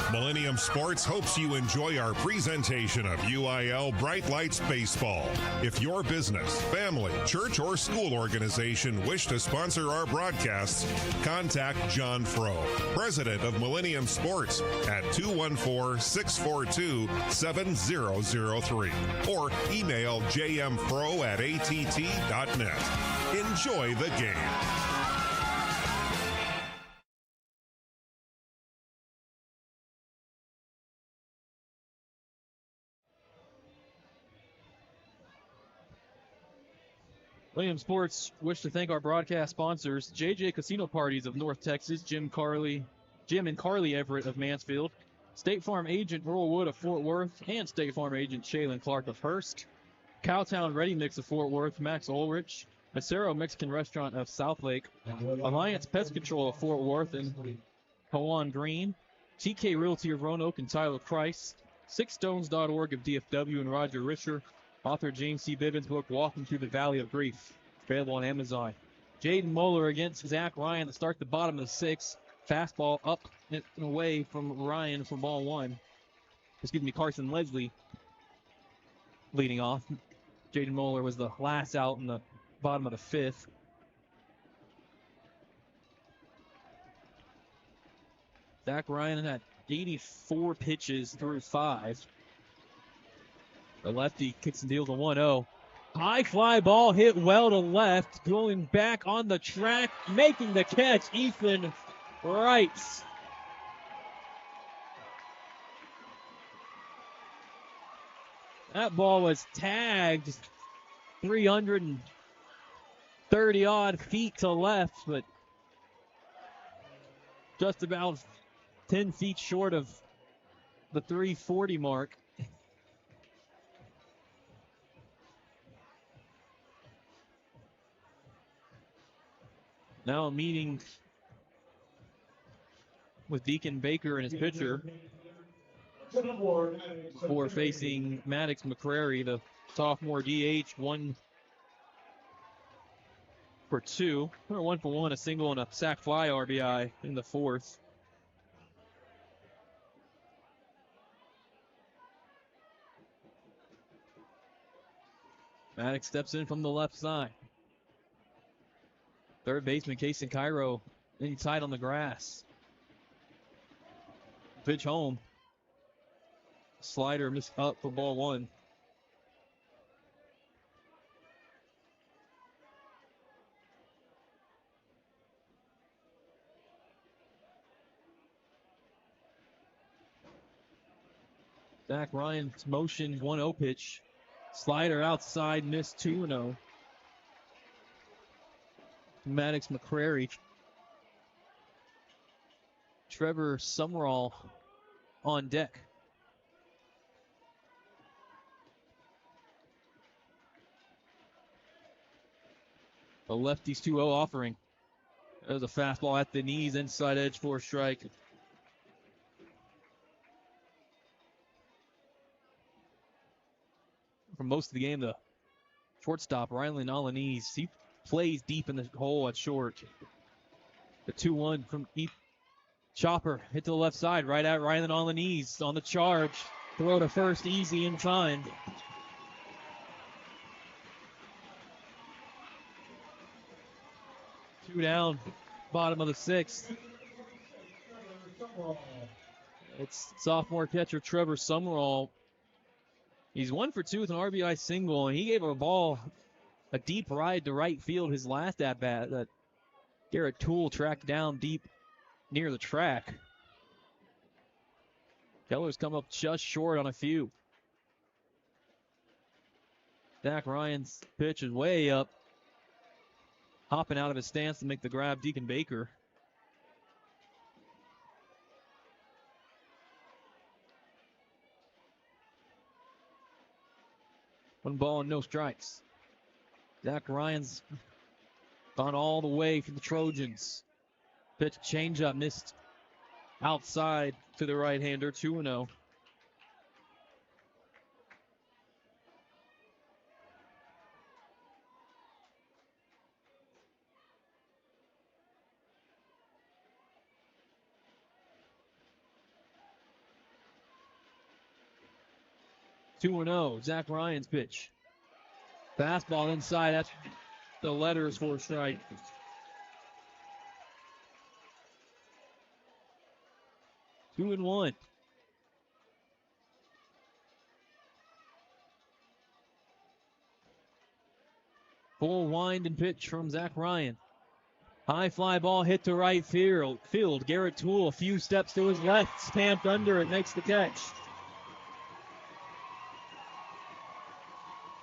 Millennium Sports hopes you enjoy our presentation of UIL Bright Lights Baseball. If your business, family, church, or school organization wish to sponsor our broadcasts, contact John Frow, president of Millennium Sports, at 214-642-7003 or email jmfro@att.net. Enjoy the game. Millennium Sports wish to thank our broadcast sponsors, JJ Casino Parties of North Texas, Jim and Carly Everett of Mansfield, State Farm Agent Earl Wood of Fort Worth, and State Farm Agent Shaylin Clark of Hearst, Cowtown Ready Mix of Fort Worth, Max Ulrich, Macero Mexican Restaurant of Southlake, Alliance Pest Control of Fort Worth and Pawan Green, TK Realty of Roanoke and Tyler Price, SixStones.org of DFW and Roger Risher, author James C. Bivens' book, Walking Through the Valley of Grief, available on Amazon. Jaden Moeller against Zach Ryan to start the bottom of the 6th. Fastball up and away from Ryan for ball 1. Carson Leslie leading off. Jaden Moeller was the last out in the bottom of the 5th. Zach Ryan had 84 pitches through 5. The lefty kicks and deals a 1-0. High fly ball hit well to left. Going back on the track, making the catch, Ethan Wright. That ball was tagged 330 odd feet to left, but just about 10 feet short of the 340 mark. Now a meeting with Deacon Baker and his pitcher before facing Maddox McCrary, the sophomore DH. 1 for 2, or 1 for 1, a single and a sac fly RBI in the 4th. Maddox steps in from the left side. Third baseman Kason Cairo inside on the grass. Pitch home. Slider missed up for ball 1. Zach Ryan's motion 1-0 pitch. Slider outside, missed 2-0. Maddox McCrary. Trevor Summerall on deck. The lefty's 2-0 offering. There's a fastball at the knees, inside edge for a strike. For most of the game, the shortstop, Rylan Alaniz, he plays deep in the hole at short. The 2-1 from deep. Chopper hit to the left side, right at Rylan Alaniz on the charge. Throw to first, easy in time. Two down, bottom of the 6th. It's sophomore catcher Trevor Summerall. He's 1 for 2 with an RBI single, and he gave a ball a deep ride to right field his last at-bat that Garrett Toole tracked down deep near the track. Keller's come up just short on a few. Zach Ryan's pitch is way up. Hopping out of his stance to make the grab, Deacon Baker. One ball and no strikes. Zach Ryan's gone all the way for the Trojans. Pitch changeup missed outside to the right-hander, 2-0. Zach Ryan's pitch. Fastball inside, that's the letters for a strike. 2-1. Full wind and pitch from Zach Ryan. High fly ball hit to right field. Garrett Toole a few steps to his left, stamped under it, makes the catch.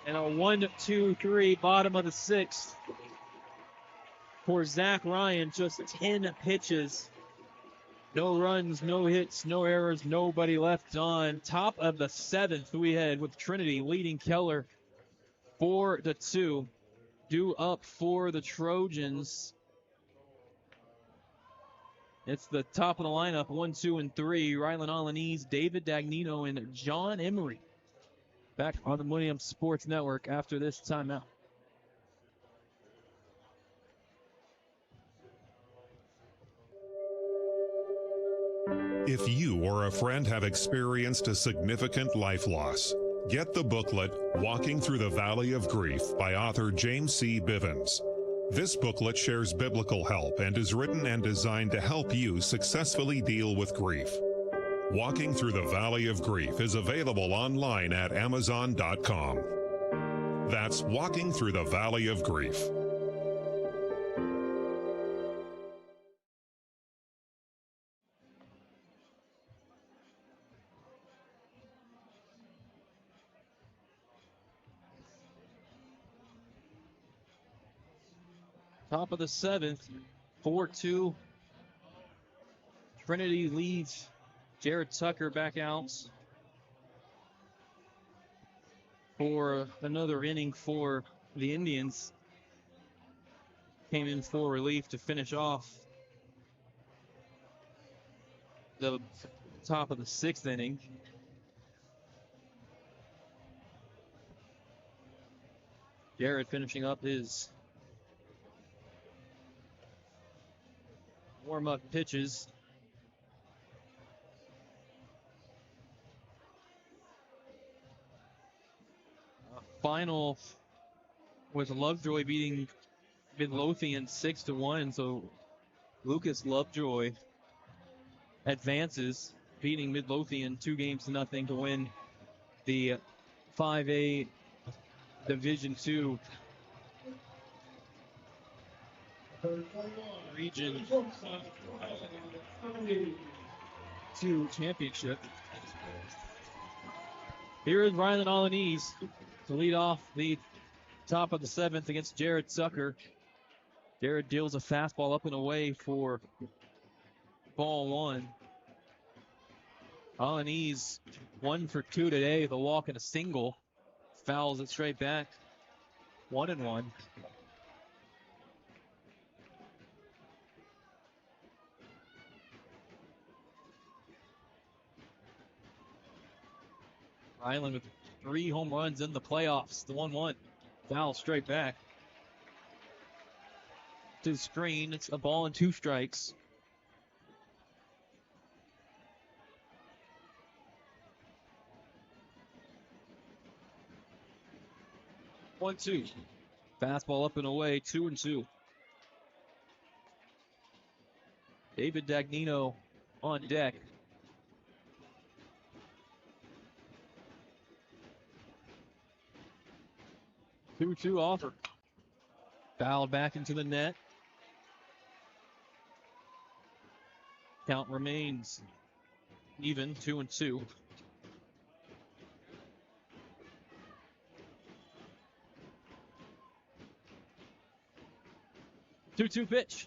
And a 1-2-3 bottom of the 6th for Zach Ryan. Just 10 pitches. No runs, no hits, no errors, nobody left on. Top of the 7th we head with Trinity leading Keller 4-2. Due up for the Trojans. It's the top of the lineup, 1, 2, and 3. Rylan Alaniz, David Dagnino, and John Emery. Back on the Millennium Sports Network after this timeout. If you or a friend have experienced a significant life loss, Get the booklet, Walking Through the Valley of Grief by author James C. Bivens. This booklet shares biblical help and is written and designed to help you successfully deal with grief. Walking Through the Valley of Grief is available online at Amazon.com. That's Walking Through the Valley of Grief. Top of the 7th, 4-2. Trinity leads. Jared Tucker back out for another inning for the Indians. Came in for relief to finish off the top of the 6th inning. Jared finishing up his warm-up pitches. Final with Lovejoy beating Midlothian 6-1. So Lucas Lovejoy advances, beating Midlothian 2-0 to win the 5A Division II Region 2 championship. Here is Rylan Alaniz to lead off the top of the 7th against Jared Tucker. Jared deals a fastball up and away for ball 1. Alaniz 1 for 2 today, the walk and a single. Fouls it straight back. 1-1. Island with 3 home runs in the playoffs. The 1-1. Foul straight back. To the screen. It's a ball and 2 strikes. One, 2. Fastball up and away. 2-2. David Dagnino on deck. 2-2 offer. Fouled back into the net. Count remains even, 2-2. Two-two pitch.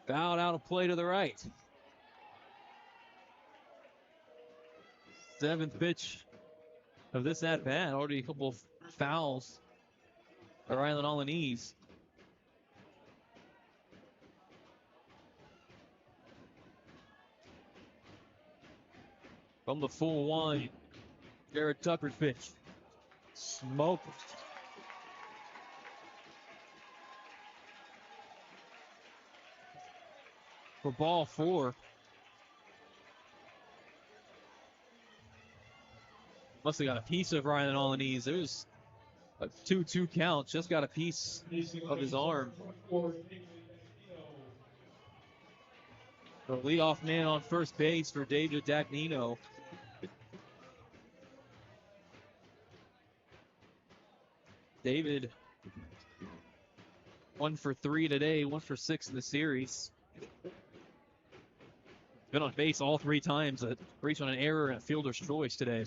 Fouled out of play to the right. 7th pitch of this at-bat. Already a couple of fouls for Rylan Alaniz. From the full 1, Jared Tucker's pitch. Smoked. For ball 4. Must have got a piece of Rylan Alaniz. It was a 2-2 count. Just got a piece of his arm. The leadoff man on first base for David Dagnino. David, 1 for 3 today, 1 for 6 in the series. Been on base all 3 times. Reached on an error and a fielder's choice today.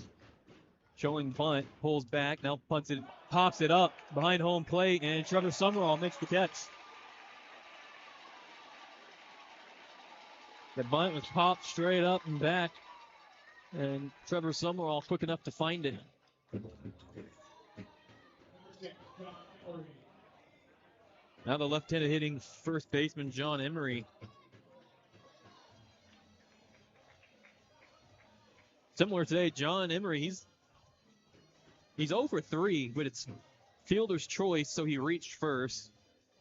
Showing bunt, pulls back, now punts it, pops it up behind home plate, and Trevor Summerall makes the catch. The bunt was popped straight up and back, and Trevor Summerall quick enough to find it. Now the left-handed hitting first baseman John Emery. Similar today, John Emery, he's 0 for 3, but it's fielder's choice, so he reached first.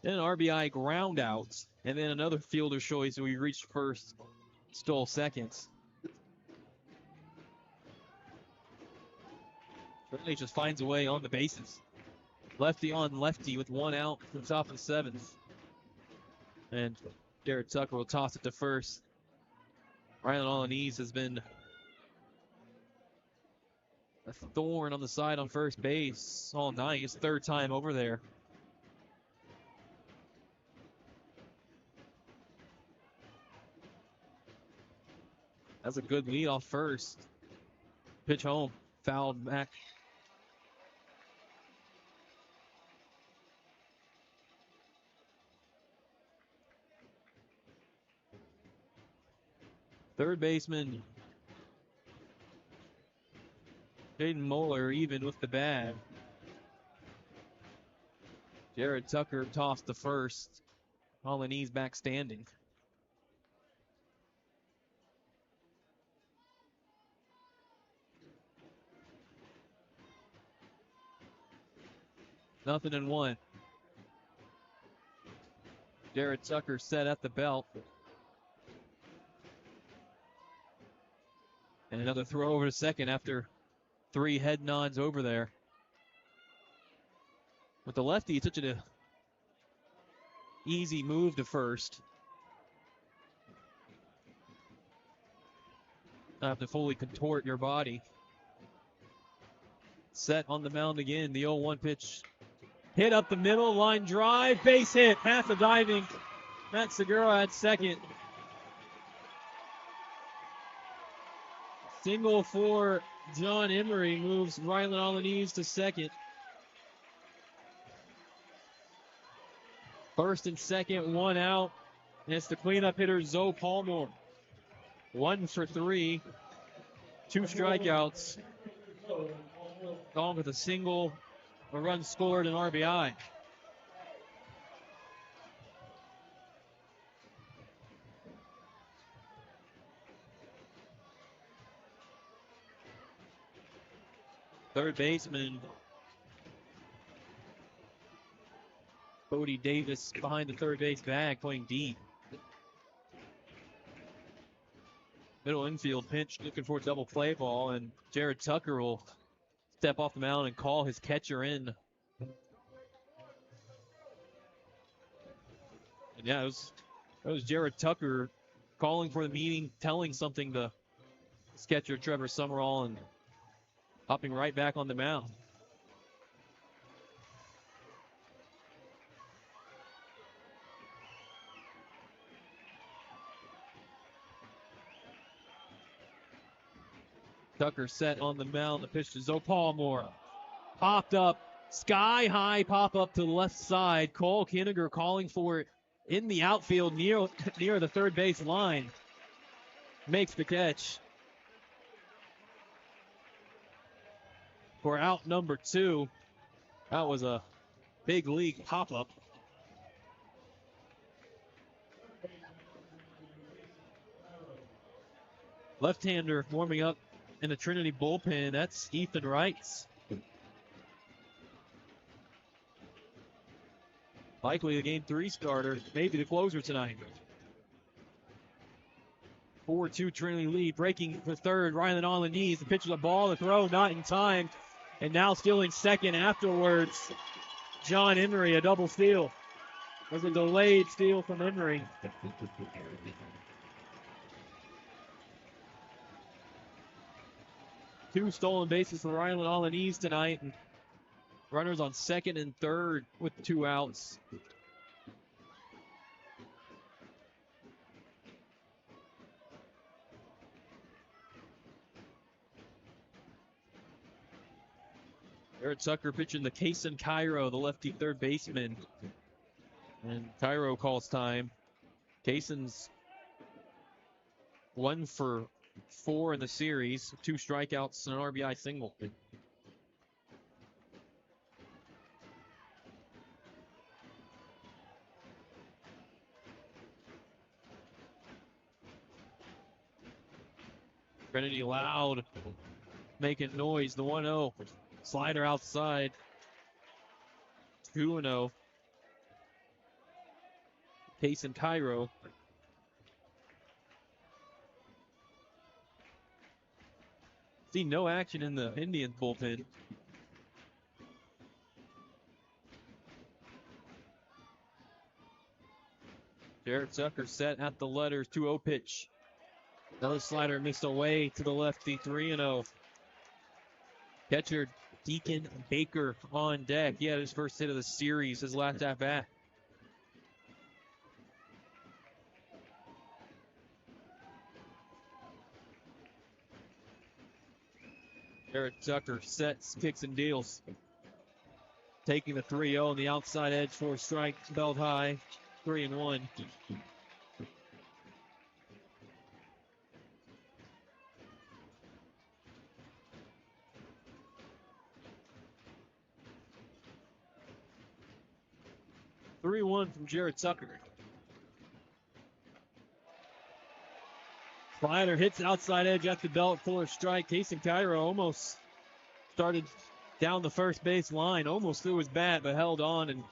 Then an RBI ground out, and then another fielder's choice, so he reached first, stole seconds. Burnley just finds a way on the bases. Lefty on lefty with 1 out from the top of the 7th. And Jared Tucker will toss it to first. Rylan Alaniz has been a thorn on the side on first base all night. His 3rd time over there. That's a good lead off first. Pitch home, fouled back. Third baseman Jaden Moeller even with the bag. Jared Tucker tossed to first. Alaniz back standing. Nothing in 1. Jared Tucker set at the belt. And another throw over to second after 3 head nods over there. With the lefty, it's such an easy move to first. Not have to fully contort your body. Set on the mound again. The 0-1 pitch. Hit up the middle, line drive, base hit. Half a diving. Matt Segura at second. Single for John Emery moves Rylan Alaniz to second. First and second, 1 out. And it's the cleanup hitter, Zoe Palmore. 1 for 3. 2 strikeouts. Gone with a single, a run scored, and RBI. Third baseman Bodie Davis behind the third base bag, playing deep. Middle infield pinch, looking for a double play ball, and Jared Tucker will step off the mound and call his catcher in. And yeah, that was Jared Tucker calling for the meeting, telling something to his catcher Trevor Summerall, and hopping right back on the mound. Tucker set on the mound. The pitch to Zoe Palmore. Popped up, sky high pop up to the left side. Cole Kinniger calling for it in the outfield near the third base line. Makes the catch. For out number 2. That was a big league pop-up. Left-hander warming up in the Trinity bullpen. That's Ethan Wrights. Likely the game 3 starter, maybe the closer tonight. 4-2 Trinity lead. Breaking for third, Rylan Alaniz. The pitch is a ball, the throw not in time. And now stealing second afterwards, John Emery, a double steal. It was a delayed steal from Emery. Two stolen bases for Rylan Alaniz tonight. And runners on second and third with 2 outs. Jared Tucker pitching the Kason Cairo, the lefty third baseman. And Cairo calls time. Kason's 1 for 4 in the series, 2 strikeouts and an RBI single. Trinity loud, making noise. The 1-0. Slider outside. 2-0. Kason Cairo. See no action in the Indians bullpen. Jared Tucker set at the letters, 2-0 pitch. Another slider missed away to the lefty, 3-0. Catcher Deacon Baker on deck. He had his first hit of the series, his last at bat. Jared Tucker sets, kicks, and deals. Taking the 3-0 on the outside edge for a strike, belt high, 3-1. From Jared Tucker. Slider hits outside edge at the belt for a strike. Casey Cairo almost started down the first base line, almost threw his bat, but held on and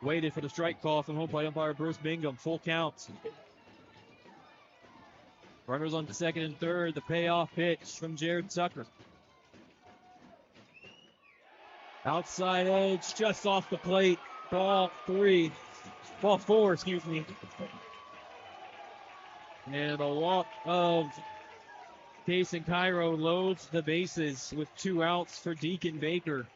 waited for the strike call from home plate umpire Bruce Bingham. Full count. Runners on second and third. The payoff pitch from Jared Tucker. Outside edge, just off the plate. Ball four, excuse me. And a walk of Jason Cairo loads the bases with 2 outs for Deacon Baker.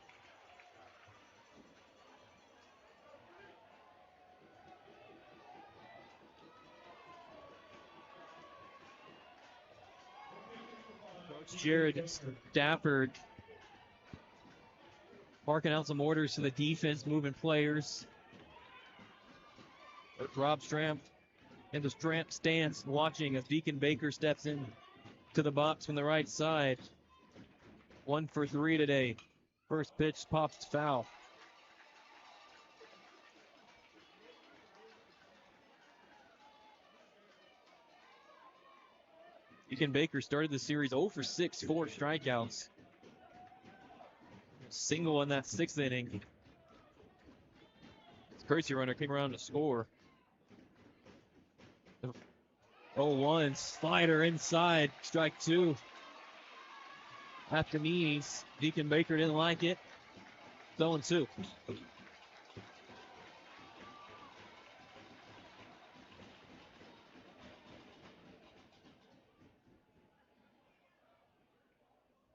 Coach Jared Stafford barking out some orders to the defense, moving players. Rob Stramp in the Stramp stance, watching as Deacon Baker steps in to the box from the right side. 1 for 3 today. First pitch pops foul. Deacon Baker started the series 0 for 6, 4 strikeouts. Single in that 6th inning. Courtesy runner came around to score. 0-1, slider inside, strike 2. At the knees, Deacon Baker didn't like it. 0-2.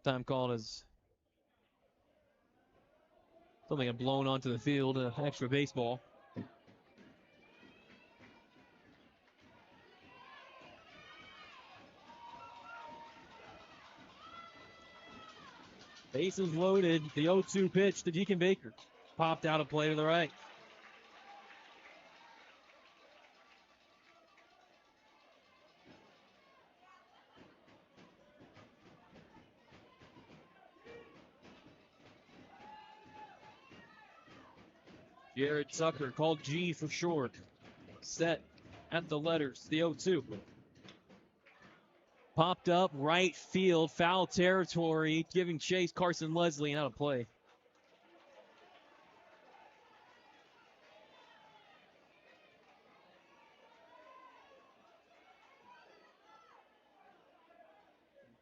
Time called as something had blown onto the field, extra baseball. Bases loaded. The 0-2 pitch to Deacon Baker. Popped out of play to the right. Jared Tucker, called G for short. Set at the letters, the 0-2. Popped up, right field, foul territory, giving chase Carson Leslie out of play.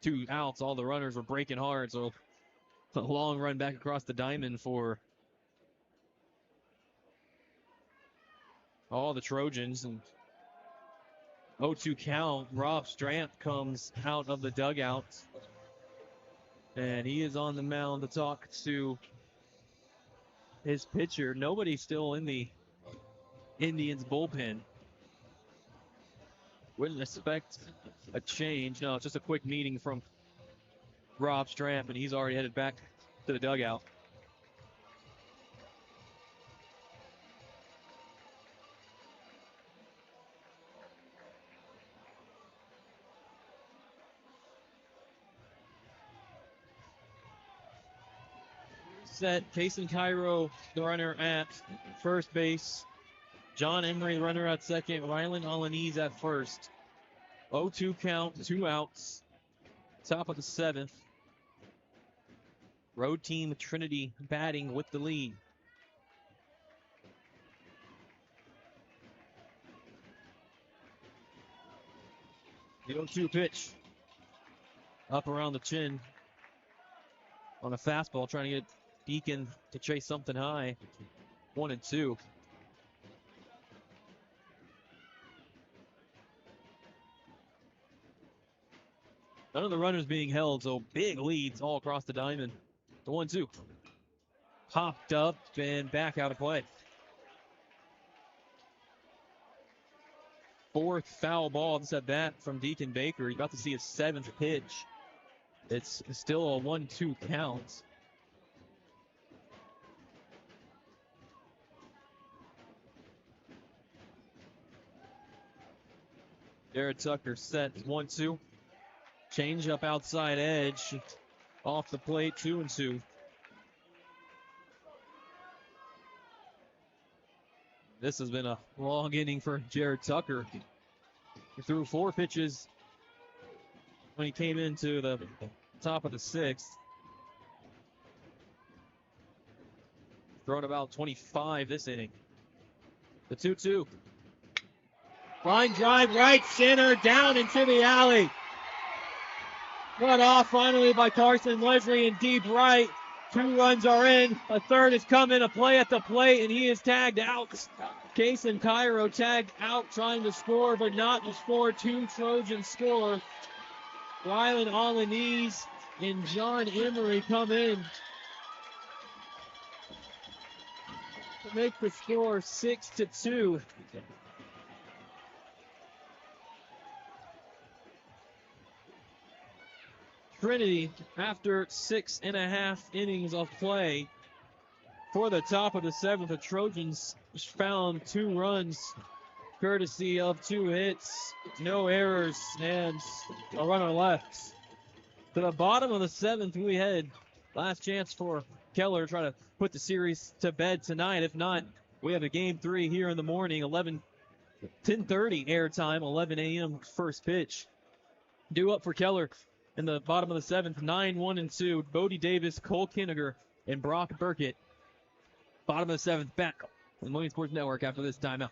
Two outs, all the runners were breaking hard, so a long run back across the diamond for all the Trojans. And 0-2 count. Rob Stramp comes out of the dugout. And he is on the mound to talk to his pitcher. Nobody's still in the Indians bullpen. Wouldn't expect a change. No, it's just a quick meeting from Rob Stramp, and he's already headed back to the dugout. Set, Payson Cairo, the runner at first base. John Emery, the runner at second. Rylan Alaniz at first. 0-2 count, 2 outs. Top of the 7th. Road team Trinity batting with the lead. The 0-2 pitch. Up around the chin. On a fastball, trying to get Deacon to chase something high. 1-2. None of the runners being held, so big leads all across the diamond. The 1-2. Popped up and back out of play. Fourth foul ball this at bat from Deacon Baker. He's about to see his 7th pitch. It's still a 1-2 count. Jared Tucker set 1-2. Change up outside edge. Off the plate, 2-2. This has been a long inning for Jared Tucker. He threw 4 pitches when he came into the top of the 6th. Thrown about 25 this inning. The 2-2. Line drive, right center, down into the alley. Cut off finally by Carson Leslie in deep right. 2 runs are in. A third is coming. A play at the plate, and he is tagged out. Kason Cairo tagged out, trying to score, but not to score. 2 Trojans score. Rylan Alaniz and John Emery come in to make the score 6-2. Trinity, after 6.5 innings of play, for the top of the 7th, the Trojans found 2 runs, courtesy of 2 hits, no errors, and a runner left. To the bottom of the 7th, we head. Last chance for Keller to try to put the series to bed tonight. If not, we have a game 3 here in the morning, 10:30 airtime, 11 a.m. first pitch. Due up for Keller in the bottom of the 7th, 9-1-2. Bodie Davis, Cole Kinniger, and Brock Burkett. Bottom of the 7th, back on the Millennium Sports Network after this timeout.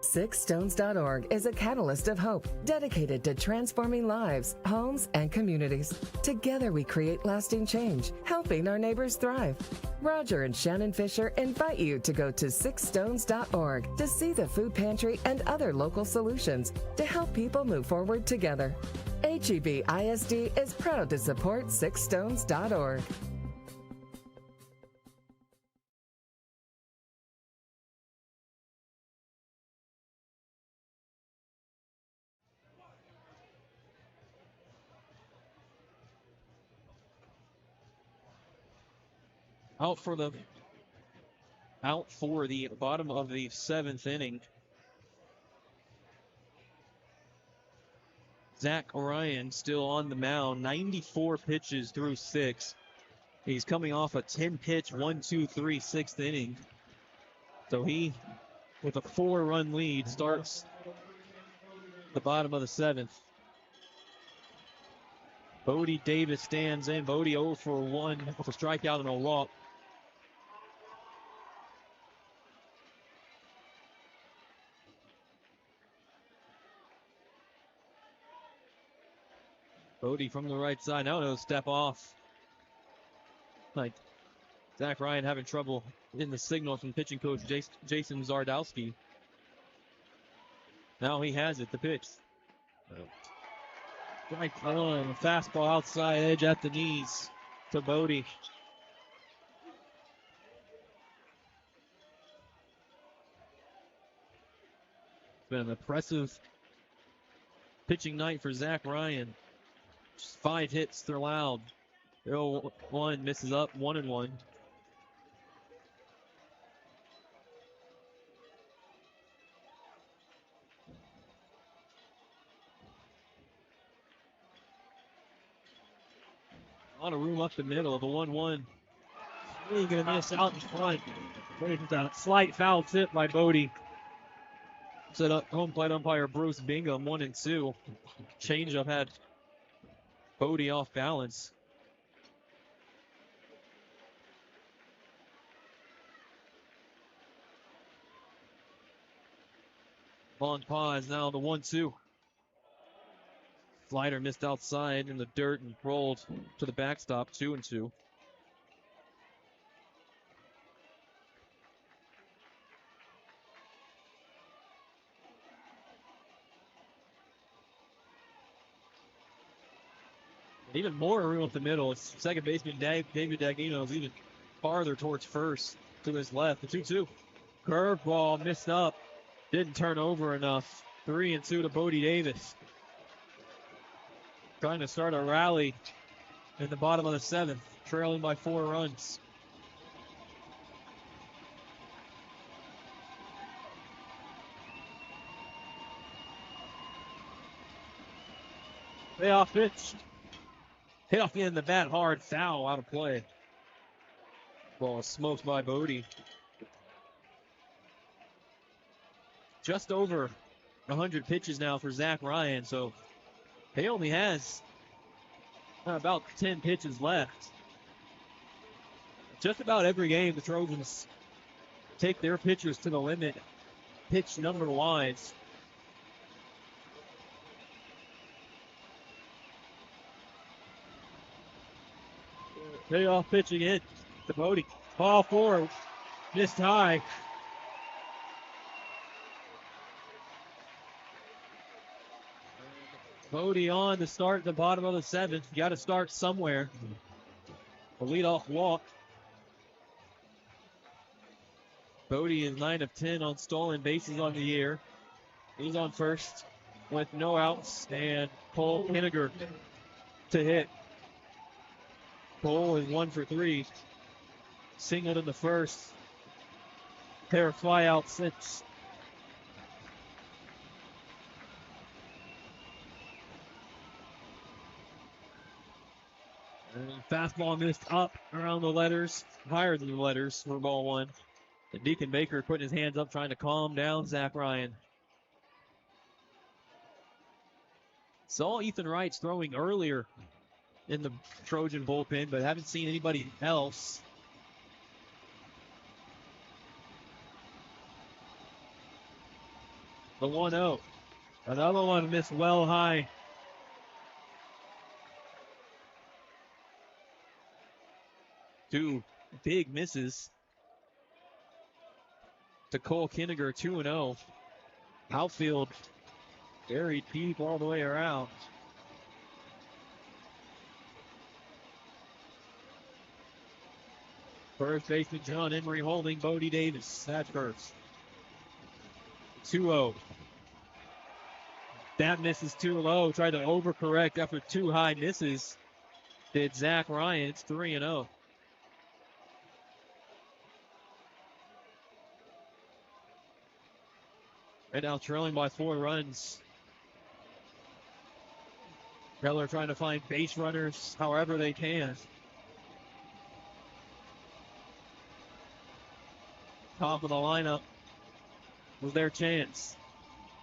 Sixstones.org is a catalyst of hope dedicated to transforming lives, homes, and communities. Together we create lasting change, helping our neighbors thrive. Roger and Shannon Fisher invite you to go to sixstones.org to see the food pantry and other local solutions to help people move forward together. HEB ISD is proud to support sixstones.org. Out for the bottom of the 7th inning. Zach Ryan still on the mound, 94 pitches through 6. He's coming off a 10-pitch, 1-2-3 6th inning. So he, with a 4-run lead, starts the bottom of the 7th. Bodie Davis stands in. Bodie 0 for 1 with a strikeout and a walk. Bodie from the right side. Now he'll step off. Like Zach Ryan having trouble in the signal from pitching coach Jason Zardowski. Now he has it, the pitch. Strike one, fastball outside edge at the knees to Bodie. It's been an impressive pitching night for Zach Ryan. Just 5 hits they're allowed. 0-1 misses up, 1-1. A lot of room up the middle. The 1-1. Really going to miss out in front. It's a slight foul tip by Bodie. Set up home plate umpire Bruce Bingham, 1-2. Changeup had Bodie off balance. Long pause, now the 1-2. Slider missed outside in the dirt and rolled to the backstop, 2-2. Even more room up the middle. It's second baseman David Dagnino is even farther towards first to his left. The 2-2. Curveball missed up. Didn't turn over enough. 3-2 to Bodie Davis. Trying to start a rally in the bottom of the 7th. Trailing by 4 runs. Payoff pitch. Hit off the end of the bat hard. Foul out of play. Ball smoked by Bodie. Just over 100 pitches now for Zach Ryan, so he only has about 10 pitches left. Just about every game, the Trojans take their pitchers to the limit, pitch number-wise. Payoff pitch again to Bodie. Ball 4, missed high. Bodie on to start the bottom of the 7th. You got to start somewhere. A leadoff walk. Bodie is 9 of 10 on stolen bases on the year. He's on first with no outs, and Cole Henniger to hit. Cole is 1 for 3. Singled in the first. Pair of flyouts since. Fastball missed up around the letters, higher than the letters for ball 1. And Deacon Baker putting his hands up, trying to calm down Zach Ryan. Saw Ethan Wright throwing earlier in the Trojan bullpen, but haven't seen anybody else. The 1-0. Another one missed well high. Two big misses to Cole Henniger, 2-0. Outfield buried deep all the way around. First baseman John Emery holding Bodie Davis at first. 2-0. That misses too low. Tried to overcorrect after 2 high misses. Did Zach Ryan. It's 3-0. Right now trailing by 4 runs. Keller trying to find base runners however they can. Top of the lineup was their chance.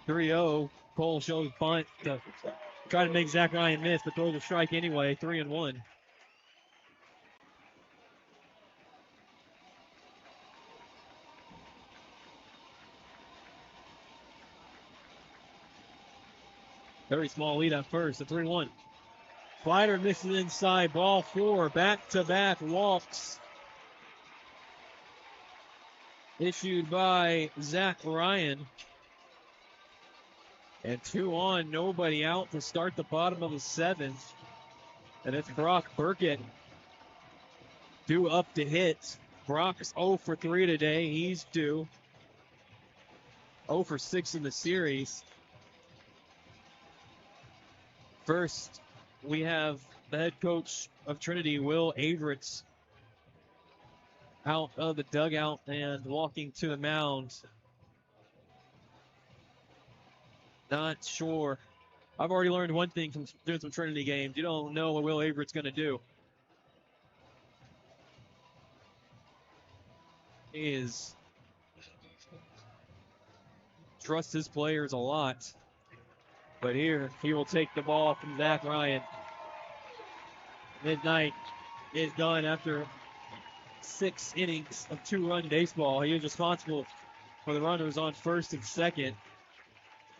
3-0. Cole shows bunt to try to make Zach Ryan miss, but throws a strike anyway. 3-1. Very small lead at first, a 3-1. Slider misses inside, ball 4, back-to-back walks. Issued by Zach Ryan. And 2 on, nobody out to start the bottom of the 7th. And it's Brock Burkett due up to hit. Brock's 0 for 3 today. He's due 0 for 6 in the series. First, we have the head coach of Trinity, Will Averitz, out of the dugout and walking to the mound. Not sure. I've already learned one thing from doing some Trinity games. You don't know what Will Averitz going to do. He trusts his players a lot. But here, he will take the ball from Zach Ryan. Midnight is done after 6 innings of 2-run baseball. He is responsible for the runners on first and second.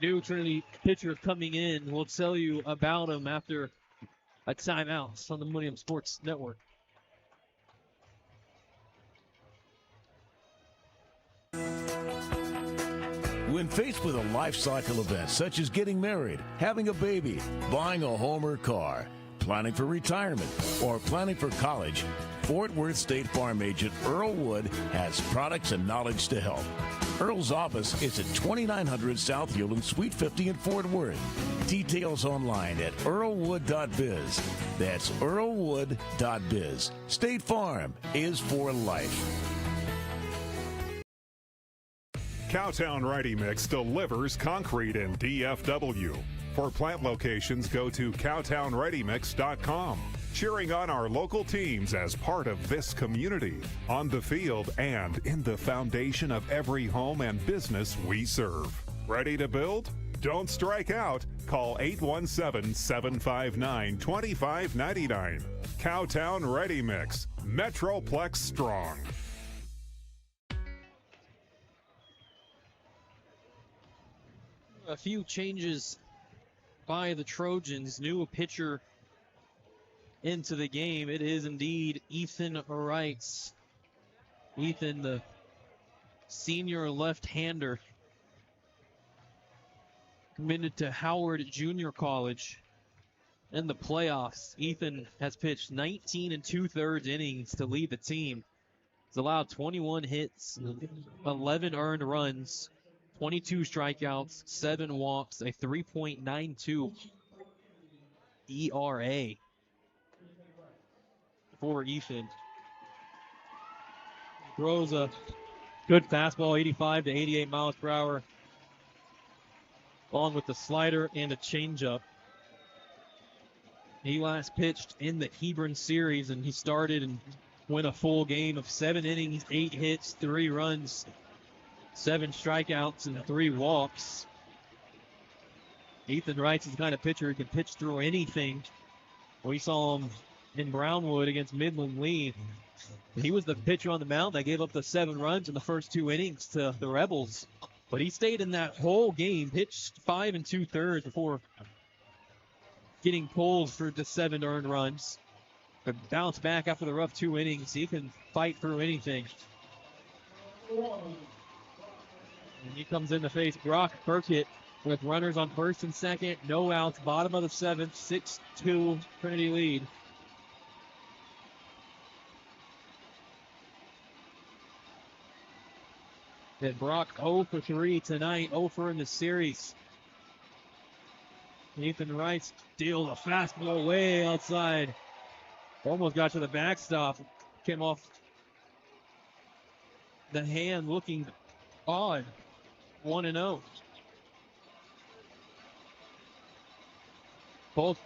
New Trinity pitcher coming in. We'll tell you about him after a timeout on the Millennium Sports Network. When faced with a life cycle event such as getting married, having a baby, buying a home or car, planning for retirement or planning for college, Fort Worth State Farm agent Earl Wood has products and knowledge to help. Earl's office is at 2900 South Hewland, Suite 50 in Fort Worth. Details online at earlwood.biz. That's earlwood.biz. State Farm is for life. Cowtown Ready Mix delivers concrete in DFW. For plant locations, go to cowtownreadymix.com. Cheering on our local teams as part of this community, on the field and in the foundation of every home and business we serve. Ready to build? Don't strike out. Call 817-759-2599. Cowtown Ready Mix. Metroplex Strong. A few changes by the Trojans. New pitcher into the game. It is indeed Ethan Wright. Ethan, the senior left-hander, committed to Howard Junior College in the playoffs. Ethan has pitched 19 2/3 innings to lead the team. He's allowed 21 hits, 11 earned runs, 22 strikeouts, 7 walks, a 3.92 ERA for Ethan. Throws a good fastball, 85 to 88 miles per hour, along with the slider and a changeup. He last pitched in the Hebron series, and he started and went a full game of 7 innings, 8 hits, 3 runs, 7 strikeouts, and 3 walks. Ethan Wright's the kind of pitcher who can pitch through anything. We saw him in Brownwood against Midland Lee. He was the pitcher on the mound that gave up the 7 runs in the first 2 innings to the Rebels. But he stayed in that whole game, pitched 5 2/3 before getting pulled for the 7 earned runs. But bounced back after the rough 2 innings. He can fight through anything. And he comes in to face Brock Burkett with runners on first and second, no outs, bottom of the 7th, 6-2 Trinity lead. And Brock 0 for 3 tonight, 0 for in the series. Ethan Wright deals a fastball way outside. Almost got to the backstop. Came off the hand looking odd. 1-0. Both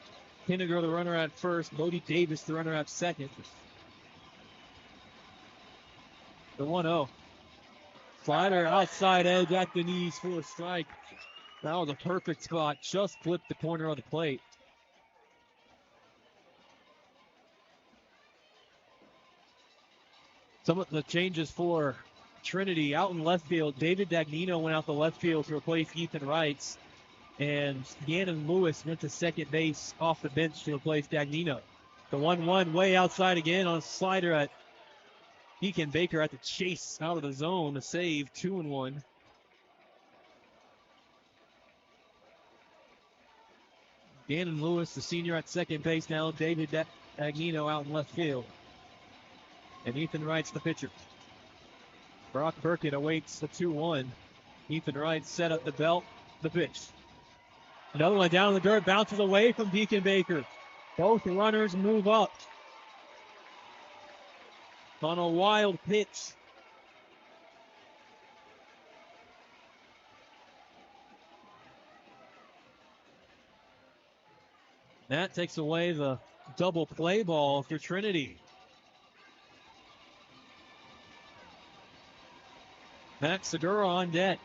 Kinnegar, the runner at first, Bodie Davis, the runner at second. The 1-0. Slider outside edge at the knees for a strike. That was a perfect spot. Just flipped the corner of the plate. Some of the changes for Trinity out in left field. David Dagnino went out the left field to replace Ethan Wright. And Gannon Lewis went to second base off the bench to replace Dagnino. The 1-1 way outside again on a slider at Deacon Baker at the chase out of the zone to save. 2-1. Gannon Lewis, the senior at second base now. David Dagnino out in left field. And Ethan Wright's the pitcher. Brock Burkett awaits the 2-1. Ethan Wright set up the belt, the pitch. Another one down in the dirt, bounces away from Deacon Baker. Both runners move up. On a wild pitch. That takes away the double play ball for Trinity. Max Segura on deck.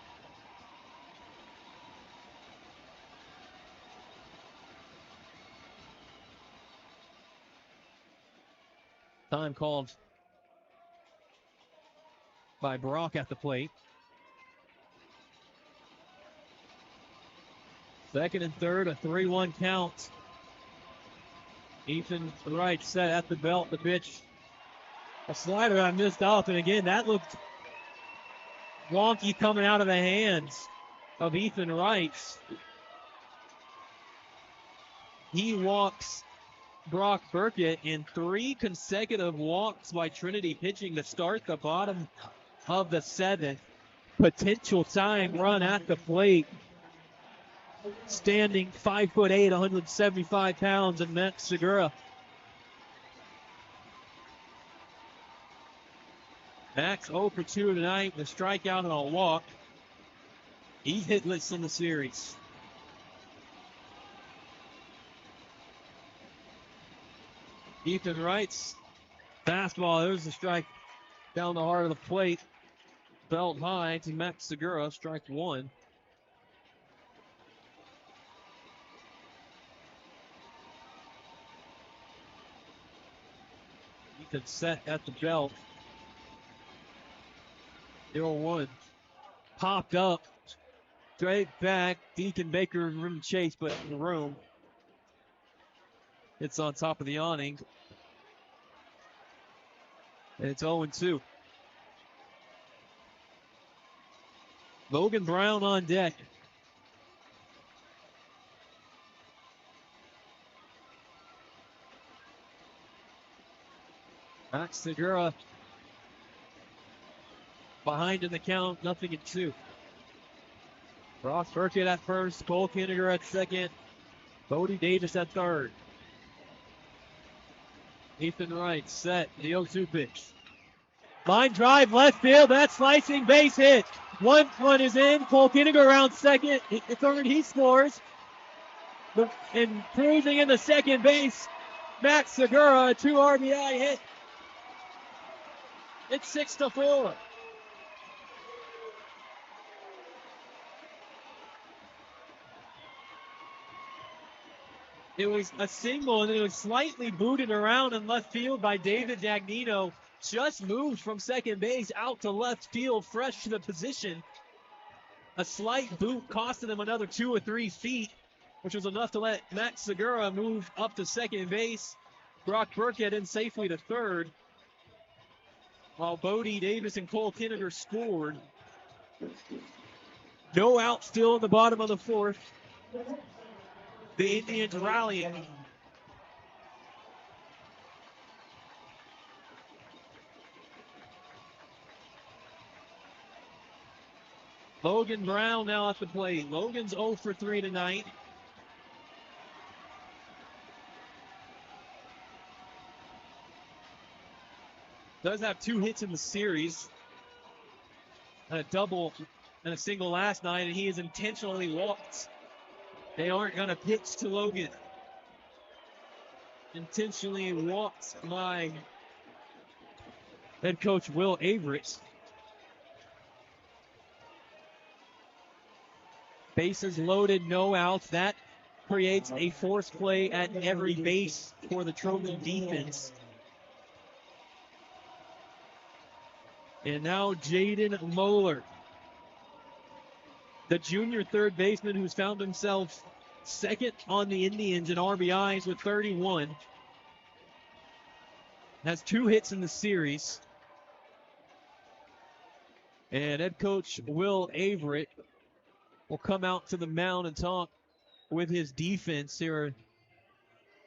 Time called by Brock at the plate. Second and third, a 3-1 count. Ethan Wright set at the belt, the pitch. A slider I missed off, and again, that looked wonky coming out of the hands of Ethan Wright. He walks Brock Burkett, and 3 consecutive walks by Trinity pitching to start the bottom of the 7th. Potential time run at the plate. Standing 5'8", 175 pounds, and Max Segura. Max 0 for 2 tonight with a strikeout and a walk. He's hitless in the series. Ethan Wright's fastball. There's a strike down the heart of the plate. Belt high to Max Segura, strike 1. Ethan set at the belt. 0-1. Popped up. Straight back. Deacon Baker room chase, but in the room. It's on top of the awning. And it's 0-2. Logan Brown on deck. Max Segura behind in the count, 0-2. Ross Burkett at first, Cole Kinniger at second, Bodie Davis at third. Ethan Wright set, the 0-2 pitch. Line drive, left field, that's slicing, base hit. One is in, Cole Kinniger around second, third he scores. And cruising in the second base, Max Segura, a 2 RBI hit. It's 6-4. It was a single, and it was slightly booted around in left field by David Dagnino. Just moved from second base out to left field, fresh to the position. A slight boot costed him another 2 or 3 feet, which was enough to let Max Segura move up to second base. Brock Burkett in safely to third, while Bodie Davis and Cole Kinniger scored. No out still in the bottom of the 4th. The Indians rallying. Logan Brown now at the plate. Logan's 0 for 3 tonight. Does have 2 hits in the series. A double and a single last night, and he has intentionally walked. They aren't going to pitch to Logan. Intentionally walked by head coach Will Averett. Bases loaded, no outs. That creates a force play at every base for the Trojan defense. And now Jaden Moeller, the junior third baseman who's found himself second on the Indians in RBIs with 31. Has 2 hits in the series. And head coach Will Averett will come out to the mound and talk with his defense here.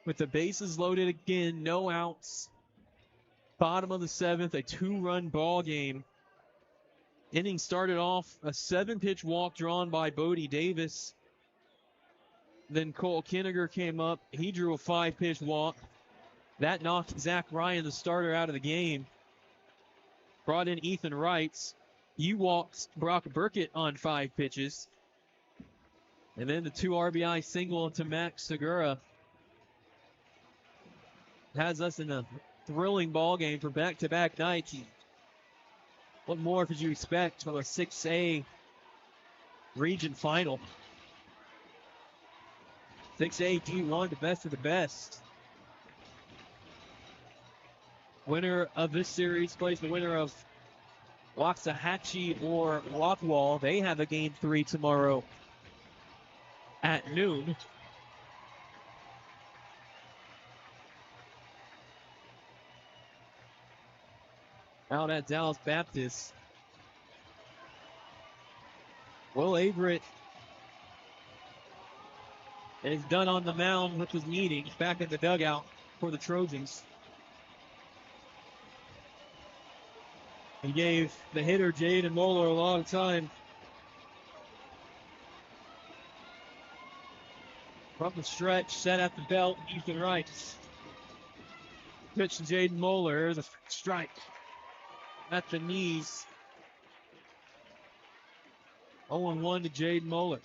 With the bases loaded again, no outs. Bottom of the 7th, a 2-run ball game. Inning started off a 7-pitch walk drawn by Bodie Davis. Then Cole Kinniger came up. He drew a 5-pitch walk. That knocked Zach Ryan, the starter, out of the game. Brought in Ethan Wright. You walked Brock Burkett on 5 pitches. And then the 2 RBI single to Max Segura has us in a thrilling ball game for back-to-back nights. What more could you expect from a 6A region final? 6A D1, the best of the best. Winner of this series plays the winner of Waxahachie or Rockwall. They have a game 3 tomorrow at noon. Out at Dallas Baptist. Will Averett is done on the mound with his meetings back in the dugout. for the Trojans. He gave the hitter, Jaden Moeller, a long time. From the stretch, set at the belt, Ethan Wright. Pitch to Jaden Moeller. There's a strike at the knees. 0-1 to Jaden Moeller.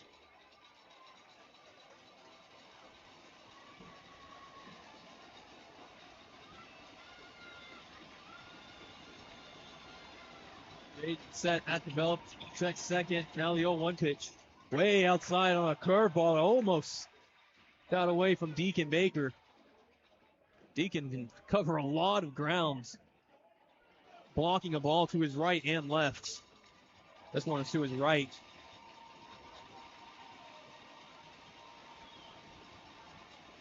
Jaden set at the belt. Check second. Now the 0-1 pitch. Way outside on a curveball. Almost got away from Deacon Baker. Deacon can cover a lot of grounds, blocking a ball to his right and left. This one is to his right.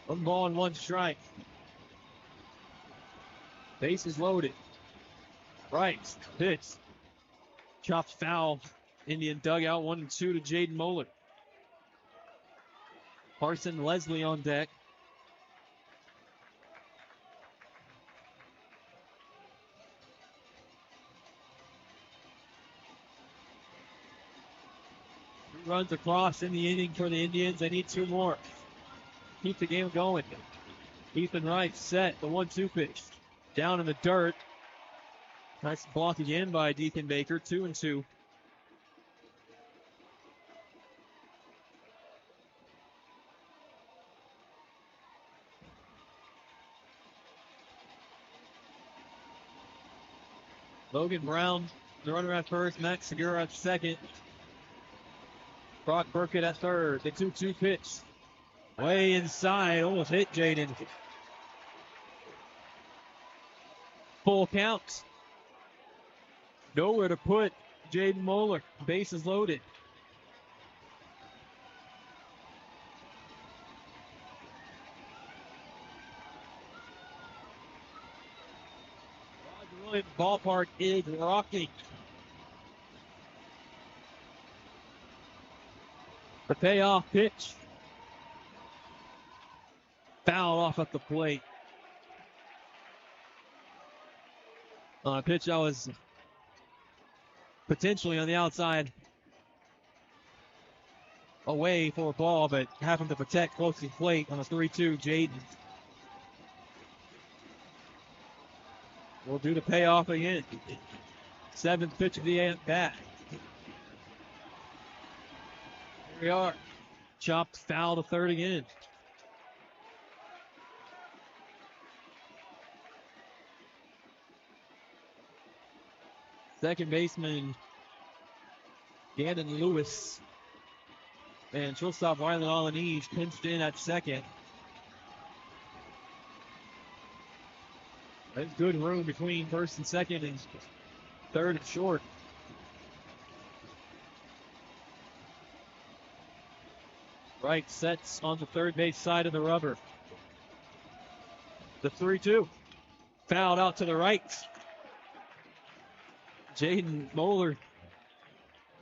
One ball and one strike. Base is loaded. Right, pitch. Chopped foul. Indian dugout, 1-2 to Jaden Moeller. Carson Leslie on deck. Runs across in the inning for the Indians. They need 2 more. Keep the game going. Ethan Wright set the 1-2 pitch. Down in the dirt. Nice block again by Deacon Baker. 2-2. Logan Brown, the runner at first. Max Segura at second. Brock Burkett at third. The 2-2 pitch. Way inside. Almost hit Jaden. Full count. Nowhere to put Jaden Moeller. Bases loaded. Roger Williams Ballpark is rocking. The payoff pitch. Foul off at the plate. Pitch that was potentially on the outside away for a ball, but having to protect close to the plate on a 3-2, Jaden. We'll do the payoff again. 7th pitch of the at-bat. Here we are. Chopped foul to third again. Second baseman Gannon Lewis and shortstop Rylan Alanige pinched in at second. There's good room between first and second and third and short. Right sets on the third base side of the rubber. The 3-2. Fouled out to the right. Jaden Moeller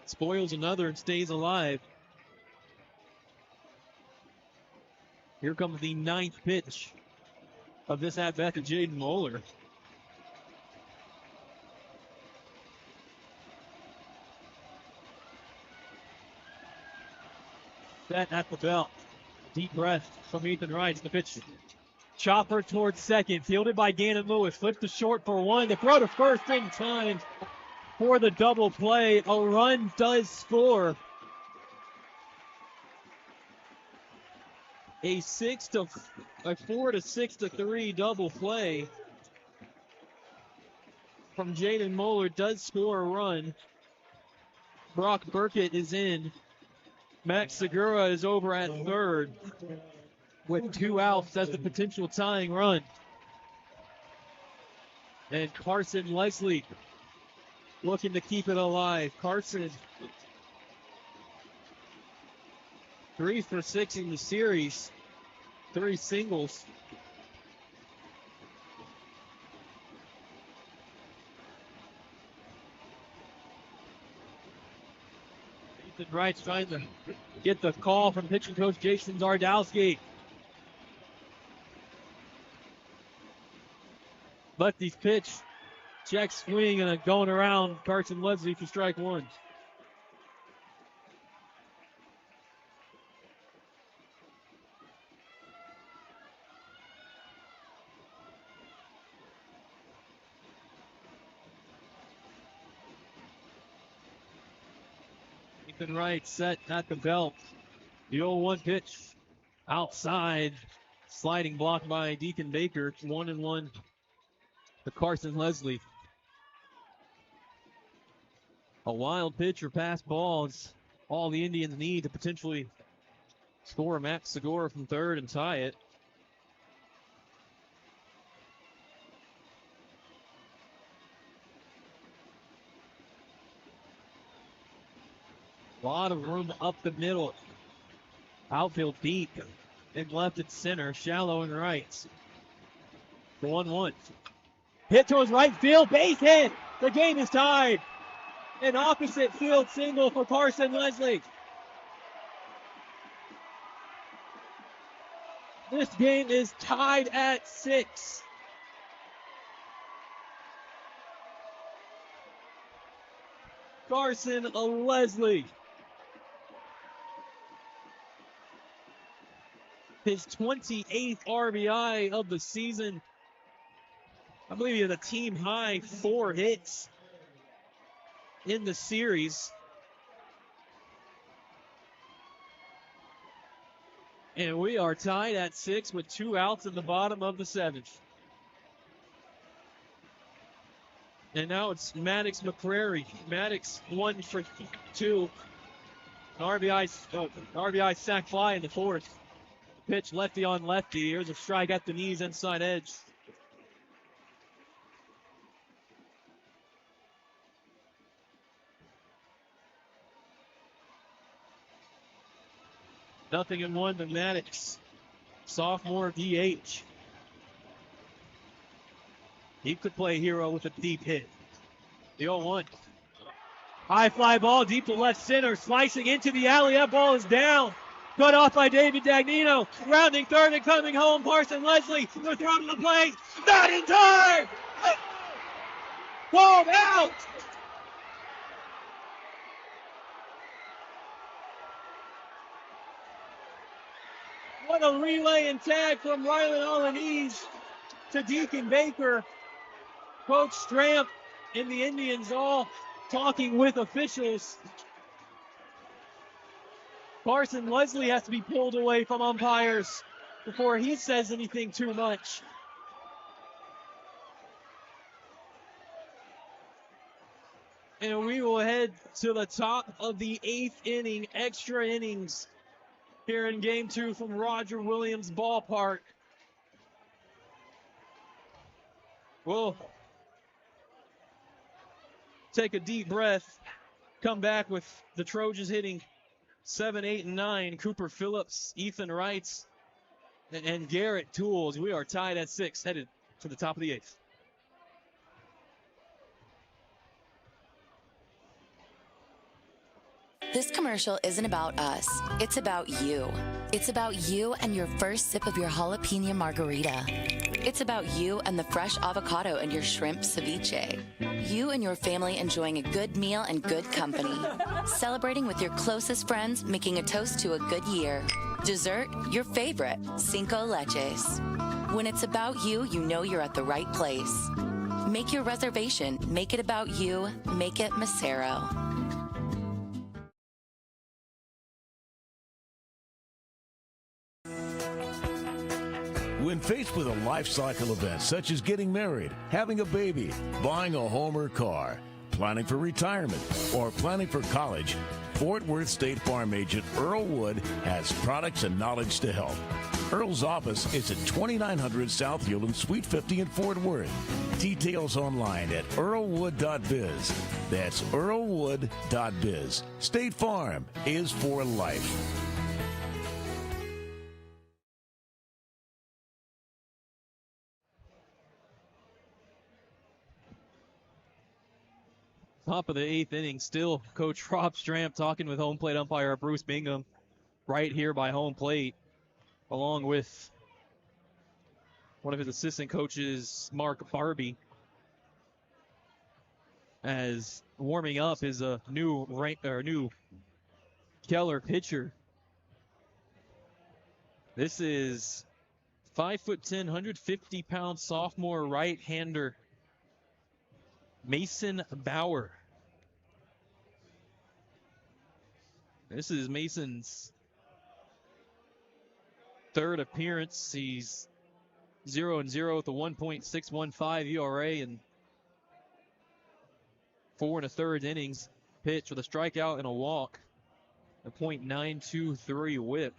spoils another and stays alive. Here comes the 9th pitch of this at-bat to Jaden Moeller. Set at the belt. Deep breath from Ethan Wright. The pitch. Chopper towards second. Fielded by Gannon Lewis. Flipped to short for one. They throw to first in time for the double play. A run does score. A 4 to 6 to 3 double play from Jaden Moeller does score a run. Brock Burkett is in. Max Segura is over at third with 2 outs as the potential tying run. And Carson Leslie looking to keep it alive. Carson 3 for 6 in the series. 3 singles. Ethan Wright's trying to get the call from pitching coach Jason Zardowski. Lefty's pitch. Check swing and going around Carson Leslie for strike one. Ethan Wright set at the belt. The 0-1 pitch outside. Sliding block by Deacon Baker. 1-1 to Carson Leslie. A wild pitch or pass ball is all the Indians need to potentially score Max Segura from third and tie it. A lot of room up the middle. Outfield deep. And left and center. Shallow and right. 1-1. Hit towards right field. Base hit. The game is tied. An opposite field single for Carson Leslie. This game is tied at 6. Carson Leslie. His 28th RBI of the season. I believe he had a team high 4 hits in the series. And we are tied at 6 with 2 outs in the bottom of the 7th. And now it's Maddox McCrary. Maddox 1 for 2. An RBI sac fly in the 4th. Pitch lefty on lefty. Here's a strike at the knees, inside edge. Nothing in 1 to Maddox. Sophomore DH. He could play hero with a deep hit. The 0-1. High fly ball deep to left center. Slicing into the alley. That ball is down. Cut off by David Dagnino. Rounding third and coming home. Carson Leslie. The throw to the plate. Not in time. Ball out. What a relay and tag from Rylan Alaniz to Deacon Baker. Coach Stramp and the Indians all talking with officials. Carson Leslie has to be pulled away from umpires before he says anything too much. And we will head to the top of the 8th inning, extra innings, here in Game 2 from Roger Williams Ballpark. We'll take a deep breath, come back with the Trojans hitting 7, 8, and 9. Cooper Phillips, Ethan Wright, and Garrett Tools. We are tied at 6, headed to the top of the 8th. This commercial isn't about us. It's about you. It's about you and your first sip of your jalapeno margarita. It's about you and the fresh avocado and your shrimp ceviche. You and your family enjoying a good meal and good company. Celebrating with your closest friends, making a toast to a good year. Dessert, your favorite, Cinco Leches. When it's about you, you know you're at the right place. Make your reservation. Make it about you. Make it Macero. When faced with a life cycle event such as getting married, having a baby, buying a home or car, planning for retirement, or planning for college, Fort Worth State Farm agent Earl Wood has products and knowledge to help. Earl's office is at 2900 South Hewland, Suite 50 in Fort Worth. Details online at earlwood.biz. That's earlwood.biz. State Farm is for life. Top of the 8th inning, still Coach Rob Stramp talking with home plate umpire Bruce Bingham right here by home plate, along with one of his assistant coaches, Mark Barbie, as warming up is a new Keller pitcher. This is 5'10", 150-pound sophomore right-hander Mason Bauer. This is Mason's third appearance. He's 0-0 with a 1.615 ERA and 4 1/3 innings pitched with a strikeout and a walk, a .923 whip.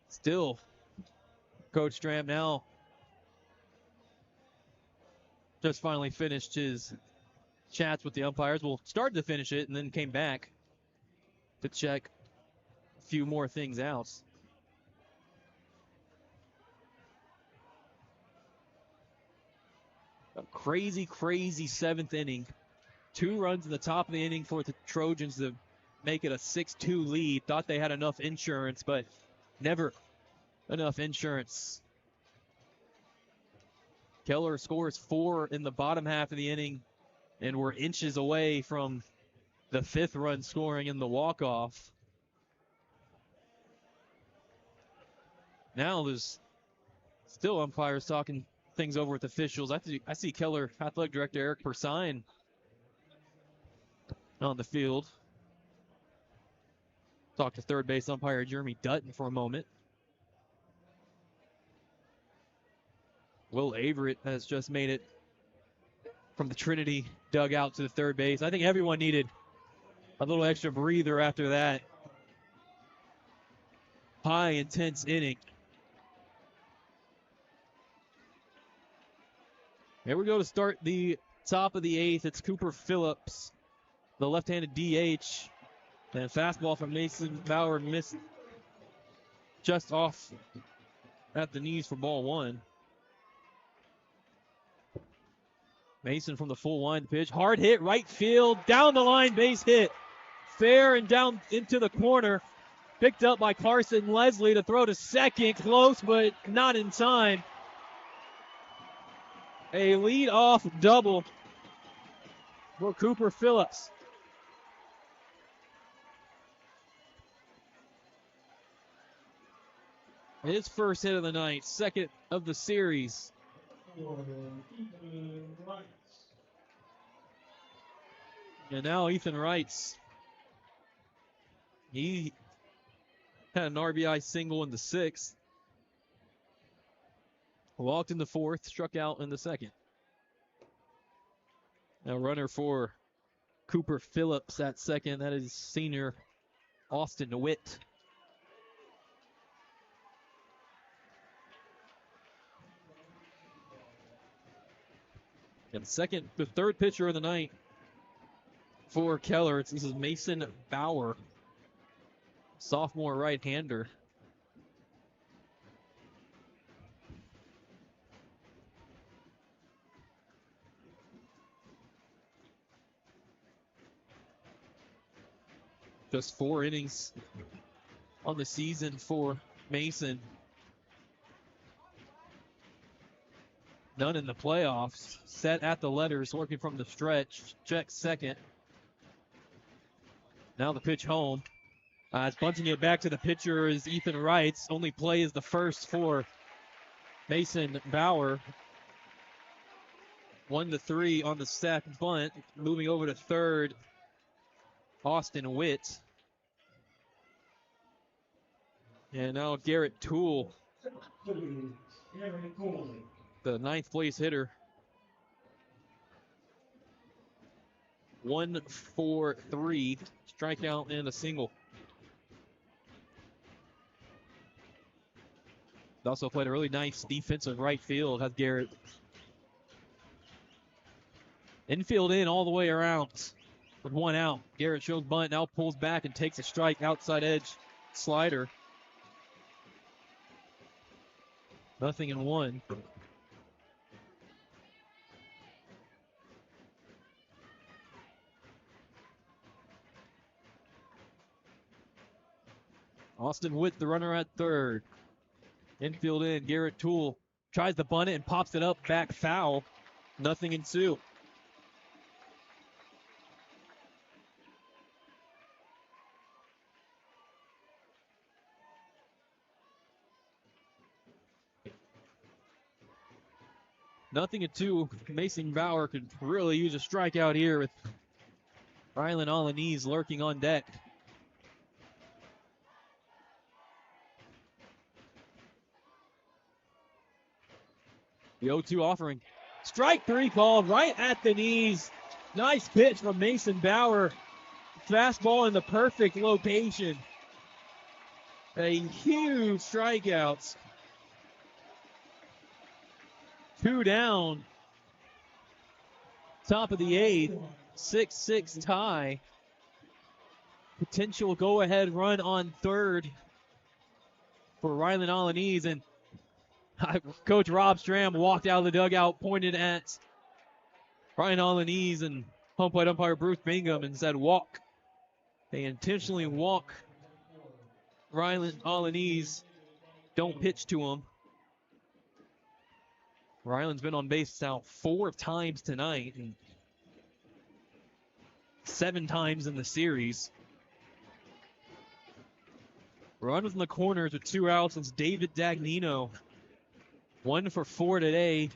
Still, Coach Stram now just finally finished his chats with the umpires. Well, started to finish it and then came back to check a few more things out. A crazy, crazy 7th inning. 2 runs in the top of the inning for the Trojans to make it a 6-2 lead. Thought they had enough insurance, but never enough insurance. Keller scores 4 in the bottom half of the inning, and we're inches away from the 5th run scoring in the walk-off. Now there's still umpires talking things over with officials. I see Keller Athletic Director Eric Persine on the field. Talked to third base umpire Jeremy Dutton for a moment. Will Averett has just made it from the Trinity dugout to the third base. I think everyone needed a little extra breather after that high, intense inning. Here we go to start the top of the 8th. It's Cooper Phillips, the left-handed DH. And fastball from Mason Bauer missed just off at the knees for ball 1. Mason from the full wind pitch. Hard hit, right field, down the line, base hit. Fair and down into the corner. Picked up by Carson Leslie to throw to second. Close, but not in time. A lead-off double for Cooper Phillips. His first hit of the night, second of the series. And now Ethan Wrights. He had an RBI single in the 6th. Walked in the 4th, struck out in the 2nd. Now runner for Cooper Phillips at second. That is senior Austin Witt. And the third pitcher of the night for Keller. This is Mason Bauer, sophomore right-hander. Just 4 innings on the season for Mason. None in the playoffs. Set at the letters, working from the stretch. Check second. Now the pitch home. It's bunting it back to the pitcher is Ethan Wrights. Only play is the first for Mason Bauer. 1-3 on the sack bunt. Moving over to third, Austin Witt. And now Garrett Toole, the 9th place hitter. 1 for 3, strikeout and a single. He also played a really nice defensive right field, has Garrett. Infield in all the way around with 1 out. Garrett shows bunt, now pulls back and takes a strike, outside edge slider. 0-1. Austin Witt, the runner at third. Infield in, Garrett Toole tries to bunt it and pops it up, back foul. Nothing in two. Nothing at two. Mason Bauer could really use a strikeout here with Rylan Alaniz lurking on deck. The 0-2 offering. Strike three called right at the knees. Nice pitch from Mason Bauer. Fastball in the perfect location. A huge strikeout. 2 down. Top of the 8th. 6-6 tie. Potential go-ahead run on third for Rylan Alaniz. And Coach Rob Stram walked out of the dugout, pointed at Ryan Alaniz and home plate umpire Bruce Bingham and said, walk. They intentionally walk Rylan Alaniz. Don't pitch to him. Rylan's been on base now 4 times tonight and 7 times in the series. Runners in the corners with 2 outs. It's David Dagnino. 1 for 4 today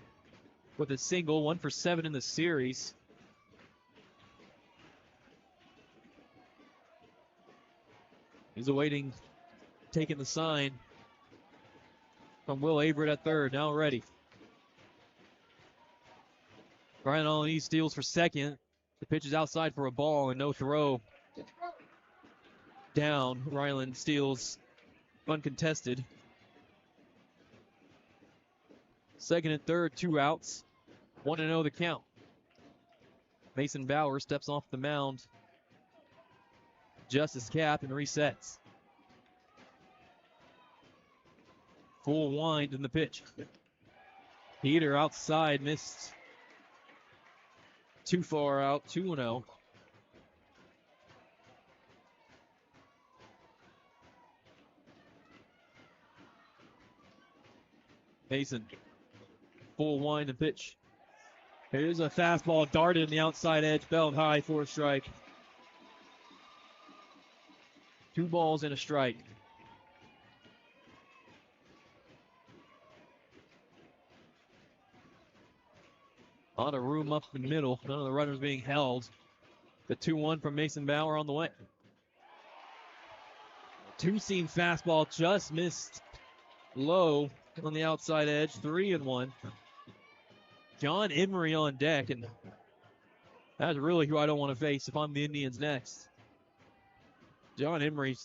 with a single, 1 for 7 in the series. He's awaiting, taking the sign from Will Averett at third, now ready. Ryan Alaniz steals for second. The pitch is outside for a ball and no throw. Down, Rylan steals uncontested. Second and third, 2 outs. 1-0 the count. Mason Bauer steps off the mound. Adjusts his cap and resets. Full wind in the pitch. Peter outside, missed. Too far out, 2-0. Mason, full wind and pitch. Here's a fastball darted in the outside edge, belled high for a strike. 2 balls and a strike. A lot of room up the middle. None of the runners being held. The 2-1 from Mason Bauer on the way. 2-seam fastball just missed low on the outside edge. 3-1. John Emery on deck, and that's really who I don't want to face if I'm the Indians next. John Emery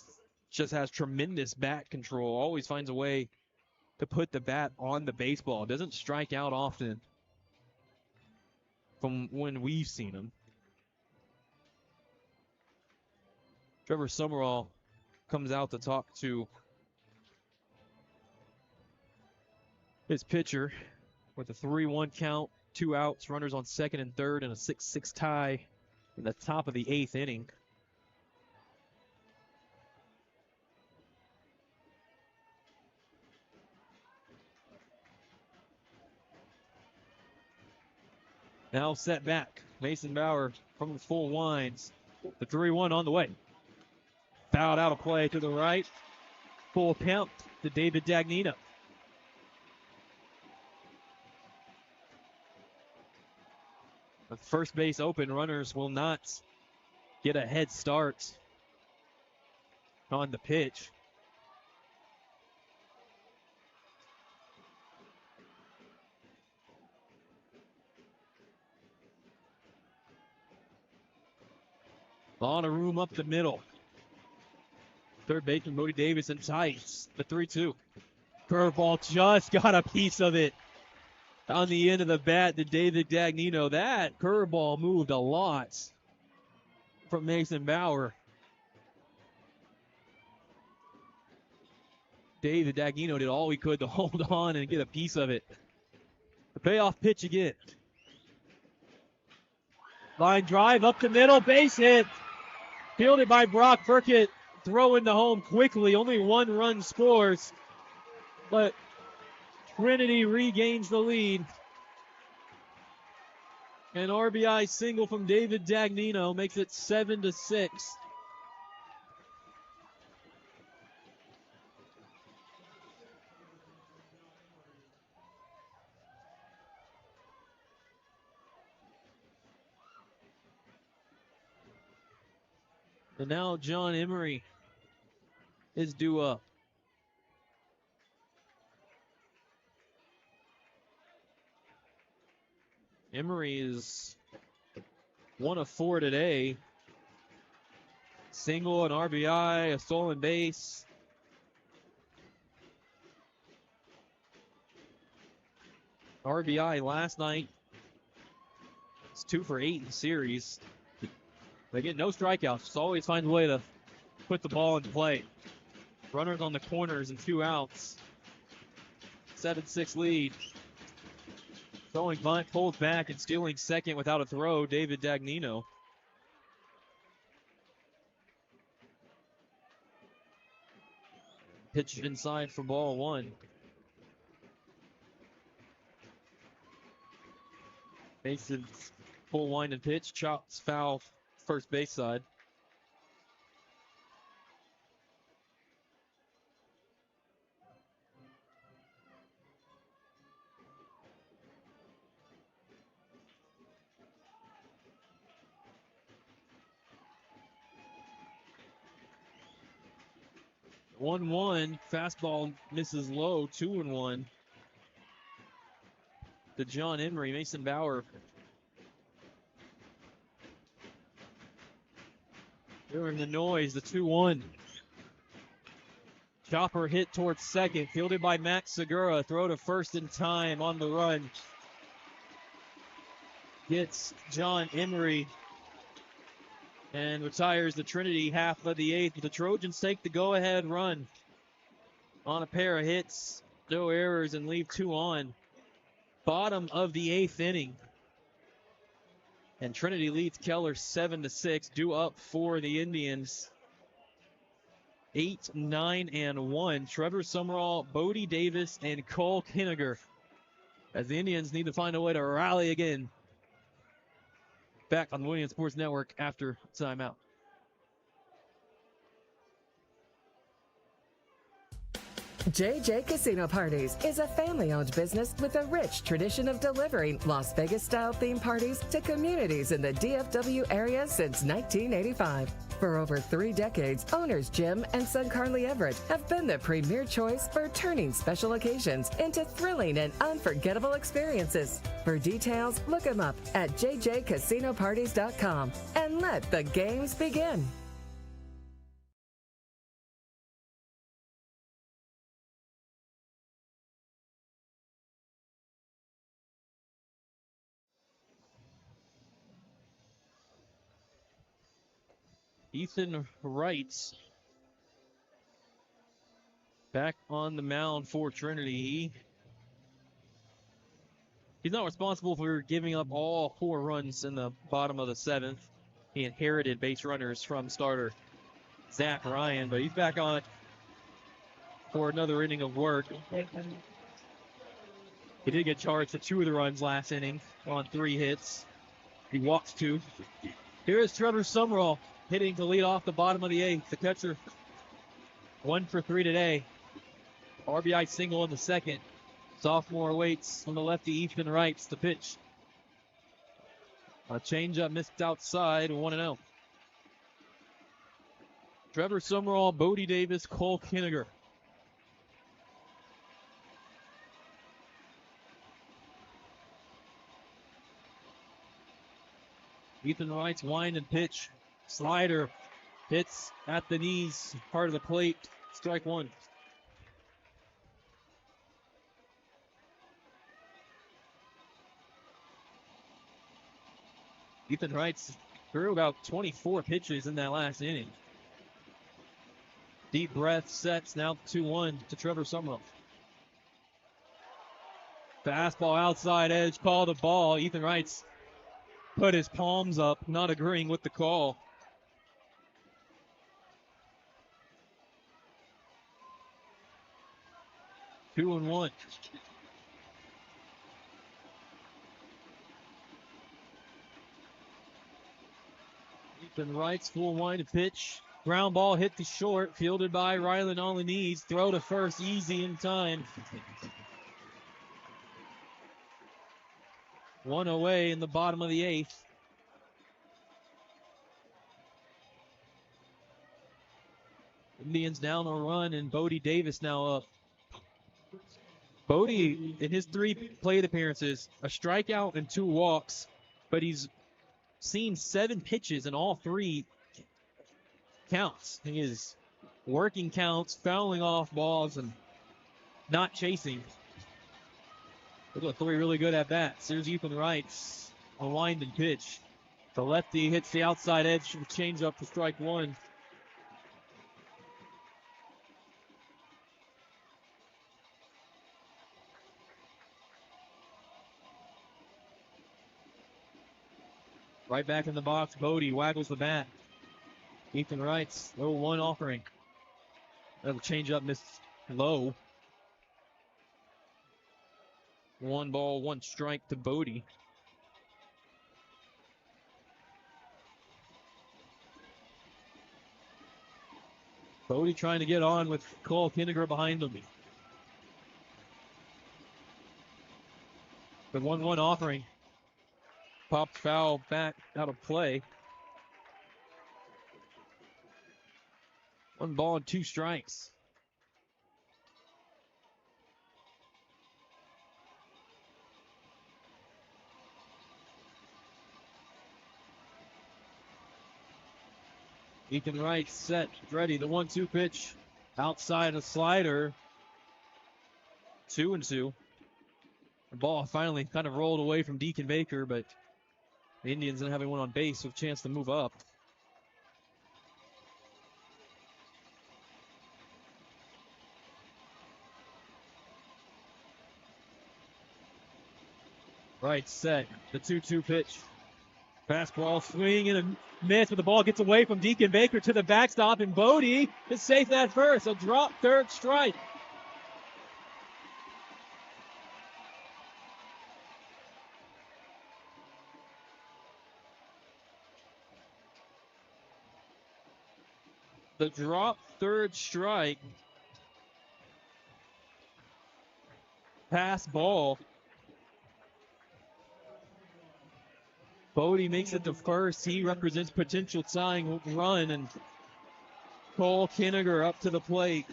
just has tremendous bat control. Always finds a way to put the bat on the baseball. Doesn't strike out often from when we've seen him. Trevor Summerall comes out to talk to his pitcher with a 3-1 count, 2 outs, runners on second and third, and a 6-6 tie in the top of the 8th inning. Now set back. Mason Bauer from the full winds. The 3-1 on the way. Fouled out of play to the right. Full count to David Dagnino. With first base open, runners will not get a head start on the pitch. A lot of room up the middle. Third baseman Bodie Davidson tights the 3-2. Curveball just got a piece of it on the end of the bat to David Dagnino. That curveball moved a lot from Mason Bauer. David Dagnino did all he could to hold on and get a piece of it. The payoff pitch again. Line drive up the middle, base hit. Fielded by Brock Burkett. throw into home quickly. Only 1 run scores, but Trinity regains the lead. An RBI single from David Dagnino makes it 7-6. And now John Emery is due up. Emery is 1 of 4 today. Single, an RBI, a stolen base. RBI last night. It's 2 for 8 in the series. They get no strikeouts. Just always find a way to put the ball in play. Runners on the corners and 2 outs. 7-6 lead. Throwing bunt, pulls back and stealing second without a throw, David Dagnino. Pitch inside for ball 1. Mason's full wind and pitch, chops foul first base side. One, fastball misses low, 2-1. To John Emery, Mason Bauer. Hearing the noise, the 2-1. Chopper hit towards second, fielded by Max Segura. Throw to first in time on the run. Gets John Emery and retires the Trinity half of the 8th. The Trojans take the go-ahead run on a pair of hits, no errors, and leave 2 on. Bottom of the 8th inning. And Trinity leads Keller 7-6, due up for the Indians. 8, 9, and 1. Trevor Summerall, Bodie Davis, and Cole Kinniger, as the Indians need to find a way to rally again. Back on the Williams Sports Network after timeout. JJ Casino Parties is a family-owned business with a rich tradition of delivering Las Vegas-style theme parties to communities in the DFW area since 1985. For over 3 decades, owners Jim and son Carly Everett have been the premier choice for turning special occasions into thrilling and unforgettable experiences. For details, look them up at jjcasinoparties.com and let the games begin. Ethan Wright back on the mound for Trinity. He's not responsible for giving up all 4 runs in the bottom of the 7th. He inherited base runners from starter Zach Ryan, but he's back on for another inning of work. He did get charged for 2 of the runs last inning on 3 hits. He walks 2. Here is Trevor Summerall hitting to lead off the bottom of the 8th. The catcher 1 for 3 today. RBI single in the 2nd. Sophomore waits on the lefty Ethan Wrights the pitch. A changeup missed outside, 1-0. Trevor Summerall, Bodie Davis, Cole Kinniger. Ethan Wright's wind and pitch. Slider hits at the knees, part of the plate. Strike 1. Ethan Wright threw about 24 pitches in that last inning. Deep breath, sets, now 2-1 to Trevor Summerall. Fastball outside edge, called a ball. Ethan Wright's put his palms up, not agreeing with the call. 2-1. Ethan Wright's full wind pitch. Ground ball hit the short, fielded by Rylan on the knees. Throw to first, easy in time. One away in the bottom of the 8th. Indians down a run, and Bodie Davis now up. Bodie, in his 3 plate appearances, a strikeout and 2 walks, but he's seen 7 pitches in all 3 counts. He is working counts, fouling off balls, and not chasing. Look at 3 really good at bats. Here's Ethan Wright's a wind and pitch. The lefty hits the outside edge, change up for strike 1. Right back in the box, Bodie waggles the bat. Ethan Wright's 0-1 offering. That'll change up, missed low. 1 ball, 1 strike to Bodie. Bodie trying to get on with Cole Kinniger behind him. The 1-1 offering. Popped foul back out of play. 1 ball and 2 strikes. Ethan Wright set, ready. The 1-2 pitch. Outside a slider. 2-2. The ball finally kind of rolled away from Deacon Baker, but the Indians didn't have anyone on base with a chance to move up. Right set. The 2-2 pitch. Fastball swing and a miss, but the ball gets away from Deacon Baker to the backstop, and Bodie is safe at first. A drop, 3rd strike. The drop, 3rd strike. Pass ball. Bodie makes it to first. He represents potential tying run, and Cole Kinniger up to the plate.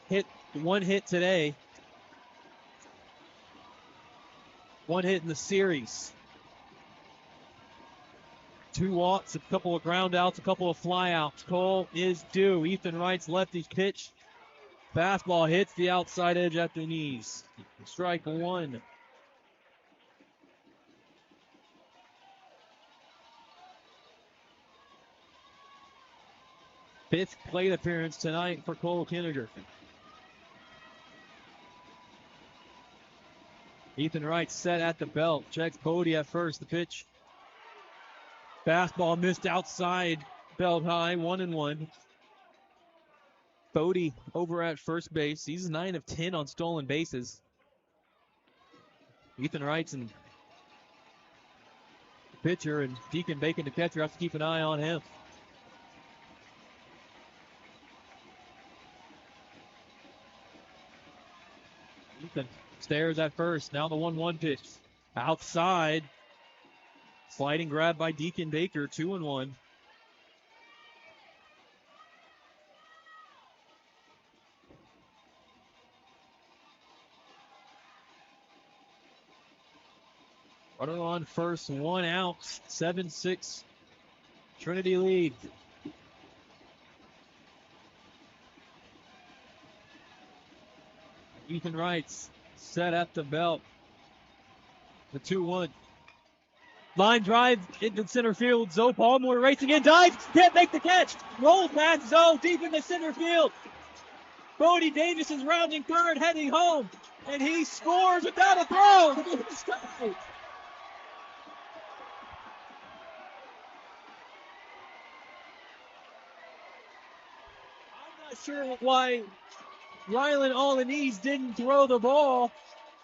Hit 1 hit today. 1 hit in the series. 2 walks, a couple of ground outs, a couple of flyouts. Cole is due. Ethan Wright's lefty pitch. Fastball hits the outside edge at the knees. Strike 1. Fifth plate appearance tonight for Cole Kinniger. Ethan Wright set at the belt. Checks Bodie at first. The pitch. Fastball missed outside. Belt high. 1-1. Bodie over at first base. He's 9 of 10 on stolen bases. Ethan Wright's and pitcher, and Deacon Bacon, the catcher, have to keep an eye on him. Ethan stares at first. Now the 1-1 pitch. Outside. Sliding grab by Deacon Baker. 2-1. Runner on first, 1 out. 7-6. Trinity lead. Ethan Wright's set at the belt. The 2-1. Line drive into center field. Zoe Palmore racing in, dives, can't make the catch. Rolls past Zoe deep into center field. Bodie Davis is rounding third, heading home, and he scores without a throw. I'm not sure why Rylan Alaniz didn't throw the ball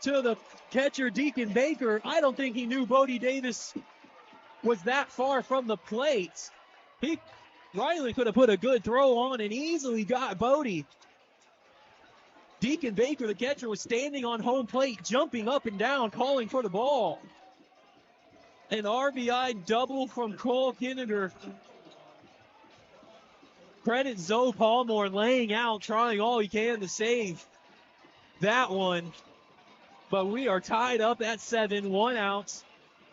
to the catcher, Deacon Baker. I don't think he knew Bodie Davis was that far from the plate. Rylan could have put a good throw on and easily got Bodie. Deacon Baker, the catcher, was standing on home plate, jumping up and down, calling for the ball. An RBI double from Cole Kinninger. Credit Zoe Palmore laying out, trying all he can to save that one. But we are tied up at 7, 1 out.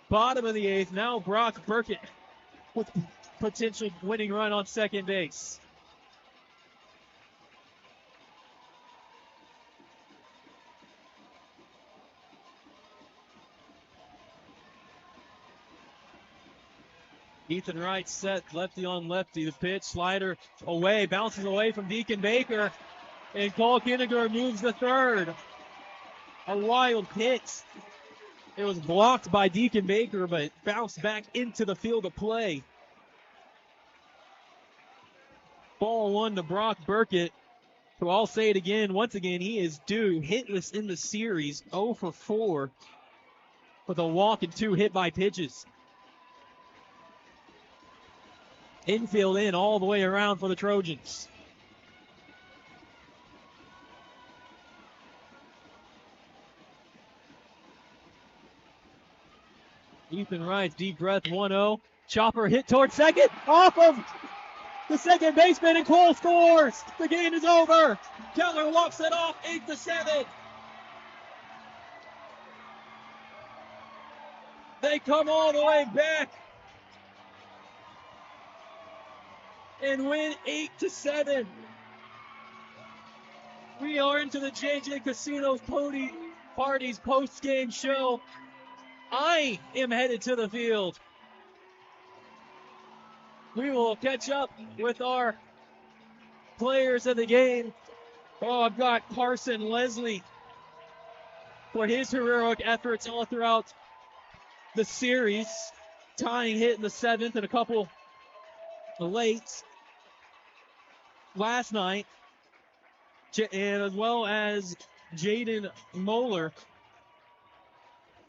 Bottom of the 8th. Now Brock Burkett with potential winning run on second base. Ethan Wright set, lefty on lefty. The pitch, slider away, bounces away from Deacon Baker. And Cole Kinninger moves the third. A wild pitch. It was blocked by Deacon Baker, but bounced back into the field of play. Ball 1 to Brock Burkett. So I'll say it again. Once again, he is due hitless in the series. 0 for 4 with a walk and 2 hit by pitches. Infield in all the way around for the Trojans. Ethan Wright, deep breath, 1-0. Chopper hit towards second, off of the second baseman, and Cole scores. The game is over. Keller walks it off, 8-7. They come all the way back and win 8-7. We are into the JJ Casino's Parties post-game show. I am headed to the field. We will catch up with our players of the game. Oh, I've got Carson Leslie for his heroic efforts all throughout the series. Tying hit in the 7th and a couple late last night, and as well as Jaden Moeller.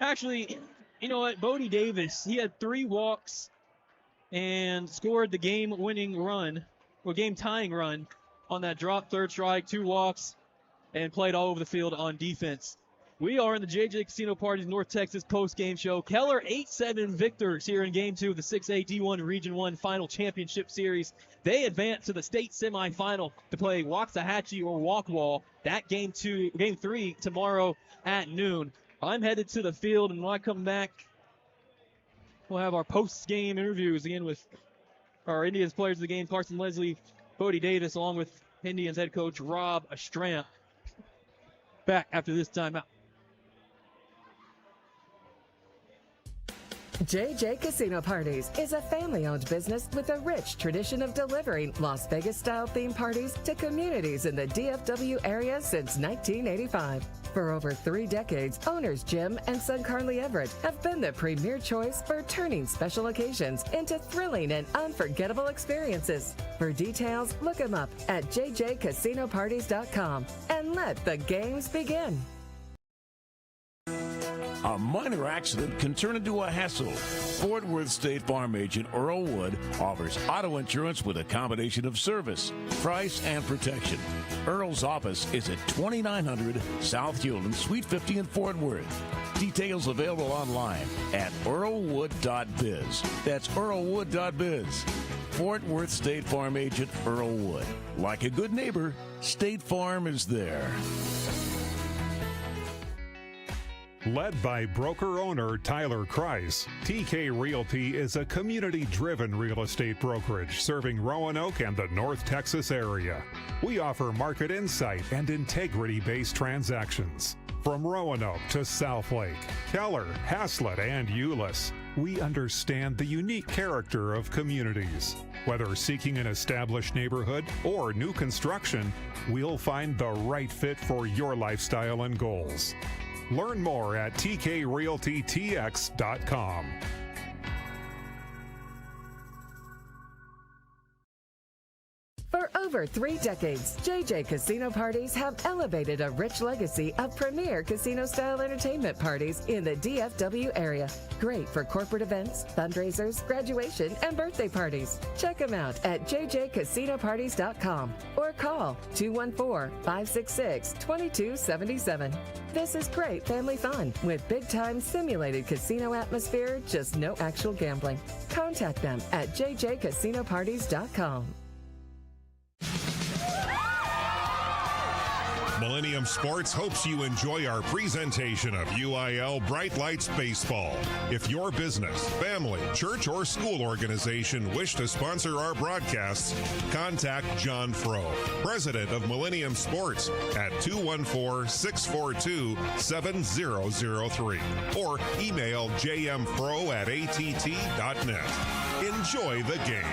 Actually, you know what? Bodie Davis, he had 3 walks and scored the game-winning run, or game-tying run on that drop third strike, 2 walks, and played all over the field on defense. We are in the JJ Casino Parties North Texas post-game show. Keller 8-7 victors here in Game 2 of the 6A D1 Region 1 Final Championship Series. They advance to the state semifinal to play Waxahachie or Walkwall. That Game 3 tomorrow at noon. I'm headed to the field, and when I come back, we'll have our post-game interviews again with our Indians players of the game, Carson Leslie, Bodie Davis, along with Indians head coach Rob Estrant. Back after this timeout. JJ Casino Parties is a family-owned business with a rich tradition of delivering Las Vegas-style theme parties to communities in the DFW area since 1985. For over 3 decades, owners Jim and son Carly Everett have been the premier choice for turning special occasions into thrilling and unforgettable experiences. For details, look them up at jjcasinoparties.com and let the games begin. A minor accident can turn into a hassle. Fort Worth State Farm agent Earl Wood offers auto insurance with a combination of service, price, and protection. Earl's office is at 2900 South Hewland, Suite 50 in Fort Worth. Details available online at earlwood.biz. That's earlwood.biz. Fort Worth State Farm agent Earl Wood. Like a good neighbor, State Farm is there. Led by broker-owner Tyler Kreis, TK Realty is a community-driven real estate brokerage serving Roanoke and the North Texas area. We offer market insight and integrity-based transactions. From Roanoke to Southlake, Keller, Haslett, and Euless, we understand the unique character of communities. Whether seeking an established neighborhood or new construction, we'll find the right fit for your lifestyle and goals. Learn more at tkrealtytx.com. For over 3 decades, JJ Casino Parties have elevated a rich legacy of premier casino-style entertainment parties in the DFW area. Great for corporate events, fundraisers, graduation, and birthday parties. Check them out at jjcasinoparties.com or call 214-566-2277. This is great family fun with big-time simulated casino atmosphere, just no actual gambling. Contact them at jjcasinoparties.com. Millennium Sports hopes you enjoy our presentation of UIL Bright Lights Baseball. If your business, family, church, or school organization wish to sponsor our broadcasts, contact John Frow, president of Millennium Sports, at 214-642-7003 or email jmfro@att.net. Enjoy the game.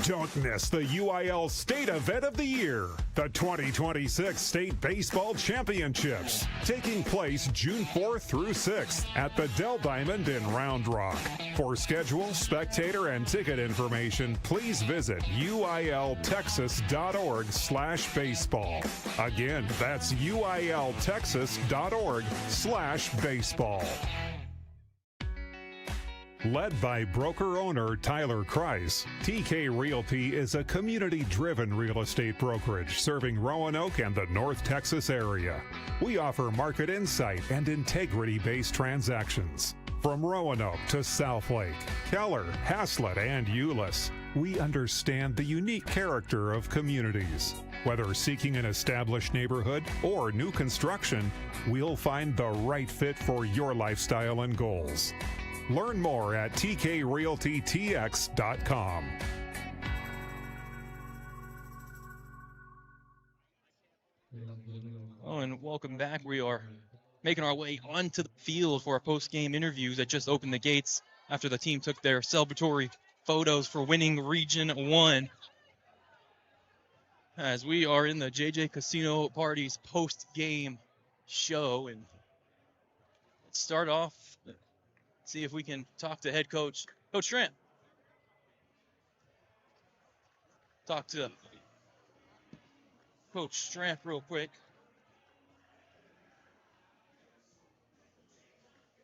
Don't miss the UIL State Event of the Year, the 2026 State Baseball Championships, taking place June 4th through 6th at the Dell Diamond in Round Rock. For schedule, spectator, and ticket information, please visit uiltexas.org/baseball. Again, that's uiltexas.org/baseball. Led by broker-owner Tyler Kreis, TK Realty is a community-driven real estate brokerage serving Roanoke and the North Texas area. We offer market insight and integrity-based transactions. From Roanoke to Southlake, Keller, Haslett, and Euless, we understand the unique character of communities. Whether seeking an established neighborhood or new construction, we'll find the right fit for your lifestyle and goals. Learn more at tkrealtytx.com. Oh, and welcome back. We are making our way onto the field for our post-game interviews that just opened the gates after the team took their celebratory photos for winning Region 1. As we are in the JJ Casino Parties post-game show, and let's start off, see if we can talk to head coach, Coach Trent. Talk to Coach Strand real quick.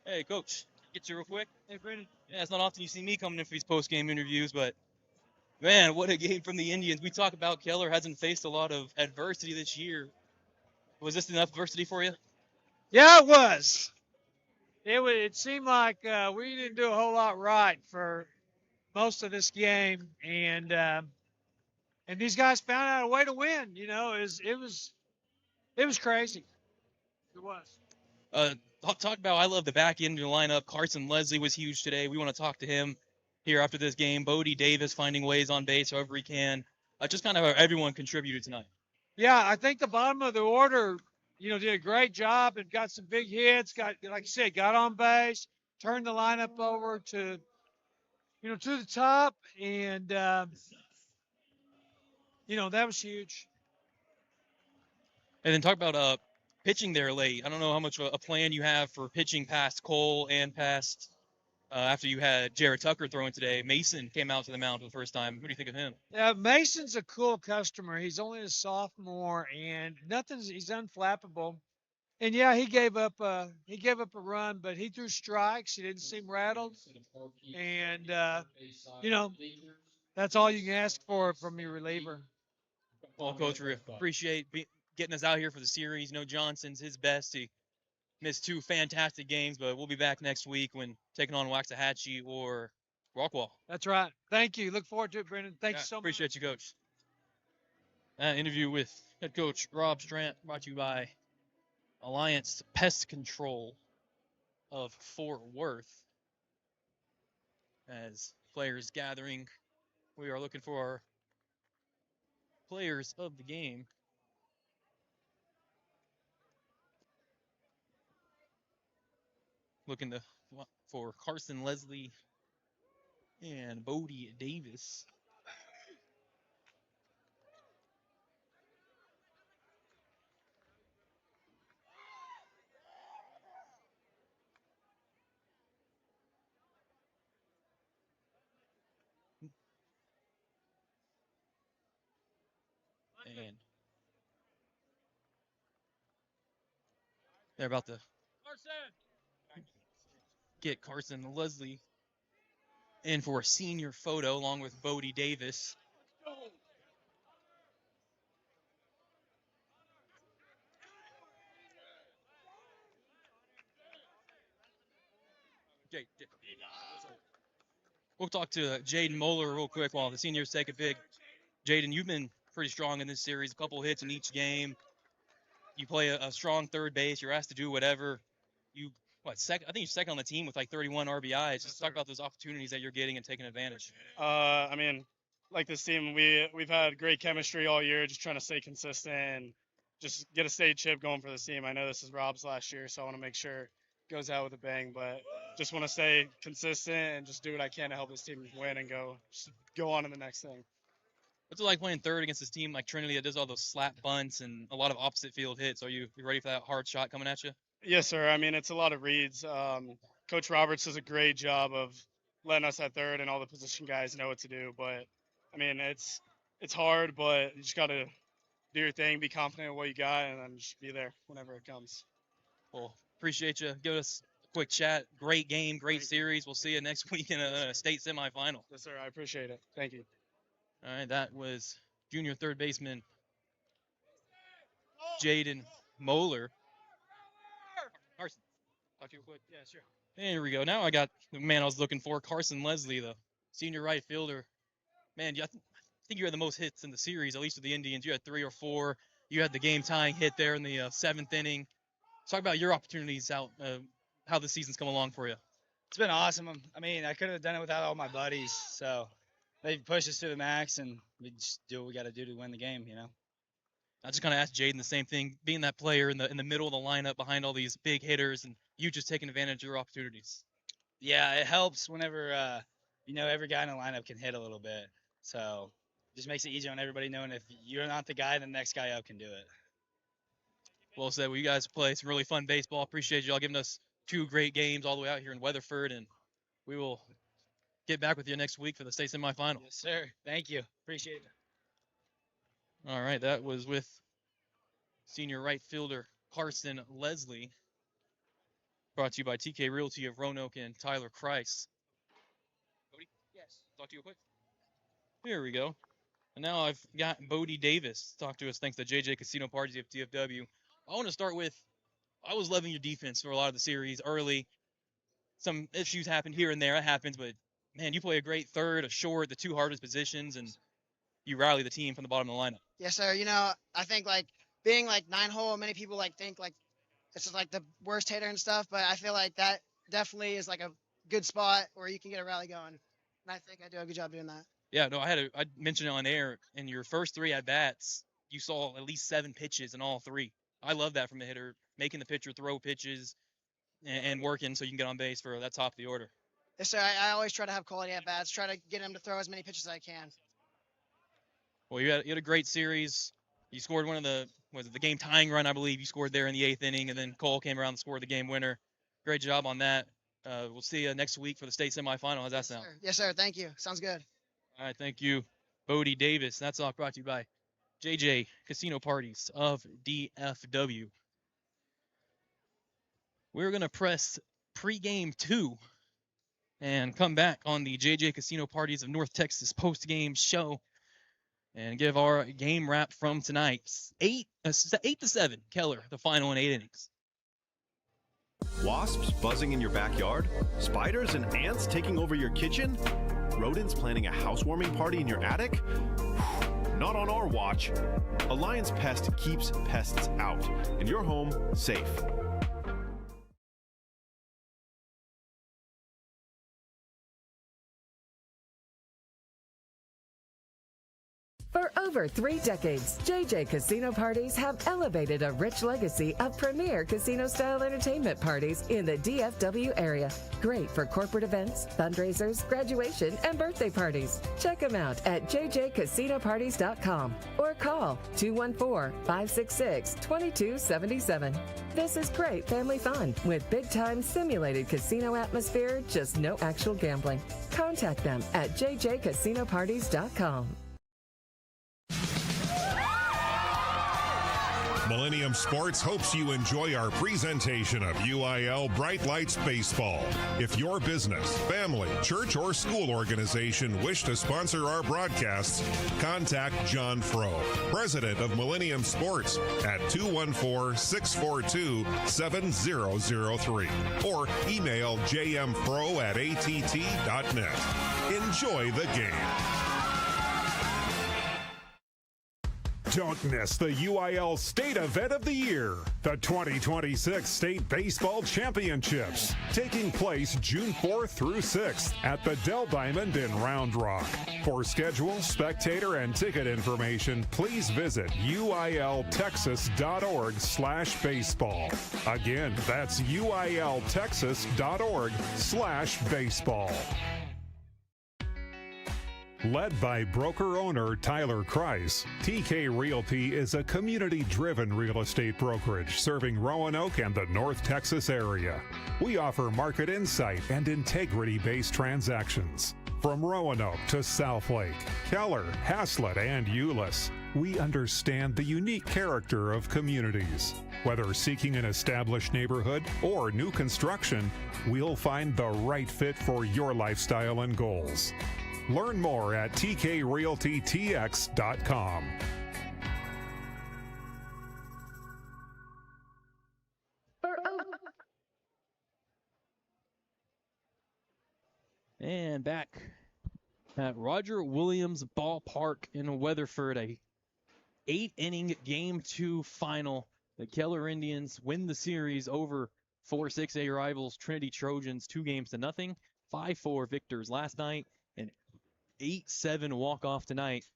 Hey, Coach, get you real quick. Hey, Brenden. Yeah, it's not often you see me coming in for these post-game interviews, but, man, what a game from the Indians. We talk about Keller hasn't faced a lot of adversity this year. Was this enough adversity for you? Yeah, it was. It seemed like we didn't do a whole lot right for most of this game, and these guys found out a way to win. You know, it was crazy. It was. Talk about, I love the back end of the lineup. Carson Leslie was huge today. We want to talk to him here after this game. Bodie Davis finding ways on base however he can. Just kind of everyone contributed tonight. Yeah, I think the bottom of the order, did a great job and got some big hits. Got, like you said, got on base, turned the lineup over to the top, and that was huge. And then talk about pitching there late. I don't know how much of a plan you have for pitching past Cole and past after you had Jared Tucker throwing today. Mason came out to the mound for the first time. What do you think of him? Yeah, Mason's a cool customer. He's only a sophomore, and he's unflappable. And yeah, he gave up a run, but he threw strikes. He didn't seem rattled, and that's all you can ask for from your reliever. Well, Coach, we appreciate getting us out here for the series. Johnson's his best. He missed 2 fantastic games, but we'll be back next week when taking on Waxahachie or Rockwall. That's right. Thank you. Look forward to it, Brenden. Thank you so much. Appreciate you, Coach. Interview with head coach Rob Strant brought to you by Alliance Pest Control of Fort Worth. As players gathering, we are looking for our players of the game. Looking for Carson Leslie and Bodie Davis. And they're about to get Carson Leslie in for a senior photo along with Bodie Davis. We'll talk to Jaden Moeller real quick while the seniors take a big. Jaden, you've been pretty strong in this series, a couple hits in each game. You play a strong third base. You're asked to do whatever. I think you're second on the team with like 31 RBIs. Just talk about those opportunities that you're getting and taking advantage. I mean, like this team, we've had great chemistry all year, just trying to stay consistent and just get a state chip going for this team. I know this is Rob's last year, so I want to make sure it goes out with a bang, but just want to stay consistent and just do what I can to help this team win and go on to the next thing. What's it like playing third against this team like Trinity that does all those slap bunts and a lot of opposite field hits? Are you ready for that hard shot coming at you? Yes, sir. I mean, it's a lot of reads. Coach Roberts does a great job of letting us at third and all the position guys know what to do. But, I mean, it's hard, but you just got to do your thing, be confident in what you got, and then just be there whenever it comes. Well, appreciate you. Give us a quick chat. Great game, great series. We'll see you next week in a state semifinal. Yes, sir. I appreciate it. Thank you. All right, that was junior third baseman Jaden Moeller. Carson, talk to you real quick. Yeah, sure. There we go. Now I got the man I was looking for, Carson Leslie, the senior right fielder. Man, I think you had the most hits in the series, at least with the Indians. You had 3 or 4. You had the game-tying hit there in the 7th inning. Talk about your opportunities out, how the season's come along for you. It's been awesome. I mean, I couldn't have done it without all my buddies. So they pushed us to the max, and we just do what we got to do to win the game, you know. I just kind of asked Jaden the same thing, being that player in the middle of the lineup behind all these big hitters, and you just taking advantage of your opportunities. Yeah, it helps whenever, every guy in the lineup can hit a little bit. So it just makes it easier on everybody knowing if you're not the guy, the next guy up can do it. Well said. Well, you guys play some really fun baseball. Appreciate you all giving us 2 great games all the way out here in Weatherford, and we will get back with you next week for the state semifinal. Yes, sir. Thank you. Appreciate it. All right, that was with senior right fielder Carson Leslie. Brought to you by TK Realty of Roanoke and Tyler Kreis. Bodie? Yes. Talk to you quick. Here we go. And now I've got Bodie Davis to talk to us thanks to JJ Casino Parties of DFW. I want to start with, I was loving your defense for a lot of the series early. Some issues happened here and there. It happens, but, man, you play a great third, a short, the 2 hardest positions, and you rally the team from the bottom of the lineup. Yes, sir. I think, being, 9-hole, many people, think, it's just, the worst hitter and stuff, but I feel like that definitely is, a good spot where you can get a rally going. And I think I do a good job doing that. Yeah, no, I mentioned it on air. In your first 3 at-bats, you saw at least 7 pitches in all 3. I love that from a hitter, making the pitcher throw pitches and working so you can get on base for that top of the order. Yes, sir. I always try to have quality at-bats, try to get him to throw as many pitches as I can. Well, you had a great series. You scored one of the game-tying run, I believe. You scored there in the 8th inning, and then Cole came around and scored the game winner. Great job on that. We'll see you next week for the state semifinal. How's that sound? Sir. Yes, sir. Thank you. Sounds good. All right, thank you, Bodie Davis. That's all brought to you by JJ Casino Parties of DFW. We're going to press pregame 2 and come back on the JJ Casino Parties of North Texas postgame show and give our game wrap from tonight. 8-7, Keller, the final in 8 innings. Wasps buzzing in your backyard? Spiders and ants taking over your kitchen? Rodents planning a housewarming party in your attic? Not on our watch. Alliance Pest keeps pests out and your home safe. For over 3 decades, JJ Casino Parties have elevated a rich legacy of premier casino-style entertainment parties in the DFW area. Great for corporate events, fundraisers, graduation, and birthday parties. Check them out at jjcasinoparties.com or call 214-566-2277. This is great family fun with big-time simulated casino atmosphere, just no actual gambling. Contact them at jjcasinoparties.com. Millennium Sports hopes you enjoy our presentation of UIL Bright Lights Baseball. If your business, family, church, or school organization wish to sponsor our broadcasts, contact John Frow, president of Millennium Sports, at 214-642-7003 or email jmfro@att.net. Enjoy the game. Don't miss the UIL State Event of the Year, the 2026 State Baseball Championships, taking place June 4th through 6th at the Dell Diamond in Round Rock. For schedule, spectator, and ticket information, please visit uiltexas.org/baseball. Again, that's uiltexas.org/baseball. Led by broker-owner Tyler Kreis, TK Realty is a community-driven real estate brokerage serving Roanoke and the North Texas area. We offer market insight and integrity-based transactions. From Roanoke to Southlake, Keller, Haslett, and Euless, we understand the unique character of communities. Whether seeking an established neighborhood or new construction, we'll find the right fit for your lifestyle and goals. Learn more at tkrealtytx.com. And back at Roger Williams Ballpark in Weatherford, a 8-inning Game 2 final. The Keller Indians win the series over 4-6A rivals Trinity Trojans 2-0. 5-4 victors last night, and 8-7 walk-off tonight.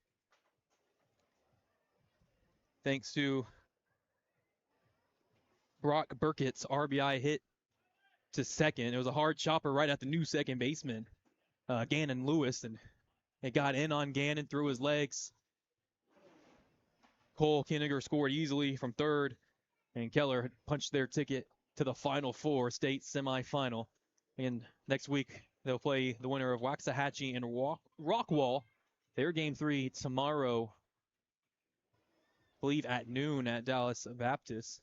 Thanks to Brock Burkett's RBI hit to second. It was a hard chopper right at the new second baseman, Gannon Lewis, and it got in on Gannon through his legs. Cole Kinniger scored easily from third, and Keller punched their ticket to the Final Four state semifinal. And next week, they'll play the winner of Waxahachie and Rockwall. Their Game 3 tomorrow, I believe at noon at Dallas Baptist.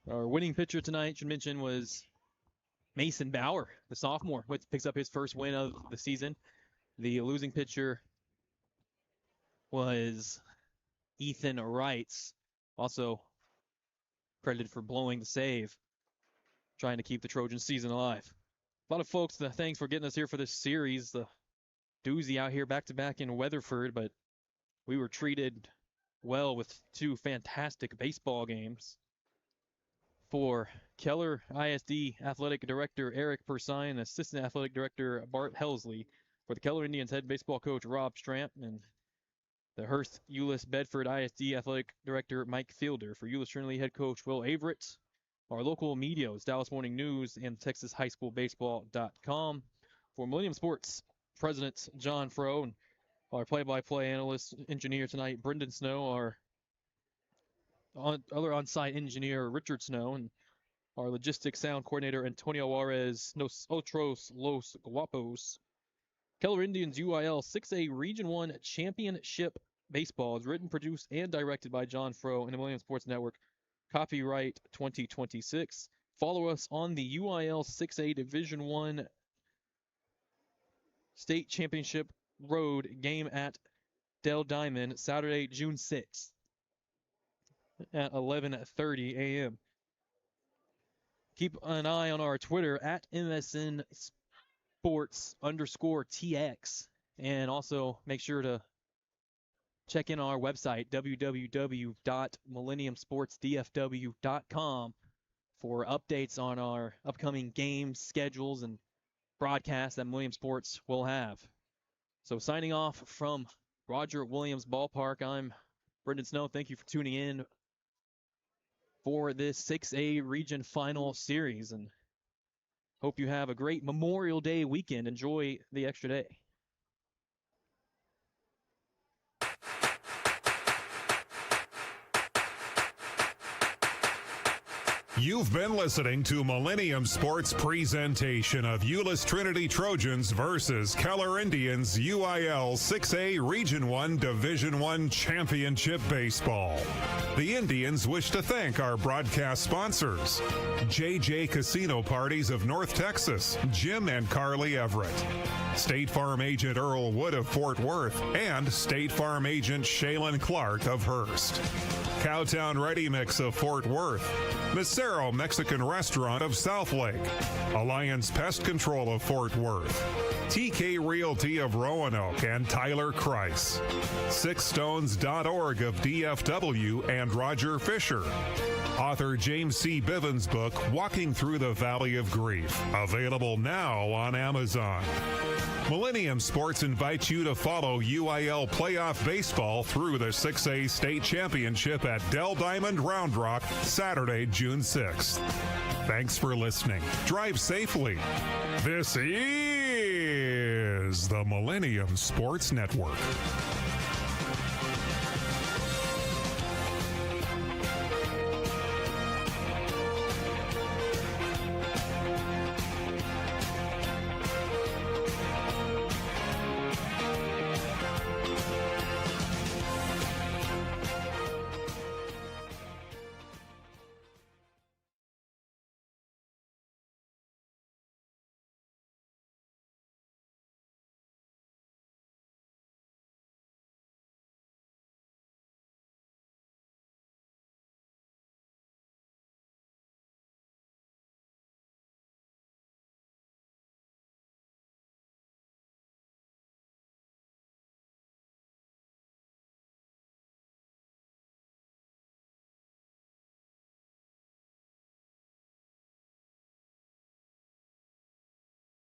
Our winning pitcher tonight, should mention, was Mason Bauer, the sophomore, which picks up his first win of the season. The losing pitcher was Ethan Wrights, also credited for blowing the save, trying to keep the Trojan season alive. A lot of folks, thanks for getting us here for this series. The doozy out here back-to-back in Weatherford, but we were treated well with two fantastic baseball games. For Keller ISD Athletic Director Eric Persine, Assistant Athletic Director Bart Helsley, for the Keller Indians head baseball coach Rob Stramp, and the Hearst Euless Bedford ISD Athletic Director Mike Fielder. For Euless Trinity head coach Will Averett. Our local media is Dallas Morning News and TexasHighSchoolBaseball.com. For Millennium Sports President John Frow, and our play-by-play analyst engineer tonight, Brenden Snow, our other on-site engineer Richard Snow, and our logistics sound coordinator Antonio Juarez, Nos Otros Los Guapos. Keller Indians UIL 6A Region 1 Championship Baseball is written, produced, and directed by John Frow and the Millennium Sports Network. Copyright 2026. Follow us on the UIL 6A Division 1 State Championship Road game at Dell Diamond, Saturday, June 6th at 11:30 a.m. Keep an eye on our Twitter at MSN Sports_TX, and also make sure to check in our website, www.millenniumsportsdfw.com, for updates on our upcoming games, schedules, and broadcasts that Millennium Sports will have. So signing off from Roger Williams Ballpark, I'm Brenden Snow. Thank you for tuning in for this 6A Region Final Series, and hope you have a great Memorial Day weekend. Enjoy the extra day. You've been listening to Millennium Sports presentation of Euless Trinity Trojans versus Keller Indians UIL 6A Region 1 Division 1 Championship Baseball. The Indians wish to thank our broadcast sponsors, JJ Casino Parties of North Texas, Jim and Carly Everett, State Farm Agent Earl Wood of Fort Worth, and State Farm Agent Shaylin Clark of Hearst. Cowtown Ready Mix of Fort Worth, Macero Mexican Restaurant of Southlake, Alliance Pest Control of Fort Worth, TK Realty of Roanoke and Tyler Kreis, SixStones.org of DFW and Roger Fisher, author James C. Bivens' book, Walking Through the Valley of Grief, available now on Amazon. Millennium Sports invites you to follow UIL playoff baseball through the 6A State Championship at Dell Diamond Round Rock, Saturday, June 6th. Thanks for listening. Drive safely. This is the Millennium Sports Network.